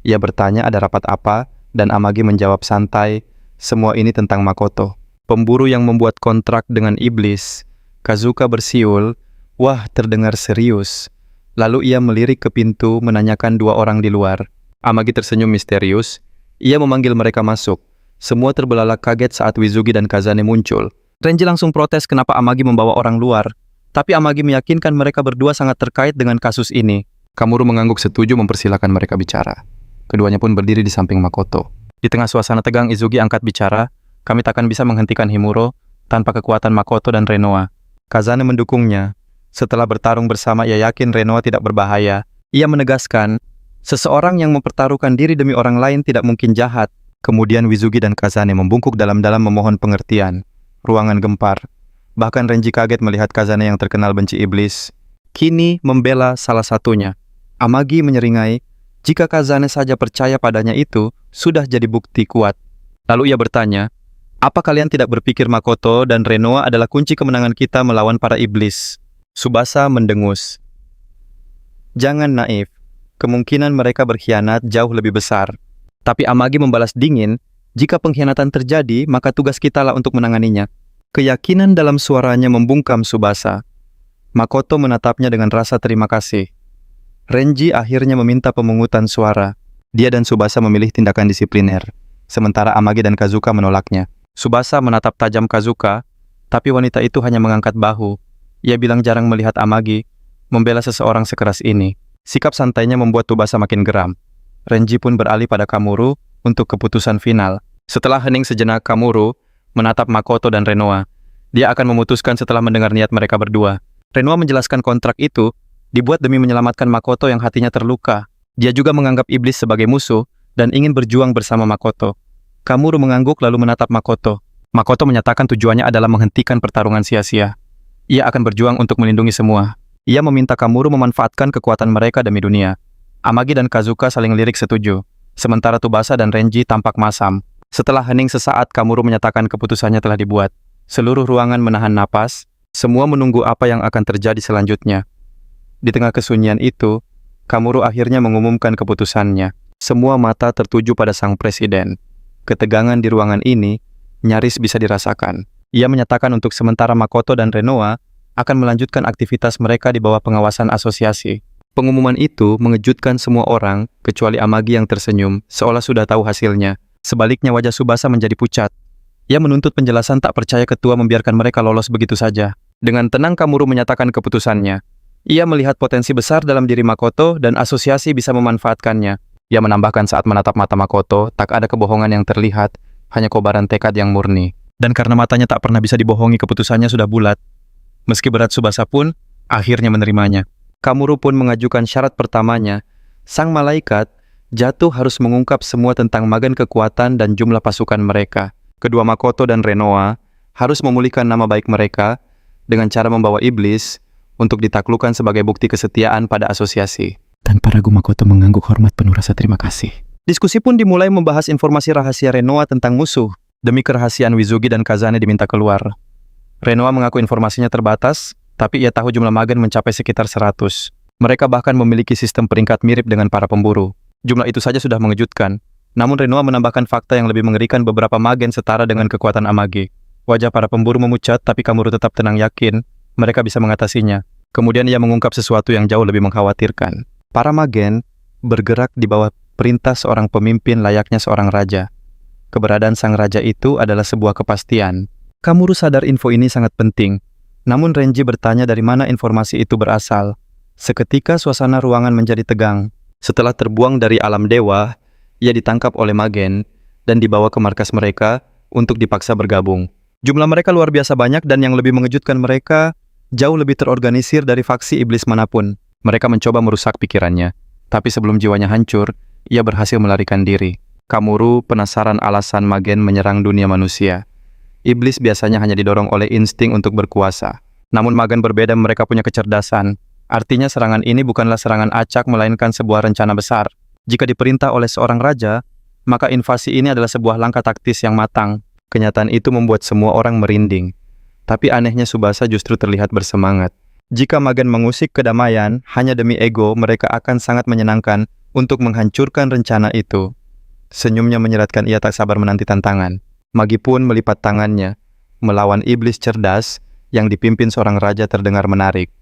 B: Ia bertanya ada rapat apa, dan Amagi menjawab santai, semua ini tentang Makoto. Pemburu yang membuat kontrak dengan iblis. Kazuka bersiul, wah terdengar serius. Lalu ia melirik ke pintu menanyakan dua orang di luar. Amagi tersenyum misterius. Ia memanggil mereka masuk. Semua terbelalak kaget saat Wizugi dan Kazane muncul. Renji langsung protes kenapa Amagi membawa orang luar. Tapi Amagi meyakinkan mereka berdua sangat terkait dengan kasus ini. Kamuru mengangguk setuju mempersilahkan mereka bicara. Keduanya pun berdiri di samping Makoto. Di tengah suasana tegang, Izugi angkat bicara, kami takkan bisa menghentikan Himuro tanpa kekuatan Makoto dan Renoa. Kazane mendukungnya. Setelah bertarung bersama, ia yakin Renoa tidak berbahaya. Ia menegaskan, seseorang yang mempertaruhkan diri demi orang lain tidak mungkin jahat. Kemudian Wizugi dan Kazane membungkuk dalam-dalam memohon pengertian. Ruangan gempar. Bahkan Renji kaget melihat Kazane yang terkenal benci iblis. Kini membela salah satunya. Amagi menyeringai, jika Kazane saja percaya padanya itu, sudah jadi bukti kuat. Lalu ia bertanya, apa kalian tidak berpikir Makoto dan Renoa adalah kunci kemenangan kita melawan para iblis? Tsubasa mendengus. Jangan naif. Kemungkinan mereka berkhianat jauh lebih besar. Tapi Amagi membalas dingin, jika pengkhianatan terjadi, maka tugas kitalah untuk menanganinya. Keyakinan dalam suaranya membungkam Tsubasa. Makoto menatapnya dengan rasa terima kasih. Renji akhirnya meminta pemungutan suara. Dia dan Tsubasa memilih tindakan disipliner, sementara Amagi dan Kazuka menolaknya. Tsubasa menatap tajam Kazuka, tapi wanita itu hanya mengangkat bahu. Ia bilang jarang melihat Amagi membela seseorang sekeras ini. Sikap santainya membuat Tsubasa makin geram. Renji pun beralih pada Kamuru untuk keputusan final. Setelah hening sejenak, Kamuru menatap Makoto dan Renoa. Dia akan memutuskan setelah mendengar niat mereka berdua. Renoa menjelaskan kontrak itu dibuat demi menyelamatkan Makoto yang hatinya terluka. Dia juga menganggap iblis sebagai musuh dan ingin berjuang bersama Makoto. Kamuru mengangguk lalu menatap Makoto. Makoto menyatakan tujuannya adalah menghentikan pertarungan sia-sia. Ia akan berjuang untuk melindungi semua. Ia meminta Kamuru memanfaatkan kekuatan mereka demi dunia. Amagi dan Kazuka saling lirik setuju. Sementara Tsubasa dan Renji tampak masam. Setelah hening sesaat, Kamuru menyatakan keputusannya telah dibuat. Seluruh ruangan menahan napas, semua menunggu apa yang akan terjadi selanjutnya. Di tengah kesunyian itu, Kamuru akhirnya mengumumkan keputusannya. Semua mata tertuju pada sang presiden. Ketegangan di ruangan ini nyaris bisa dirasakan. Ia menyatakan untuk sementara Makoto dan Renoa akan melanjutkan aktivitas mereka di bawah pengawasan asosiasi. Pengumuman itu mengejutkan semua orang, kecuali Amagi yang tersenyum, seolah sudah tahu hasilnya. Sebaliknya wajah Tsubasa menjadi pucat. Ia menuntut penjelasan, tak percaya ketua membiarkan mereka lolos begitu saja. Dengan tenang Kamuru menyatakan keputusannya. Ia melihat potensi besar dalam diri Makoto dan asosiasi bisa memanfaatkannya. Ia menambahkan saat menatap mata Makoto, tak ada kebohongan yang terlihat, hanya kobaran tekad yang murni. Dan karena matanya tak pernah bisa dibohongi, keputusannya sudah bulat. Meski berat, Tsubasa pun akhirnya menerimanya. Kamuru pun mengajukan syarat pertamanya. Sang malaikat jatuh harus mengungkap semua tentang magen kekuatan dan jumlah pasukan mereka. Kedua Makoto dan Renoa harus memulihkan nama baik mereka dengan cara membawa iblis untuk ditaklukkan sebagai bukti kesetiaan pada asosiasi.
A: Tanpa ragu Makoto mengangguk hormat penuh rasa terima kasih.
B: Diskusi pun dimulai membahas informasi rahasia Renoa tentang musuh. Demi kerahasiaan Wizugi dan Kazane diminta keluar. Renoa mengaku informasinya terbatas, tapi ia tahu jumlah magen mencapai sekitar 100. Mereka bahkan memiliki sistem peringkat mirip dengan para pemburu. Jumlah itu saja sudah mengejutkan. Namun Renoa menambahkan fakta yang lebih mengerikan, beberapa magen setara dengan kekuatan Amagi. Wajah para pemburu memucat, tapi Kamuru tetap tenang, yakin mereka bisa mengatasinya. Kemudian ia mengungkap sesuatu yang jauh lebih mengkhawatirkan. Para magen bergerak di bawah perintah seorang pemimpin layaknya seorang raja. Keberadaan sang raja itu adalah sebuah kepastian. Kamuru sadar info ini sangat penting. Namun Renji bertanya dari mana informasi itu berasal. Seketika suasana ruangan menjadi tegang. Setelah terbuang dari alam dewa, ia ditangkap oleh magen dan dibawa ke markas mereka untuk dipaksa bergabung. Jumlah mereka luar biasa banyak dan yang lebih mengejutkan, mereka jauh lebih terorganisir dari faksi iblis manapun. Mereka mencoba merusak pikirannya, tapi sebelum jiwanya hancur, ia berhasil melarikan diri. Kamuru penasaran alasan magen menyerang dunia manusia. Iblis biasanya hanya didorong oleh insting untuk berkuasa. Namun magen berbeda, mereka punya kecerdasan. Artinya serangan ini bukanlah serangan acak, melainkan sebuah rencana besar. Jika diperintah oleh seorang raja, maka invasi ini adalah sebuah langkah taktis yang matang.
A: Kenyataan itu membuat semua orang merinding. Tapi anehnya Tsubasa justru terlihat bersemangat. Jika Magen mengusik kedamaian hanya demi ego, mereka akan sangat menyenangkan untuk menghancurkan rencana itu. Senyumnya menyeratkan ia tak sabar menanti tantangan. Magi pun melipat tangannya. Melawan iblis cerdas yang dipimpin seorang raja terdengar menarik.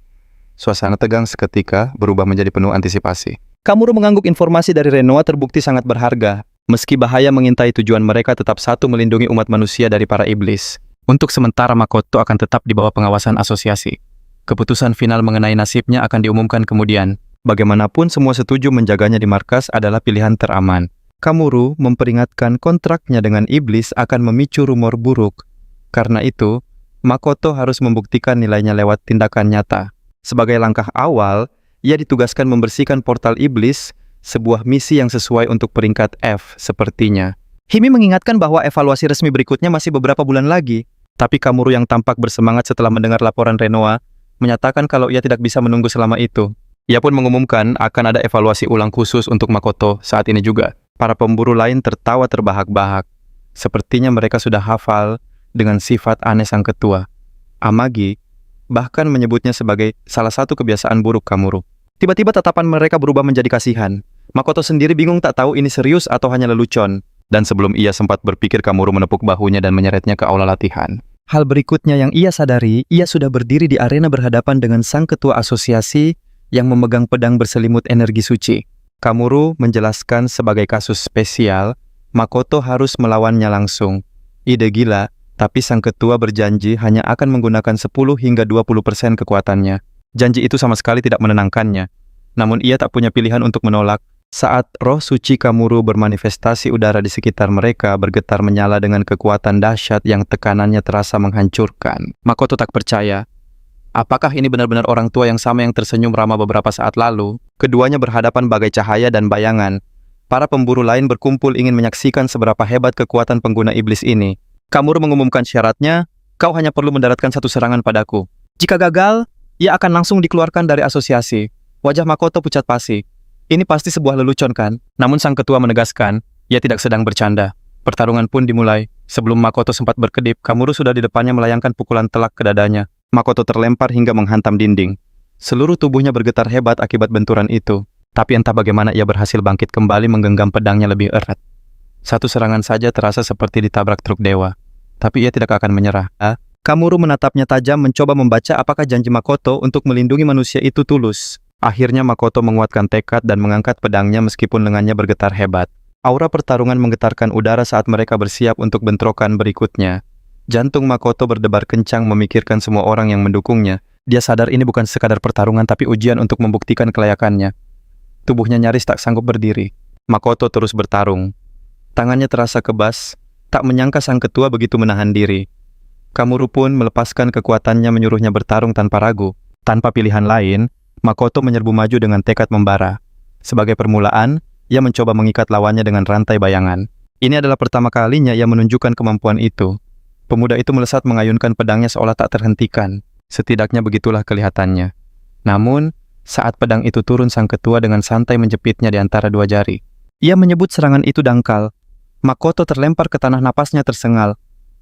A: Suasana tegang seketika berubah menjadi penuh antisipasi.
B: Kamuru mengangguk informasi dari Renoa terbukti sangat berharga. Meski bahaya mengintai, tujuan mereka tetap satu, melindungi umat manusia dari para iblis. Untuk sementara Makoto akan tetap di bawah pengawasan asosiasi. Keputusan final mengenai nasibnya akan diumumkan kemudian.
A: Bagaimanapun semua setuju menjaganya di markas adalah pilihan teraman. Kamuru memperingatkan kontraknya dengan iblis akan memicu rumor buruk. Karena itu, Makoto harus membuktikan nilainya lewat tindakan nyata. Sebagai langkah awal, ia ditugaskan membersihkan portal iblis, sebuah misi yang sesuai untuk peringkat F sepertinya.
B: Himi mengingatkan bahwa evaluasi resmi berikutnya masih beberapa bulan lagi. Tapi Kamuru yang tampak bersemangat setelah mendengar laporan Renoa, menyatakan kalau ia tidak bisa menunggu selama itu. Ia pun mengumumkan akan ada evaluasi ulang khusus untuk Makoto saat ini juga.
A: Para pemburu lain tertawa terbahak-bahak. Sepertinya mereka sudah hafal dengan sifat aneh sang ketua. Amagi bahkan menyebutnya sebagai salah satu kebiasaan buruk Kamuru.
B: Tiba-tiba tatapan mereka berubah menjadi kasihan. Makoto sendiri bingung tak tahu ini serius atau hanya lelucon.
A: Dan sebelum ia sempat berpikir, Kamuru menepuk bahunya dan menyeretnya ke aula latihan.
B: Hal berikutnya yang ia sadari, ia sudah berdiri di arena berhadapan dengan sang ketua asosiasi yang memegang pedang berselimut energi suci.
A: Kamuru menjelaskan sebagai kasus spesial, Makoto harus melawannya langsung. Ide gila, tapi sang ketua berjanji hanya akan menggunakan 10 hingga 20% kekuatannya. Janji itu sama sekali tidak menenangkannya. Namun ia tak punya pilihan untuk menolak. Saat roh suci Kamuru bermanifestasi, udara di sekitar mereka bergetar menyala dengan kekuatan dahsyat yang tekanannya terasa menghancurkan.
B: Makoto tak percaya. Apakah ini benar-benar orang tua yang sama yang tersenyum ramah beberapa saat lalu?
A: Keduanya berhadapan bagai cahaya dan bayangan. Para pemburu lain berkumpul ingin menyaksikan seberapa hebat kekuatan pengguna iblis ini.
B: Kamuru mengumumkan syaratnya, kau hanya perlu mendaratkan satu serangan padaku. Jika gagal, ia akan langsung dikeluarkan dari asosiasi. Wajah Makoto pucat pasi. Ini pasti sebuah lelucon kan? Namun sang ketua menegaskan, ia tidak sedang bercanda. Pertarungan pun dimulai. Sebelum Makoto sempat berkedip, Kamuru sudah di depannya melayangkan pukulan telak ke dadanya.
A: Makoto terlempar hingga menghantam dinding. Seluruh tubuhnya bergetar hebat akibat benturan itu. Tapi entah bagaimana ia berhasil bangkit kembali menggenggam pedangnya lebih erat. Satu serangan saja terasa seperti ditabrak truk dewa. Tapi ia tidak akan menyerah.
B: Kamuru menatapnya tajam, mencoba membaca apakah janji Makoto untuk melindungi manusia itu tulus.
A: Akhirnya Makoto menguatkan tekad dan mengangkat pedangnya meskipun lengannya bergetar hebat. Aura pertarungan menggetarkan udara saat mereka bersiap untuk bentrokan berikutnya. Jantung Makoto berdebar kencang memikirkan semua orang yang mendukungnya. Dia sadar ini bukan sekadar pertarungan tapi ujian untuk membuktikan kelayakannya. Tubuhnya nyaris tak sanggup berdiri. Makoto terus bertarung. Tangannya terasa kebas, tak menyangka sang ketua begitu menahan diri. Kamuru pun melepaskan kekuatannya menyuruhnya bertarung tanpa ragu. Tanpa pilihan lain, Makoto menyerbu maju dengan tekad membara. Sebagai permulaan, ia mencoba mengikat lawannya dengan rantai bayangan. Ini adalah pertama kalinya ia menunjukkan kemampuan itu. Pemuda itu melesat mengayunkan pedangnya seolah tak terhentikan. Setidaknya begitulah kelihatannya. Namun, saat pedang itu turun, sang ketua dengan santai menjepitnya di antara dua jari. Ia menyebut serangan itu dangkal. Makoto terlempar ke tanah, napasnya tersengal.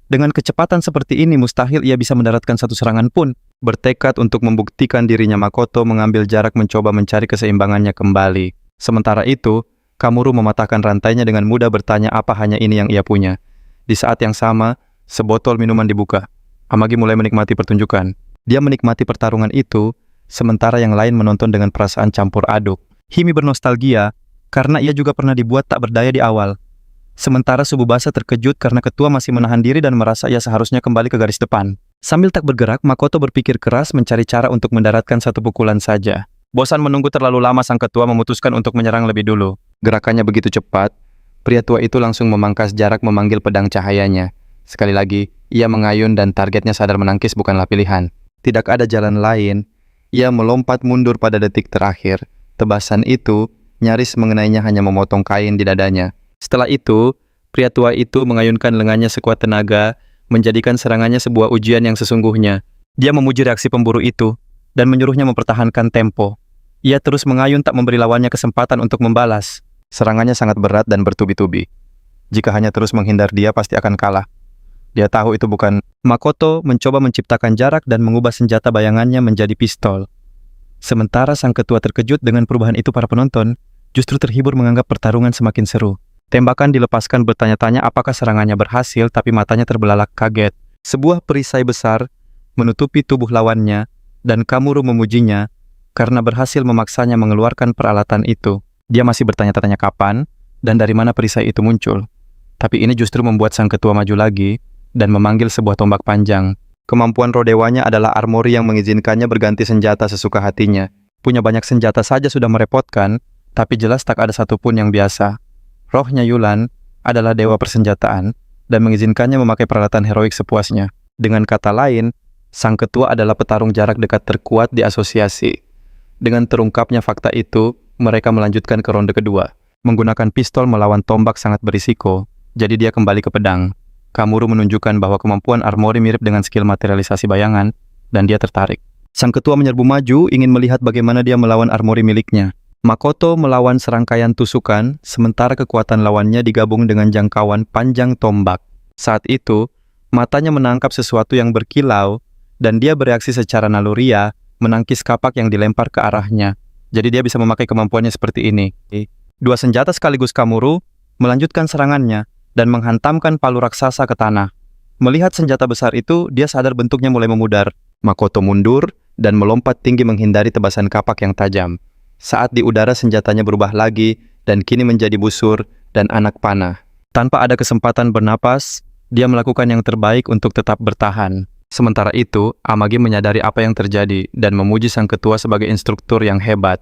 A: Dengan kecepatan seperti ini, mustahil ia bisa mendaratkan satu serangan pun. Bertekad untuk membuktikan dirinya, Makoto mengambil jarak mencoba mencari keseimbangannya kembali. Sementara itu, Kamuru mematahkan rantainya dengan mudah, bertanya apa hanya ini yang ia punya. Di saat yang sama, sebotol minuman dibuka. Amagi mulai menikmati pertunjukan. Dia menikmati pertarungan itu, sementara yang lain menonton dengan perasaan campur aduk. Himi bernostalgia, karena ia juga pernah dibuat tak berdaya di awal. Sementara Tsubasa terkejut karena ketua masih menahan diri dan merasa ia seharusnya kembali ke garis depan. Sambil tak bergerak, Makoto berpikir keras mencari cara untuk mendaratkan satu pukulan saja. Bosan menunggu terlalu lama, sang ketua memutuskan untuk menyerang lebih dulu. Gerakannya begitu cepat, pria tua itu langsung memangkas jarak memanggil pedang cahayanya. Sekali lagi, ia mengayun dan targetnya sadar menangkis bukanlah pilihan. Tidak ada jalan lain, ia melompat mundur pada detik terakhir. Tebasan itu nyaris mengenainya, hanya memotong kain di dadanya. Setelah itu, pria tua itu mengayunkan lengannya sekuat tenaga, menjadikan serangannya sebuah ujian yang sesungguhnya. Dia memuji reaksi pemburu itu, dan menyuruhnya mempertahankan tempo. Ia terus mengayun tak memberi lawannya kesempatan untuk membalas. Serangannya sangat berat dan bertubi-tubi. Jika hanya terus menghindar dia pasti akan kalah. Dia tahu itu bukan.
B: Makoto mencoba menciptakan jarak dan mengubah senjata bayangannya menjadi pistol. Sementara sang ketua terkejut dengan perubahan itu, para penonton justru terhibur menganggap pertarungan semakin seru. Tembakan dilepaskan bertanya-tanya apakah serangannya berhasil, tapi matanya terbelalak kaget. Sebuah perisai besar menutupi tubuh lawannya, dan Kamuru memujinya karena berhasil memaksanya mengeluarkan peralatan itu. Dia masih bertanya-tanya kapan dan dari mana perisai itu muncul. Tapi ini justru membuat sang ketua maju lagi dan memanggil sebuah tombak panjang. Kemampuan roh dewanya adalah armori yang mengizinkannya berganti senjata sesuka hatinya. Punya banyak senjata saja sudah merepotkan, tapi jelas tak ada satupun yang biasa. Rohnya Yulan adalah dewa persenjataan dan mengizinkannya memakai peralatan heroik sepuasnya. Dengan kata lain, sang ketua adalah petarung jarak dekat terkuat di asosiasi. Dengan terungkapnya fakta itu, mereka melanjutkan ke ronde kedua. Menggunakan pistol melawan tombak sangat berisiko, jadi dia kembali ke pedang. Kamuru menunjukkan bahwa kemampuan armori mirip dengan skill materialisasi bayangan, dan dia tertarik. Sang ketua menyerbu maju, ingin melihat bagaimana dia melawan armori miliknya. Makoto melawan serangkaian tusukan, sementara kekuatan lawannya digabung dengan jangkauan panjang tombak. Saat itu, matanya menangkap sesuatu yang berkilau, dan dia bereaksi secara naluriah, menangkis kapak yang dilempar ke arahnya. Jadi dia bisa memakai kemampuannya seperti ini. Dua senjata sekaligus Kamuru melanjutkan serangannya dan menghantamkan palu raksasa ke tanah. Melihat senjata besar itu, dia sadar bentuknya mulai memudar. Makoto mundur dan melompat tinggi menghindari tebasan kapak yang tajam. Saat di udara senjatanya berubah lagi dan kini menjadi busur dan anak panah. Tanpa ada kesempatan bernapas, dia melakukan yang terbaik untuk tetap bertahan. Sementara itu, Amagi menyadari apa yang terjadi dan memuji sang ketua sebagai instruktur yang hebat.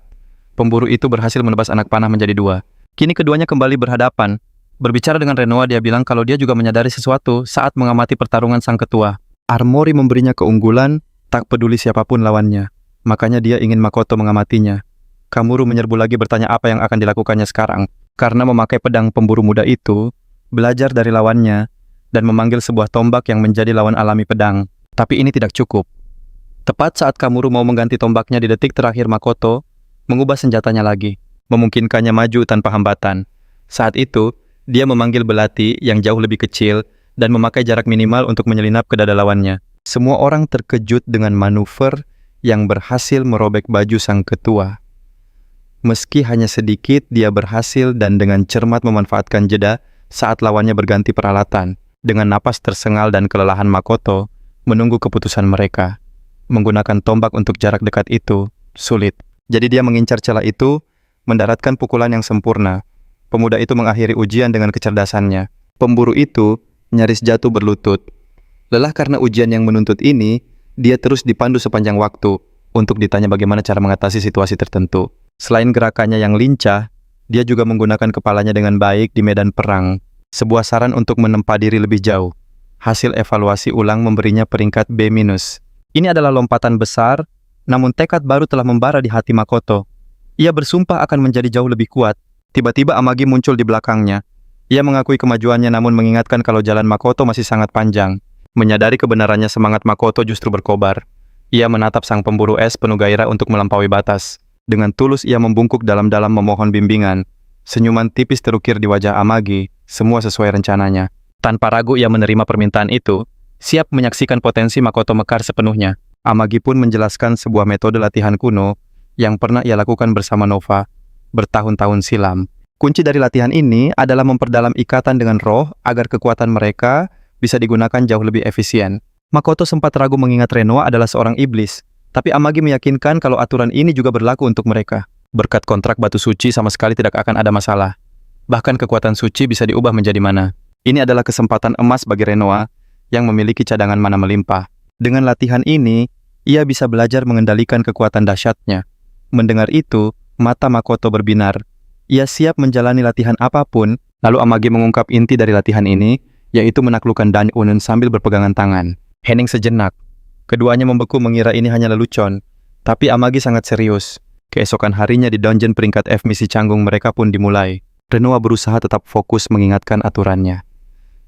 B: Pemburu itu berhasil menebas anak panah menjadi dua. Kini keduanya kembali berhadapan. Berbicara dengan Renoa, dia bilang kalau dia juga menyadari sesuatu saat mengamati pertarungan sang ketua. Armori memberinya keunggulan, tak peduli siapapun lawannya. Makanya dia ingin Makoto mengamatinya. Kamuru menyerbu lagi bertanya apa yang akan dilakukannya sekarang. Karena memakai pedang, pemburu muda itu belajar dari lawannya dan memanggil sebuah tombak yang menjadi lawan alami pedang. Tapi ini tidak cukup. Tepat saat Kamuru mau mengganti tombaknya di detik terakhir, Makoto mengubah senjatanya lagi, memungkinkannya maju tanpa hambatan. Saat itu, dia memanggil belati yang jauh lebih kecil dan memakai jarak minimal untuk menyelinap ke dada lawannya. Semua orang terkejut dengan manuver yang berhasil merobek baju sang ketua. Meski hanya sedikit, dia berhasil dan dengan cermat memanfaatkan jeda saat lawannya berganti peralatan. Dengan napas tersengal dan kelelahan, Makoto menunggu keputusan mereka. Menggunakan tombak untuk jarak dekat itu sulit. Jadi dia mengincar celah itu, mendaratkan pukulan yang sempurna. Pemuda itu mengakhiri ujian dengan kecerdasannya. Pemburu itu nyaris jatuh berlutut. Lelah karena ujian yang menuntut ini, dia terus dipandu sepanjang waktu untuk ditanya bagaimana cara mengatasi situasi tertentu. Selain gerakannya yang lincah, dia juga menggunakan kepalanya dengan baik di medan perang. Sebuah saran untuk menempa diri lebih jauh. Hasil evaluasi ulang memberinya peringkat B-. Ini adalah lompatan besar, namun tekad baru telah membara di hati Makoto. Ia bersumpah akan menjadi jauh lebih kuat. Tiba-tiba Amagi muncul di belakangnya. Ia mengakui kemajuannya namun mengingatkan kalau jalan Makoto masih sangat panjang. Menyadari kebenarannya, semangat Makoto justru berkobar. Ia menatap sang pemburu es penuh gairah untuk melampaui batas. Dengan tulus ia membungkuk dalam-dalam memohon bimbingan. Senyuman tipis terukir di wajah Amagi, semua sesuai rencananya. Tanpa ragu ia menerima permintaan itu, siap menyaksikan potensi Makoto mekar sepenuhnya. Amagi pun menjelaskan sebuah metode latihan kuno yang pernah ia lakukan bersama Nova bertahun-tahun silam. Kunci dari latihan ini adalah memperdalam ikatan dengan roh agar kekuatan mereka bisa digunakan jauh lebih efisien. Makoto sempat ragu mengingat Renoa adalah seorang iblis, tapi Amagi meyakinkan kalau aturan ini juga berlaku untuk mereka. Berkat kontrak batu suci sama sekali tidak akan ada masalah. Bahkan kekuatan suci bisa diubah menjadi mana. Ini adalah kesempatan emas bagi Renoa yang memiliki cadangan mana melimpah. Dengan latihan ini, ia bisa belajar mengendalikan kekuatan dahsyatnya. Mendengar itu, mata Makoto berbinar. Ia siap menjalani latihan apapun. Lalu Amagi mengungkap inti dari latihan ini, yaitu menaklukkan Dan Unun sambil berpegangan tangan. Hening sejenak. Keduanya membeku mengira ini hanya lelucon. Tapi Amagi sangat serius. Keesokan harinya di dungeon peringkat F misi canggung mereka pun dimulai. Renoa berusaha tetap fokus mengingatkan aturannya.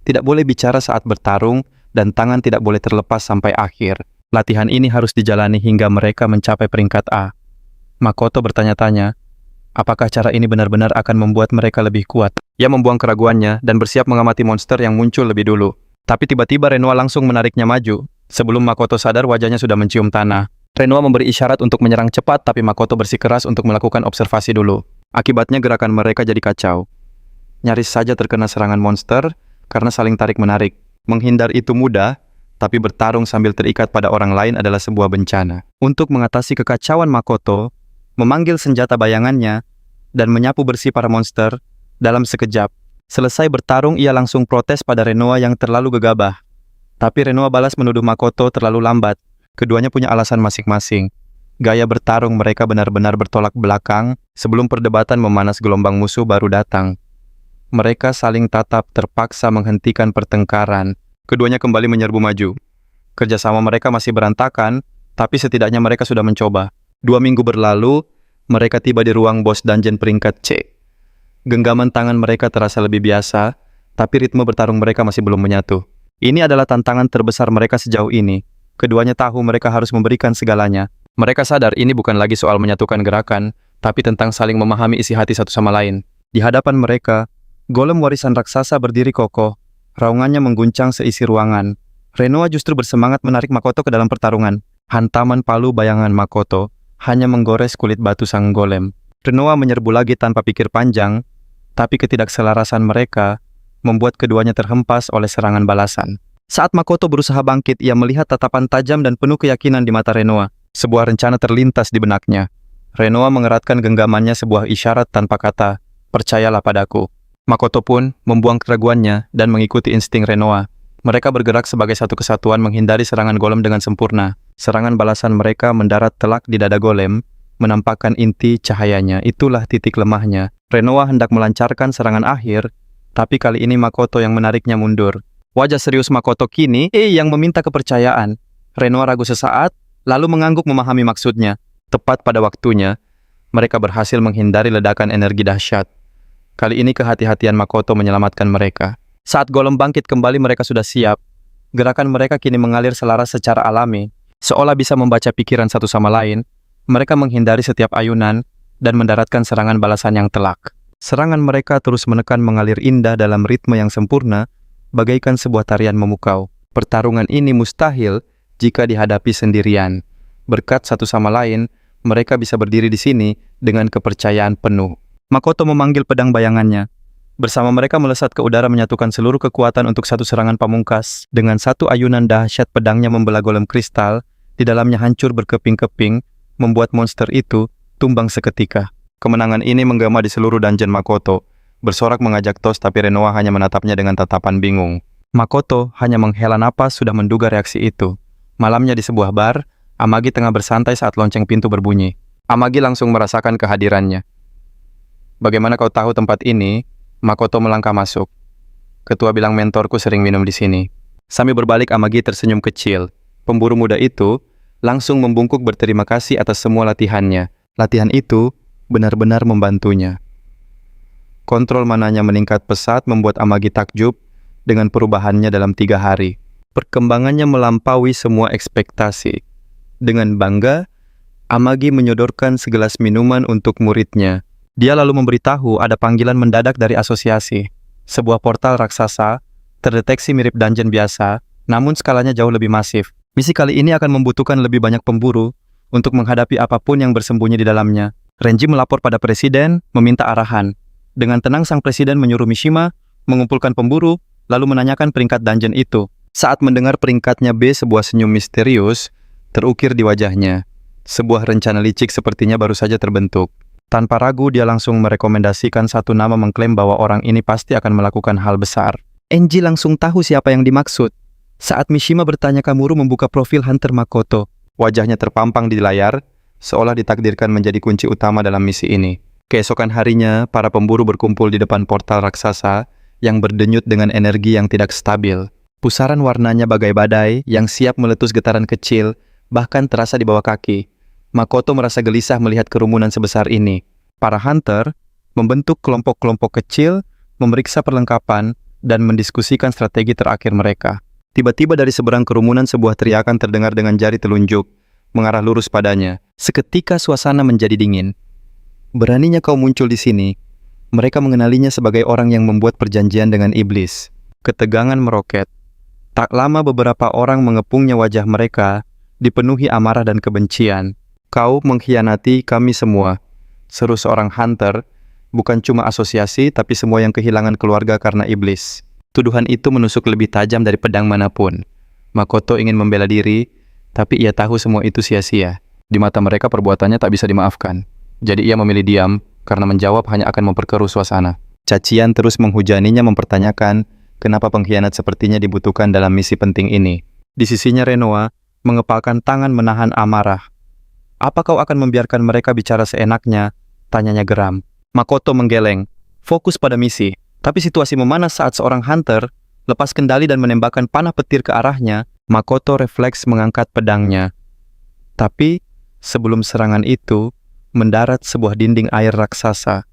B: Tidak boleh bicara saat bertarung dan tangan tidak boleh terlepas sampai akhir. Latihan ini harus dijalani hingga mereka mencapai peringkat A. Makoto bertanya-tanya, Apakah cara ini benar-benar akan membuat mereka lebih kuat? Ia membuang keraguannya dan bersiap mengamati monster yang muncul lebih dulu. Tapi tiba-tiba Renoa langsung menariknya maju. Sebelum Makoto sadar, wajahnya sudah mencium tanah. Renoa memberi isyarat untuk menyerang cepat, tapi Makoto bersikeras untuk melakukan observasi dulu. Akibatnya gerakan mereka jadi kacau. Nyaris saja terkena serangan monster karena saling tarik-menarik. Menghindar itu mudah, tapi bertarung sambil terikat pada orang lain adalah sebuah bencana. Untuk mengatasi kekacauan Makoto, memanggil senjata bayangannya, dan menyapu bersih para monster dalam sekejap. Selesai bertarung, ia langsung protes pada Renoa yang terlalu gegabah. Tapi Renoa balas menuduh Makoto terlalu lambat. Keduanya punya alasan masing-masing. Gaya bertarung mereka benar-benar bertolak belakang. Sebelum perdebatan memanas, gelombang musuh baru datang. Mereka saling tatap, terpaksa menghentikan pertengkaran. Keduanya kembali menyerbu maju. Kerjasama mereka masih berantakan, tapi setidaknya mereka sudah mencoba. 2 minggu berlalu, mereka tiba di ruang bos dungeon peringkat C. Genggaman tangan mereka terasa lebih biasa, tapi ritme bertarung mereka masih belum menyatu. Ini adalah tantangan terbesar mereka sejauh ini. Keduanya tahu mereka harus memberikan segalanya. Mereka sadar ini bukan lagi soal menyatukan gerakan, tapi tentang saling memahami isi hati satu sama lain. Di hadapan mereka, golem warisan raksasa berdiri kokoh. Raungannya mengguncang seisi ruangan. Renoa justru bersemangat menarik Makoto ke dalam pertarungan. Hantaman palu bayangan Makoto hanya menggores kulit batu sang golem. Renoa menyerbu lagi tanpa pikir panjang, tapi ketidakselarasan mereka membuat keduanya terhempas oleh serangan balasan. Saat Makoto berusaha bangkit, ia melihat tatapan tajam dan penuh keyakinan di mata Renoa. Sebuah rencana terlintas di benaknya. Renoa mengeratkan genggamannya, sebuah isyarat tanpa kata, "Percayalah padaku." Makoto pun membuang keraguannya dan mengikuti insting Renoa. Mereka bergerak sebagai satu kesatuan menghindari serangan golem dengan sempurna. Serangan balasan mereka mendarat telak di dada golem, menampakkan inti cahayanya. Itulah titik lemahnya. Renoa hendak melancarkan serangan akhir, tapi kali ini Makoto yang menariknya mundur. Wajah serius Makoto kini yang meminta kepercayaan. Renoa ragu sesaat, lalu mengangguk memahami maksudnya. Tepat pada waktunya, mereka berhasil menghindari ledakan energi dahsyat. Kali ini kehati-hatian Makoto menyelamatkan mereka. Saat golem bangkit kembali, mereka sudah siap. Gerakan mereka kini mengalir selaras secara alami. Seolah bisa membaca pikiran satu sama lain, mereka menghindari setiap ayunan dan mendaratkan serangan balasan yang telak. Serangan mereka terus menekan, mengalir indah dalam ritme yang sempurna, bagaikan sebuah tarian memukau. Pertarungan ini mustahil jika dihadapi sendirian. Berkat satu sama lain, mereka bisa berdiri di sini dengan kepercayaan penuh. Makoto memanggil pedang bayangannya. Bersama mereka melesat ke udara, menyatukan seluruh kekuatan untuk satu serangan pamungkas. Dengan satu ayunan dahsyat, pedangnya membelah golem kristal. Di dalamnya hancur berkeping-keping, membuat monster itu tumbang seketika. Kemenangan ini menggema di seluruh dungeon Makoto. Bersorak mengajak tos, tapi Renoa hanya menatapnya dengan tatapan bingung. Makoto hanya menghela napas, sudah menduga reaksi itu. Malamnya di sebuah bar, Amagi tengah bersantai saat lonceng pintu berbunyi. Amagi langsung merasakan kehadirannya. "Bagaimana kau tahu tempat ini?" Makoto melangkah masuk. "Ketua bilang mentorku sering minum di sini." Sambil berbalik, Amagi tersenyum kecil. Pemburu muda itu langsung membungkuk berterima kasih atas semua latihannya. Latihan itu benar-benar membantunya. Kontrol mananya meningkat pesat, membuat Amagi takjub dengan perubahannya dalam 3 hari. Perkembangannya melampaui semua ekspektasi. Dengan bangga, Amagi menyodorkan segelas minuman untuk muridnya. Dia lalu memberitahu ada panggilan mendadak dari asosiasi. Sebuah portal raksasa, terdeteksi mirip dungeon biasa, namun skalanya jauh lebih masif. Misi kali ini akan membutuhkan lebih banyak pemburu untuk menghadapi apapun yang bersembunyi di dalamnya. Renji melapor pada presiden, meminta arahan. Dengan tenang, sang presiden menyuruh Mishima mengumpulkan pemburu, lalu menanyakan peringkat dungeon itu. Saat mendengar peringkatnya B, sebuah senyum misterius terukir di wajahnya. Sebuah rencana licik sepertinya baru saja terbentuk. Tanpa ragu, dia langsung merekomendasikan satu nama, mengklaim bahwa orang ini pasti akan melakukan hal besar. Enji langsung tahu siapa yang dimaksud. Saat Mishima bertanya, Kamuru membuka profil Hunter Makoto. Wajahnya terpampang di layar, seolah ditakdirkan menjadi kunci utama dalam misi ini. Keesokan harinya, para pemburu berkumpul di depan portal raksasa yang berdenyut dengan energi yang tidak stabil. Pusaran warnanya bagai badai yang siap meletus, getaran kecil bahkan terasa di bawah kaki. Makoto merasa gelisah melihat kerumunan sebesar ini. Para hunter membentuk kelompok-kelompok kecil, memeriksa perlengkapan, dan mendiskusikan strategi terakhir mereka. Tiba-tiba dari seberang kerumunan, sebuah teriakan terdengar dengan jari telunjuk mengarah lurus padanya. Seketika suasana menjadi dingin.
A: Beraninya kau muncul di sini. Mereka mengenalinya sebagai orang yang membuat perjanjian dengan iblis.
B: Ketegangan meroket. Tak lama beberapa orang mengepungnya, wajah mereka dipenuhi amarah dan kebencian.
A: Kau mengkhianati kami semua, seru seorang hunter, bukan cuma asosiasi tapi semua yang kehilangan keluarga karena iblis.
B: Tuduhan itu menusuk lebih tajam dari pedang manapun. Makoto ingin membela diri, tapi ia tahu semua itu sia-sia. Di mata mereka perbuatannya tak bisa dimaafkan. Jadi ia memilih diam, karena menjawab hanya akan memperkeruh suasana.
A: Cacian terus menghujaninya, mempertanyakan kenapa pengkhianat sepertinya dibutuhkan dalam misi penting ini.
B: Di sisinya Renoa mengepalkan tangan menahan amarah. "Apa kau akan membiarkan mereka bicara seenaknya?" tanyanya geram. Makoto menggeleng, fokus pada misi. Tapi situasi memanas saat seorang hunter lepas kendali dan menembakkan panah petir ke arahnya. Makoto refleks mengangkat pedangnya. Tapi sebelum serangan itu, mendarat sebuah dinding air raksasa.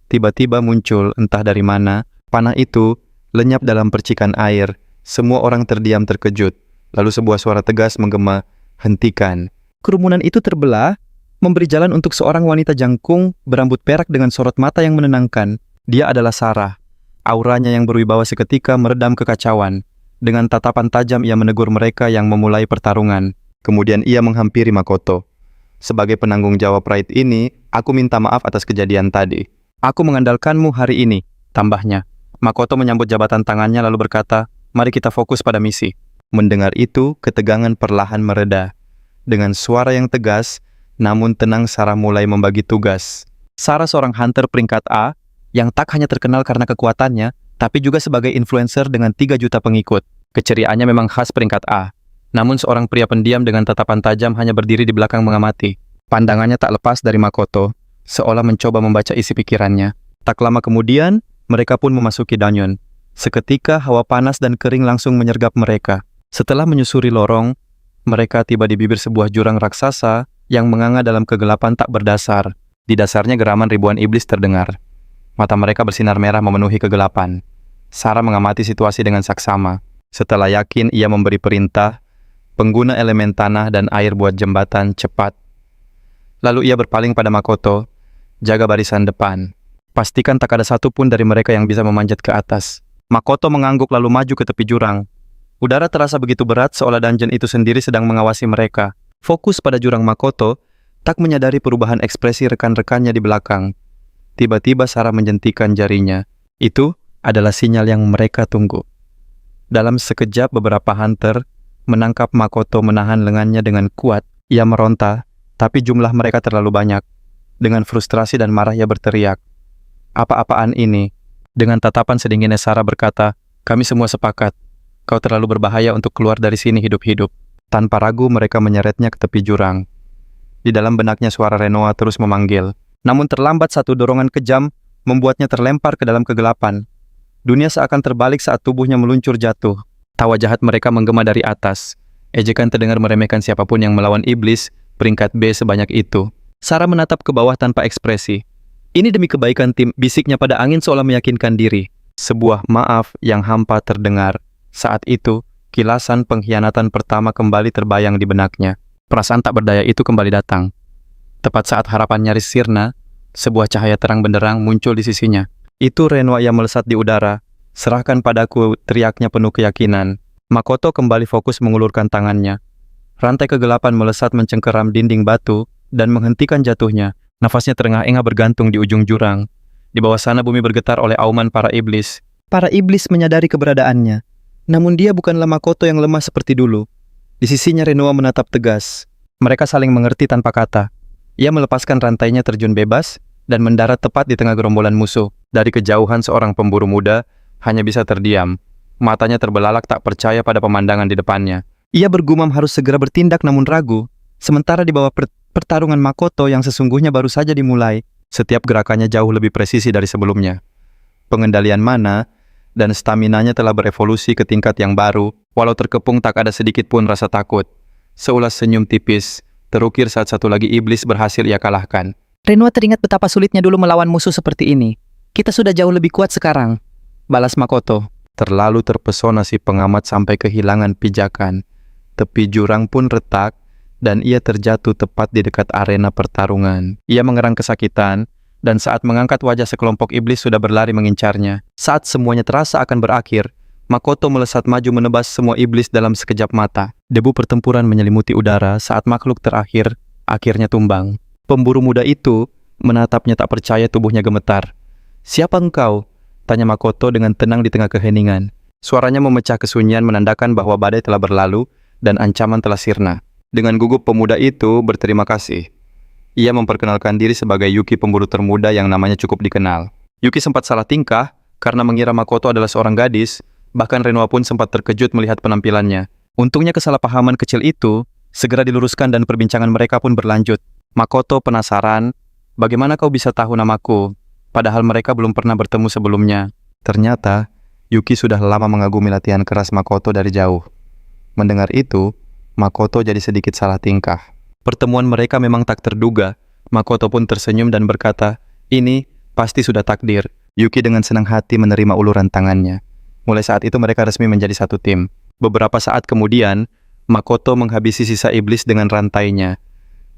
B: Tiba-tiba muncul, entah dari mana, panah itu lenyap dalam percikan air. Semua orang terdiam terkejut. Lalu sebuah suara tegas menggema, "Hentikan!"
C: Kerumunan itu terbelah, memberi jalan untuk seorang wanita jangkung berambut perak dengan sorot mata yang menenangkan.
B: Dia adalah Sarah. Auranya yang berwibawa seketika meredam kekacauan. Dengan tatapan tajam ia menegur mereka yang memulai pertarungan.
A: Kemudian ia menghampiri Makoto. "Sebagai penanggung jawab raid ini, aku minta maaf atas kejadian tadi."
B: "Aku mengandalkanmu hari ini," tambahnya. Makoto menyambut jabatan tangannya lalu berkata, "Mari kita fokus pada misi."
A: Mendengar itu, ketegangan perlahan mereda. Dengan suara yang tegas, namun tenang, Sarah mulai membagi tugas.
B: Sarah seorang hunter peringkat A, yang tak hanya terkenal karena kekuatannya, tapi juga sebagai influencer dengan 3 juta pengikut. Keceriaannya memang khas peringkat A. Namun seorang pria pendiam dengan tatapan tajam hanya berdiri di belakang mengamati. Pandangannya tak lepas dari Makoto, seolah mencoba membaca isi pikirannya. Tak lama kemudian, mereka pun memasuki dungeon. Seketika hawa panas dan kering langsung menyergap mereka. Setelah menyusuri lorong, mereka tiba di bibir sebuah jurang raksasa yang menganga dalam kegelapan tak berdasar. Di dasarnya geraman ribuan iblis terdengar. Mata mereka bersinar merah memenuhi kegelapan. Sarah mengamati situasi dengan saksama. Setelah yakin, ia memberi perintah, pengguna elemen tanah dan air buat jembatan cepat. Lalu ia berpaling pada Makoto, "Jaga barisan depan. Pastikan tak ada satupun dari mereka yang bisa memanjat ke atas." Makoto mengangguk lalu maju ke tepi jurang. Udara terasa begitu berat seolah dungeon itu sendiri sedang mengawasi mereka. Fokus pada jurang, Makoto tak menyadari perubahan ekspresi rekan-rekannya di belakang. Tiba-tiba Sarah menjentikan jarinya. Itu adalah sinyal yang mereka tunggu. Dalam sekejap beberapa hunter menangkap Makoto menahan lengannya dengan kuat. Ia meronta, tapi jumlah mereka terlalu banyak. Dengan frustrasi dan marah ia berteriak, "Apa-apaan ini?" Dengan tatapan sedinginnya Sarah berkata, "Kami semua sepakat. Kau terlalu berbahaya untuk keluar dari sini hidup-hidup." Tanpa ragu mereka menyeretnya ke tepi jurang. Di dalam benaknya suara Renoa terus memanggil. Namun terlambat satu dorongan kejam membuatnya terlempar ke dalam kegelapan. Dunia seakan terbalik saat tubuhnya meluncur jatuh. Tawa jahat mereka menggema dari atas. Ejekan terdengar meremehkan siapapun yang melawan iblis, peringkat B sebanyak itu. Sarah menatap ke bawah tanpa ekspresi. "Ini demi kebaikan tim," bisiknya pada angin seolah meyakinkan diri. Sebuah maaf yang hampa terdengar. Saat itu, kilasan pengkhianatan pertama kembali terbayang di benaknya. Perasaan tak berdaya itu kembali datang. Tepat saat harapan nyaris sirna, sebuah cahaya terang benderang muncul di sisinya. "Itu Renoa yang melesat di udara. Serahkan padaku," teriaknya penuh keyakinan. Makoto kembali fokus mengulurkan tangannya. Rantai kegelapan melesat mencengkeram dinding batu dan menghentikan jatuhnya. Nafasnya terengah-engah bergantung di ujung jurang. Di bawah sana bumi bergetar oleh auman para iblis.
C: Para iblis menyadari keberadaannya. Namun dia bukanlah Makoto yang lemah seperti dulu. Di sisinya Renoa menatap tegas.
B: Mereka saling mengerti tanpa kata. Ia melepaskan rantainya terjun bebas dan mendarat tepat di tengah gerombolan musuh. Dari kejauhan seorang pemburu muda hanya bisa terdiam. Matanya terbelalak tak percaya pada pemandangan di depannya. Ia bergumam harus segera bertindak namun ragu. Sementara di bawah pertarungan Makoto yang sesungguhnya baru saja dimulai, setiap gerakannya jauh lebih presisi dari sebelumnya. Pengendalian mana dan staminanya telah berevolusi ke tingkat yang baru, walau terkepung tak ada sedikit pun rasa takut. Seulas senyum tipis terukir saat satu lagi iblis berhasil ia kalahkan.
C: Renoa teringat betapa sulitnya dulu melawan musuh seperti ini. "Kita sudah jauh lebih kuat sekarang," balas Makoto.
A: Terlalu terpesona si pengamat sampai kehilangan pijakan. Tepi jurang pun retak,
B: dan ia terjatuh tepat di dekat arena pertarungan. Ia mengerang kesakitan, dan saat mengangkat wajah sekelompok iblis sudah berlari mengincarnya. Saat semuanya terasa akan berakhir, Makoto melesat maju menebas semua iblis dalam sekejap mata. Debu pertempuran menyelimuti udara saat makhluk terakhir akhirnya tumbang. Pemburu muda itu menatapnya tak percaya, tubuhnya gemetar. "Siapa engkau?" tanya Makoto dengan tenang di tengah keheningan. Suaranya memecah kesunyian menandakan bahwa badai telah berlalu dan ancaman telah sirna. Dengan gugup pemuda itu berterima kasih. Ia memperkenalkan diri sebagai Yuki, pemburu termuda yang namanya cukup dikenal. Yuki sempat salah tingkah karena mengira Makoto adalah seorang gadis, bahkan Renoa pun sempat terkejut melihat penampilannya. Untungnya kesalahpahaman kecil itu segera diluruskan dan perbincangan mereka pun berlanjut. Makoto penasaran, "Bagaimana kau bisa tahu namaku? Padahal mereka belum pernah bertemu sebelumnya." Ternyata, Yuki sudah lama mengagumi latihan keras Makoto dari jauh. Mendengar itu, Makoto jadi sedikit salah tingkah. Pertemuan mereka memang tak terduga. Makoto pun tersenyum dan berkata, "Ini pasti sudah takdir." Yuki dengan senang hati menerima uluran tangannya. Mulai saat itu mereka resmi menjadi satu tim. Beberapa saat kemudian, Makoto menghabisi sisa iblis dengan rantainya.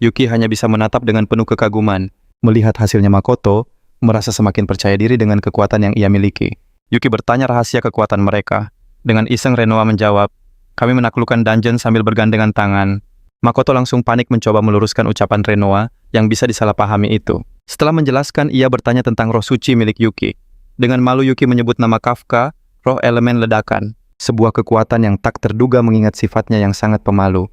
B: Yuki hanya bisa menatap dengan penuh kekaguman. Melihat hasilnya, Makoto merasa semakin percaya diri dengan kekuatan yang ia miliki. Yuki bertanya rahasia kekuatan mereka. Dengan iseng Renoa menjawab, "Kami menaklukkan dungeon sambil bergandengan tangan." Makoto langsung panik mencoba meluruskan ucapan Renoa yang bisa disalahpahami itu. Setelah menjelaskan, ia bertanya tentang roh suci milik Yuki. Dengan malu Yuki menyebut nama Kafka, roh elemen ledakan. Sebuah kekuatan yang tak terduga mengingat sifatnya yang sangat pemalu.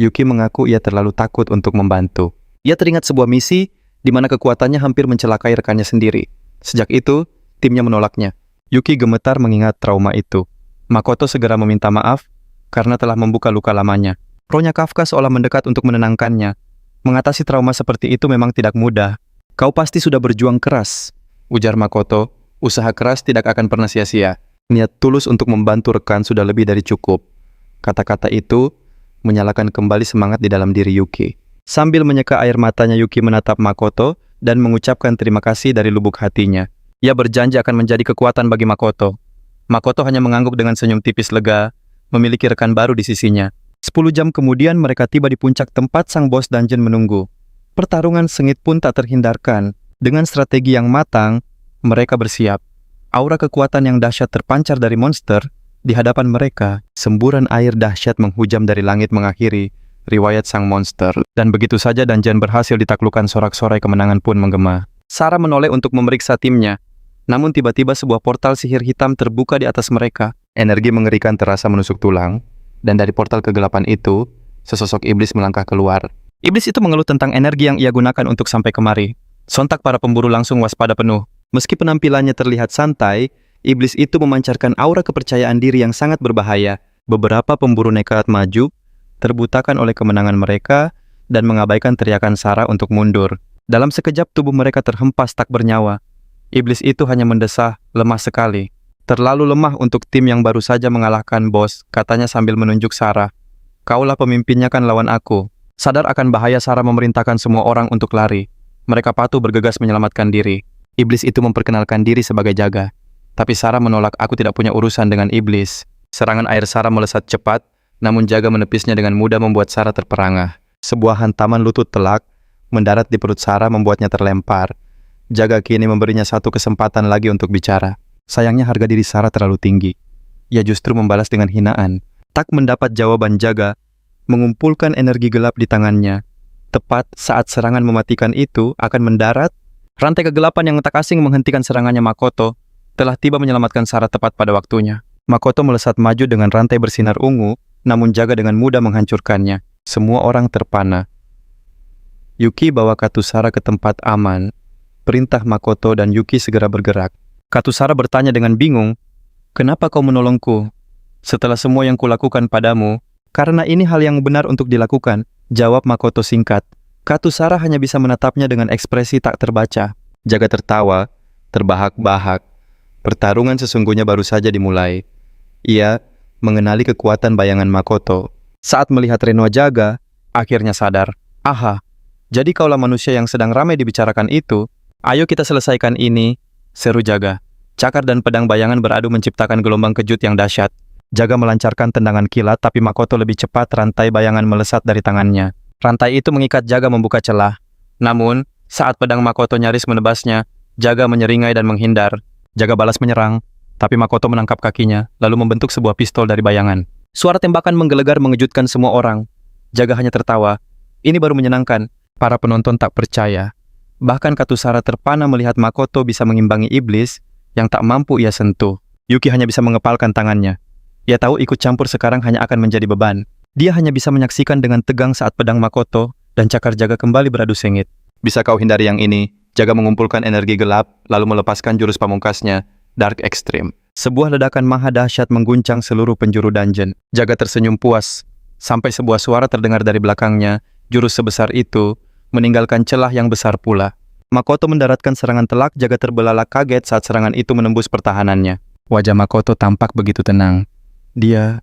B: Yuki mengaku ia terlalu takut untuk membantu. Ia teringat sebuah misi di mana kekuatannya hampir mencelakai rekannya sendiri. Sejak itu, timnya menolaknya. Yuki gemetar mengingat trauma itu. Makoto segera meminta maaf karena telah membuka luka lamanya. Rohnya Kafka seolah mendekat untuk menenangkannya. Mengatasi trauma seperti itu memang tidak mudah. "Kau pasti sudah berjuang keras," ujar Makoto. "Usaha keras tidak akan pernah sia-sia. Niat tulus untuk membantu rekan sudah lebih dari cukup." Kata-kata itu menyalakan kembali semangat di dalam diri Yuki. Sambil menyeka air matanya, Yuki menatap Makoto dan mengucapkan terima kasih dari lubuk hatinya. Ia berjanji akan menjadi kekuatan bagi Makoto. Makoto hanya mengangguk dengan senyum tipis lega, memiliki rekan baru di sisinya. 10 jam kemudian mereka tiba di puncak tempat sang bos dungeon menunggu. Pertarungan sengit pun tak terhindarkan. Dengan strategi yang matang, mereka bersiap. Aura kekuatan yang dahsyat terpancar dari monster di hadapan mereka. Semburan air dahsyat menghujam dari langit mengakhiri riwayat sang monster. Dan begitu saja dungeon berhasil ditaklukkan, sorak-sorai kemenangan pun menggema. Sarah menoleh untuk memeriksa timnya. Namun tiba-tiba sebuah portal sihir hitam terbuka di atas mereka. Energi mengerikan terasa menusuk tulang. Dan dari portal kegelapan itu, sesosok iblis melangkah keluar. Iblis itu mengeluh tentang energi yang ia gunakan untuk sampai kemari. Sontak para pemburu langsung waspada penuh. Meski penampilannya terlihat santai, iblis itu memancarkan aura kepercayaan diri yang sangat berbahaya. Beberapa pemburu nekat maju, terbutakan oleh kemenangan mereka, dan mengabaikan teriakan Sarah untuk mundur. Dalam sekejap tubuh mereka terhempas tak bernyawa. Iblis itu hanya mendesah, lemah sekali. "Terlalu lemah untuk tim yang baru saja mengalahkan bos," katanya sambil menunjuk Sarah. "Kaulah pemimpinnya kan lawan aku." Sadar akan bahaya, Sarah memerintahkan semua orang untuk lari. Mereka patuh bergegas menyelamatkan diri. Iblis itu memperkenalkan diri sebagai jaga. Tapi Sarah menolak. "Aku tidak punya urusan dengan iblis." Serangan air Sarah melesat cepat, namun jaga menepisnya dengan mudah membuat Sarah terperangah. Sebuah hantaman lutut telak mendarat di perut Sarah membuatnya terlempar. Jaga kini memberinya satu kesempatan lagi untuk bicara. Sayangnya harga diri Sarah terlalu tinggi. Ia justru membalas dengan hinaan. Tak mendapat jawaban, jaga mengumpulkan energi gelap di tangannya. Tepat saat serangan mematikan itu akan mendarat, rantai kegelapan yang tak asing menghentikan serangannya Makoto telah tiba menyelamatkan Sarah tepat pada waktunya. Makoto melesat maju dengan rantai bersinar ungu, namun jaga dengan mudah menghancurkannya. Semua orang terpana. Yuki bawa Katusara ke tempat aman. Perintah Makoto dan Yuki segera bergerak. Katusara bertanya dengan bingung, "Kenapa kau menolongku? Setelah semua yang kulakukan padamu?" "Karena ini hal yang benar untuk dilakukan," jawab Makoto singkat. Katusara hanya bisa menatapnya dengan ekspresi tak terbaca. Jaga tertawa, terbahak-bahak. Pertarungan sesungguhnya baru saja dimulai. Ia mengenali kekuatan bayangan Makoto. Saat melihat Renoa Jaga, akhirnya sadar. "Aha, jadi kaulah manusia yang sedang ramai dibicarakan itu. Ayo kita selesaikan ini," seru Jaga. Cakar dan pedang bayangan beradu menciptakan gelombang kejut yang dahsyat. Jaga melancarkan tendangan kilat, tapi Makoto lebih cepat. Rantai bayangan melesat dari tangannya. Rantai itu mengikat Jaga membuka celah. Namun, saat pedang Makoto nyaris menebasnya, Jaga menyeringai dan menghindar. Jaga balas menyerang, tapi Makoto menangkap kakinya, lalu membentuk sebuah pistol dari bayangan. Suara tembakan menggelegar mengejutkan semua orang. Jaga hanya tertawa. Ini baru menyenangkan. Para penonton tak percaya. Bahkan Katusara terpana melihat Makoto bisa mengimbangi iblis yang tak mampu ia sentuh. Yuki hanya bisa mengepalkan tangannya. Ia tahu ikut campur sekarang hanya akan menjadi beban. Dia hanya bisa menyaksikan dengan tegang saat pedang Makoto dan cakar Jaga kembali beradu sengit.
A: Bisa kau hindari yang ini? Jaga mengumpulkan energi gelap, lalu melepaskan jurus pamungkasnya, Dark Extreme.
B: Sebuah ledakan maha dahsyat mengguncang seluruh penjuru dungeon. Jaga tersenyum puas, sampai sebuah suara terdengar dari belakangnya. Jurus sebesar itu meninggalkan celah yang besar pula. Makoto mendaratkan serangan telak. Jaga terbelalak kaget saat serangan itu menembus pertahanannya. Wajah Makoto tampak begitu tenang. Dia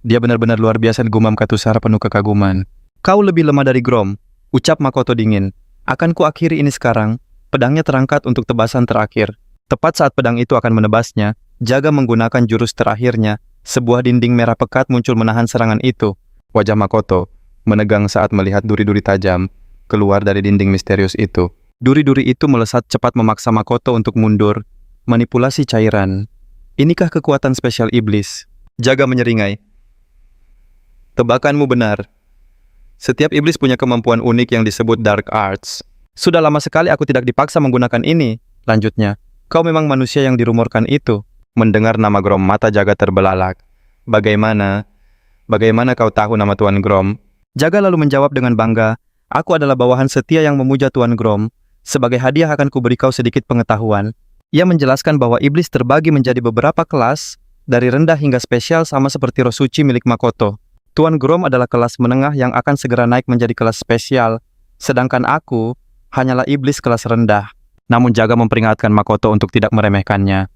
B: benar-benar luar biasa, gumam Katusara penuh kekaguman. Kau lebih lemah dari Grom, ucap Makoto dingin. Akan ku akhiri ini sekarang. Pedangnya terangkat untuk tebasan terakhir. Tepat saat pedang itu akan menebasnya, Jaga menggunakan jurus terakhirnya. Sebuah dinding merah pekat muncul menahan serangan itu.
A: Wajah Makoto menegang saat melihat duri-duri tajam keluar dari dinding misterius itu.
B: Duri-duri itu melesat cepat memaksa Makoto untuk mundur. Manipulasi cairan. Inikah kekuatan spesial iblis?
A: Jaga menyeringai. Tebakanmu benar. Setiap iblis punya kemampuan unik yang disebut Dark Arts.
B: Sudah lama sekali aku tidak dipaksa menggunakan ini. Lanjutnya, kau memang manusia yang dirumorkan itu.
A: Mendengar nama Grom, mata Jaga terbelalak. Bagaimana kau tahu nama Tuan Grom?
B: Jaga lalu menjawab dengan bangga, aku adalah bawahan setia yang memuja Tuan Grom. Sebagai hadiah akan kuberi kau sedikit pengetahuan. Ia menjelaskan bahwa iblis terbagi menjadi beberapa kelas, dari rendah hingga spesial sama seperti roh suci milik Makoto. Tuan Grom adalah kelas menengah yang akan segera naik menjadi kelas spesial, sedangkan aku hanyalah iblis kelas rendah. Namun Jaga memperingatkan Makoto untuk tidak meremehkannya.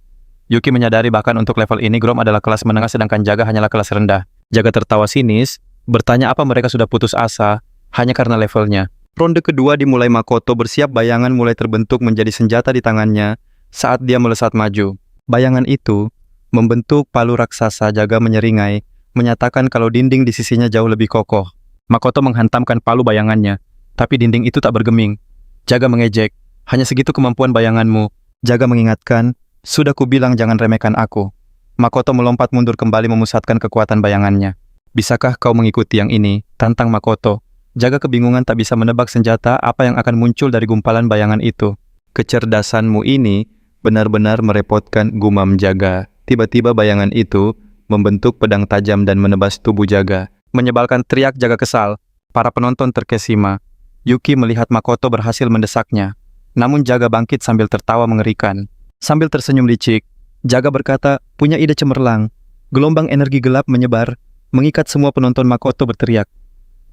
B: Yuki menyadari bahkan untuk level ini Grom adalah kelas menengah sedangkan Jaga hanyalah kelas rendah. Jaga tertawa sinis, bertanya apa mereka sudah putus asa, hanya karena levelnya. Ronde kedua dimulai. Makoto bersiap, bayangan mulai terbentuk menjadi senjata di tangannya saat dia melesat maju. Bayangan itu membentuk palu raksasa. Jaga menyeringai, menyatakan kalau dinding di sisinya jauh lebih kokoh. Makoto menghantamkan palu bayangannya, tapi dinding itu tak bergeming. Jaga mengejek, hanya segitu kemampuan bayanganmu. Jaga mengingatkan, sudah kubilang jangan remehkan aku. Makoto melompat mundur kembali memusatkan kekuatan bayangannya. Bisakah kau mengikuti yang ini? Tantang Makoto. Jaga kebingungan tak bisa menebak senjata apa yang akan muncul dari gumpalan bayangan itu.
A: Kecerdasanmu ini benar-benar merepotkan, gumam Jaga. Tiba-tiba bayangan itu membentuk pedang tajam dan menebas tubuh Jaga.
B: Menyebalkan teriak Jaga kesal. Para penonton terkesima. Yuki melihat Makoto berhasil mendesaknya. Namun Jaga bangkit sambil tertawa mengerikan. Sambil tersenyum licik, Jaga berkata, punya ide cemerlang. Gelombang energi gelap menyebar, mengikat semua penonton. Makoto berteriak,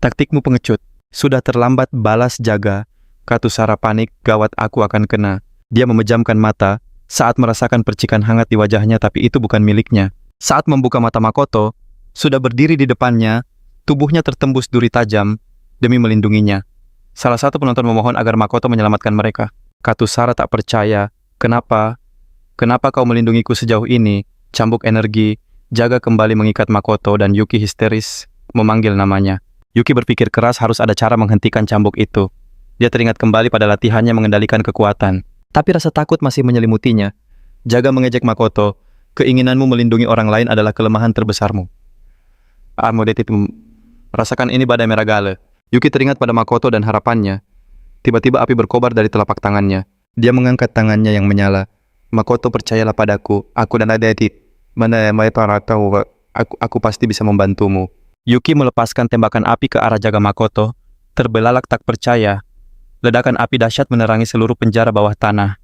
B: taktikmu pengecut. Sudah terlambat, balas Jaga. Katusara panik, gawat, aku akan kena. Dia memejamkan mata saat merasakan percikan hangat di wajahnya, tapi itu bukan miliknya. Saat membuka mata, Makoto sudah berdiri di depannya, tubuhnya tertembus duri tajam demi melindunginya. Salah satu penonton memohon agar Makoto menyelamatkan mereka. Katusara tak percaya. Kenapa kau melindungiku sejauh ini? Cambuk energi. Jaga kembali mengikat Makoto dan Yuki histeris memanggil namanya. Yuki berpikir keras harus ada cara menghentikan cambuk itu. Dia teringat kembali pada latihannya mengendalikan kekuatan. Tapi rasa takut masih menyelimutinya. Jaga mengejek Makoto. Keinginanmu melindungi orang lain adalah kelemahan terbesarmu. Rasakan ini badai merah gale. Yuki teringat pada Makoto dan harapannya. Tiba-tiba api berkobar dari telapak tangannya. Dia mengangkat tangannya yang menyala. Makoto, percayalah padaku. Aku dan Adeti. Aku pasti bisa membantumu. Yuki melepaskan tembakan api ke arah Jaga. Makoto terbelalak tak percaya. Ledakan api dahsyat menerangi seluruh penjara bawah tanah.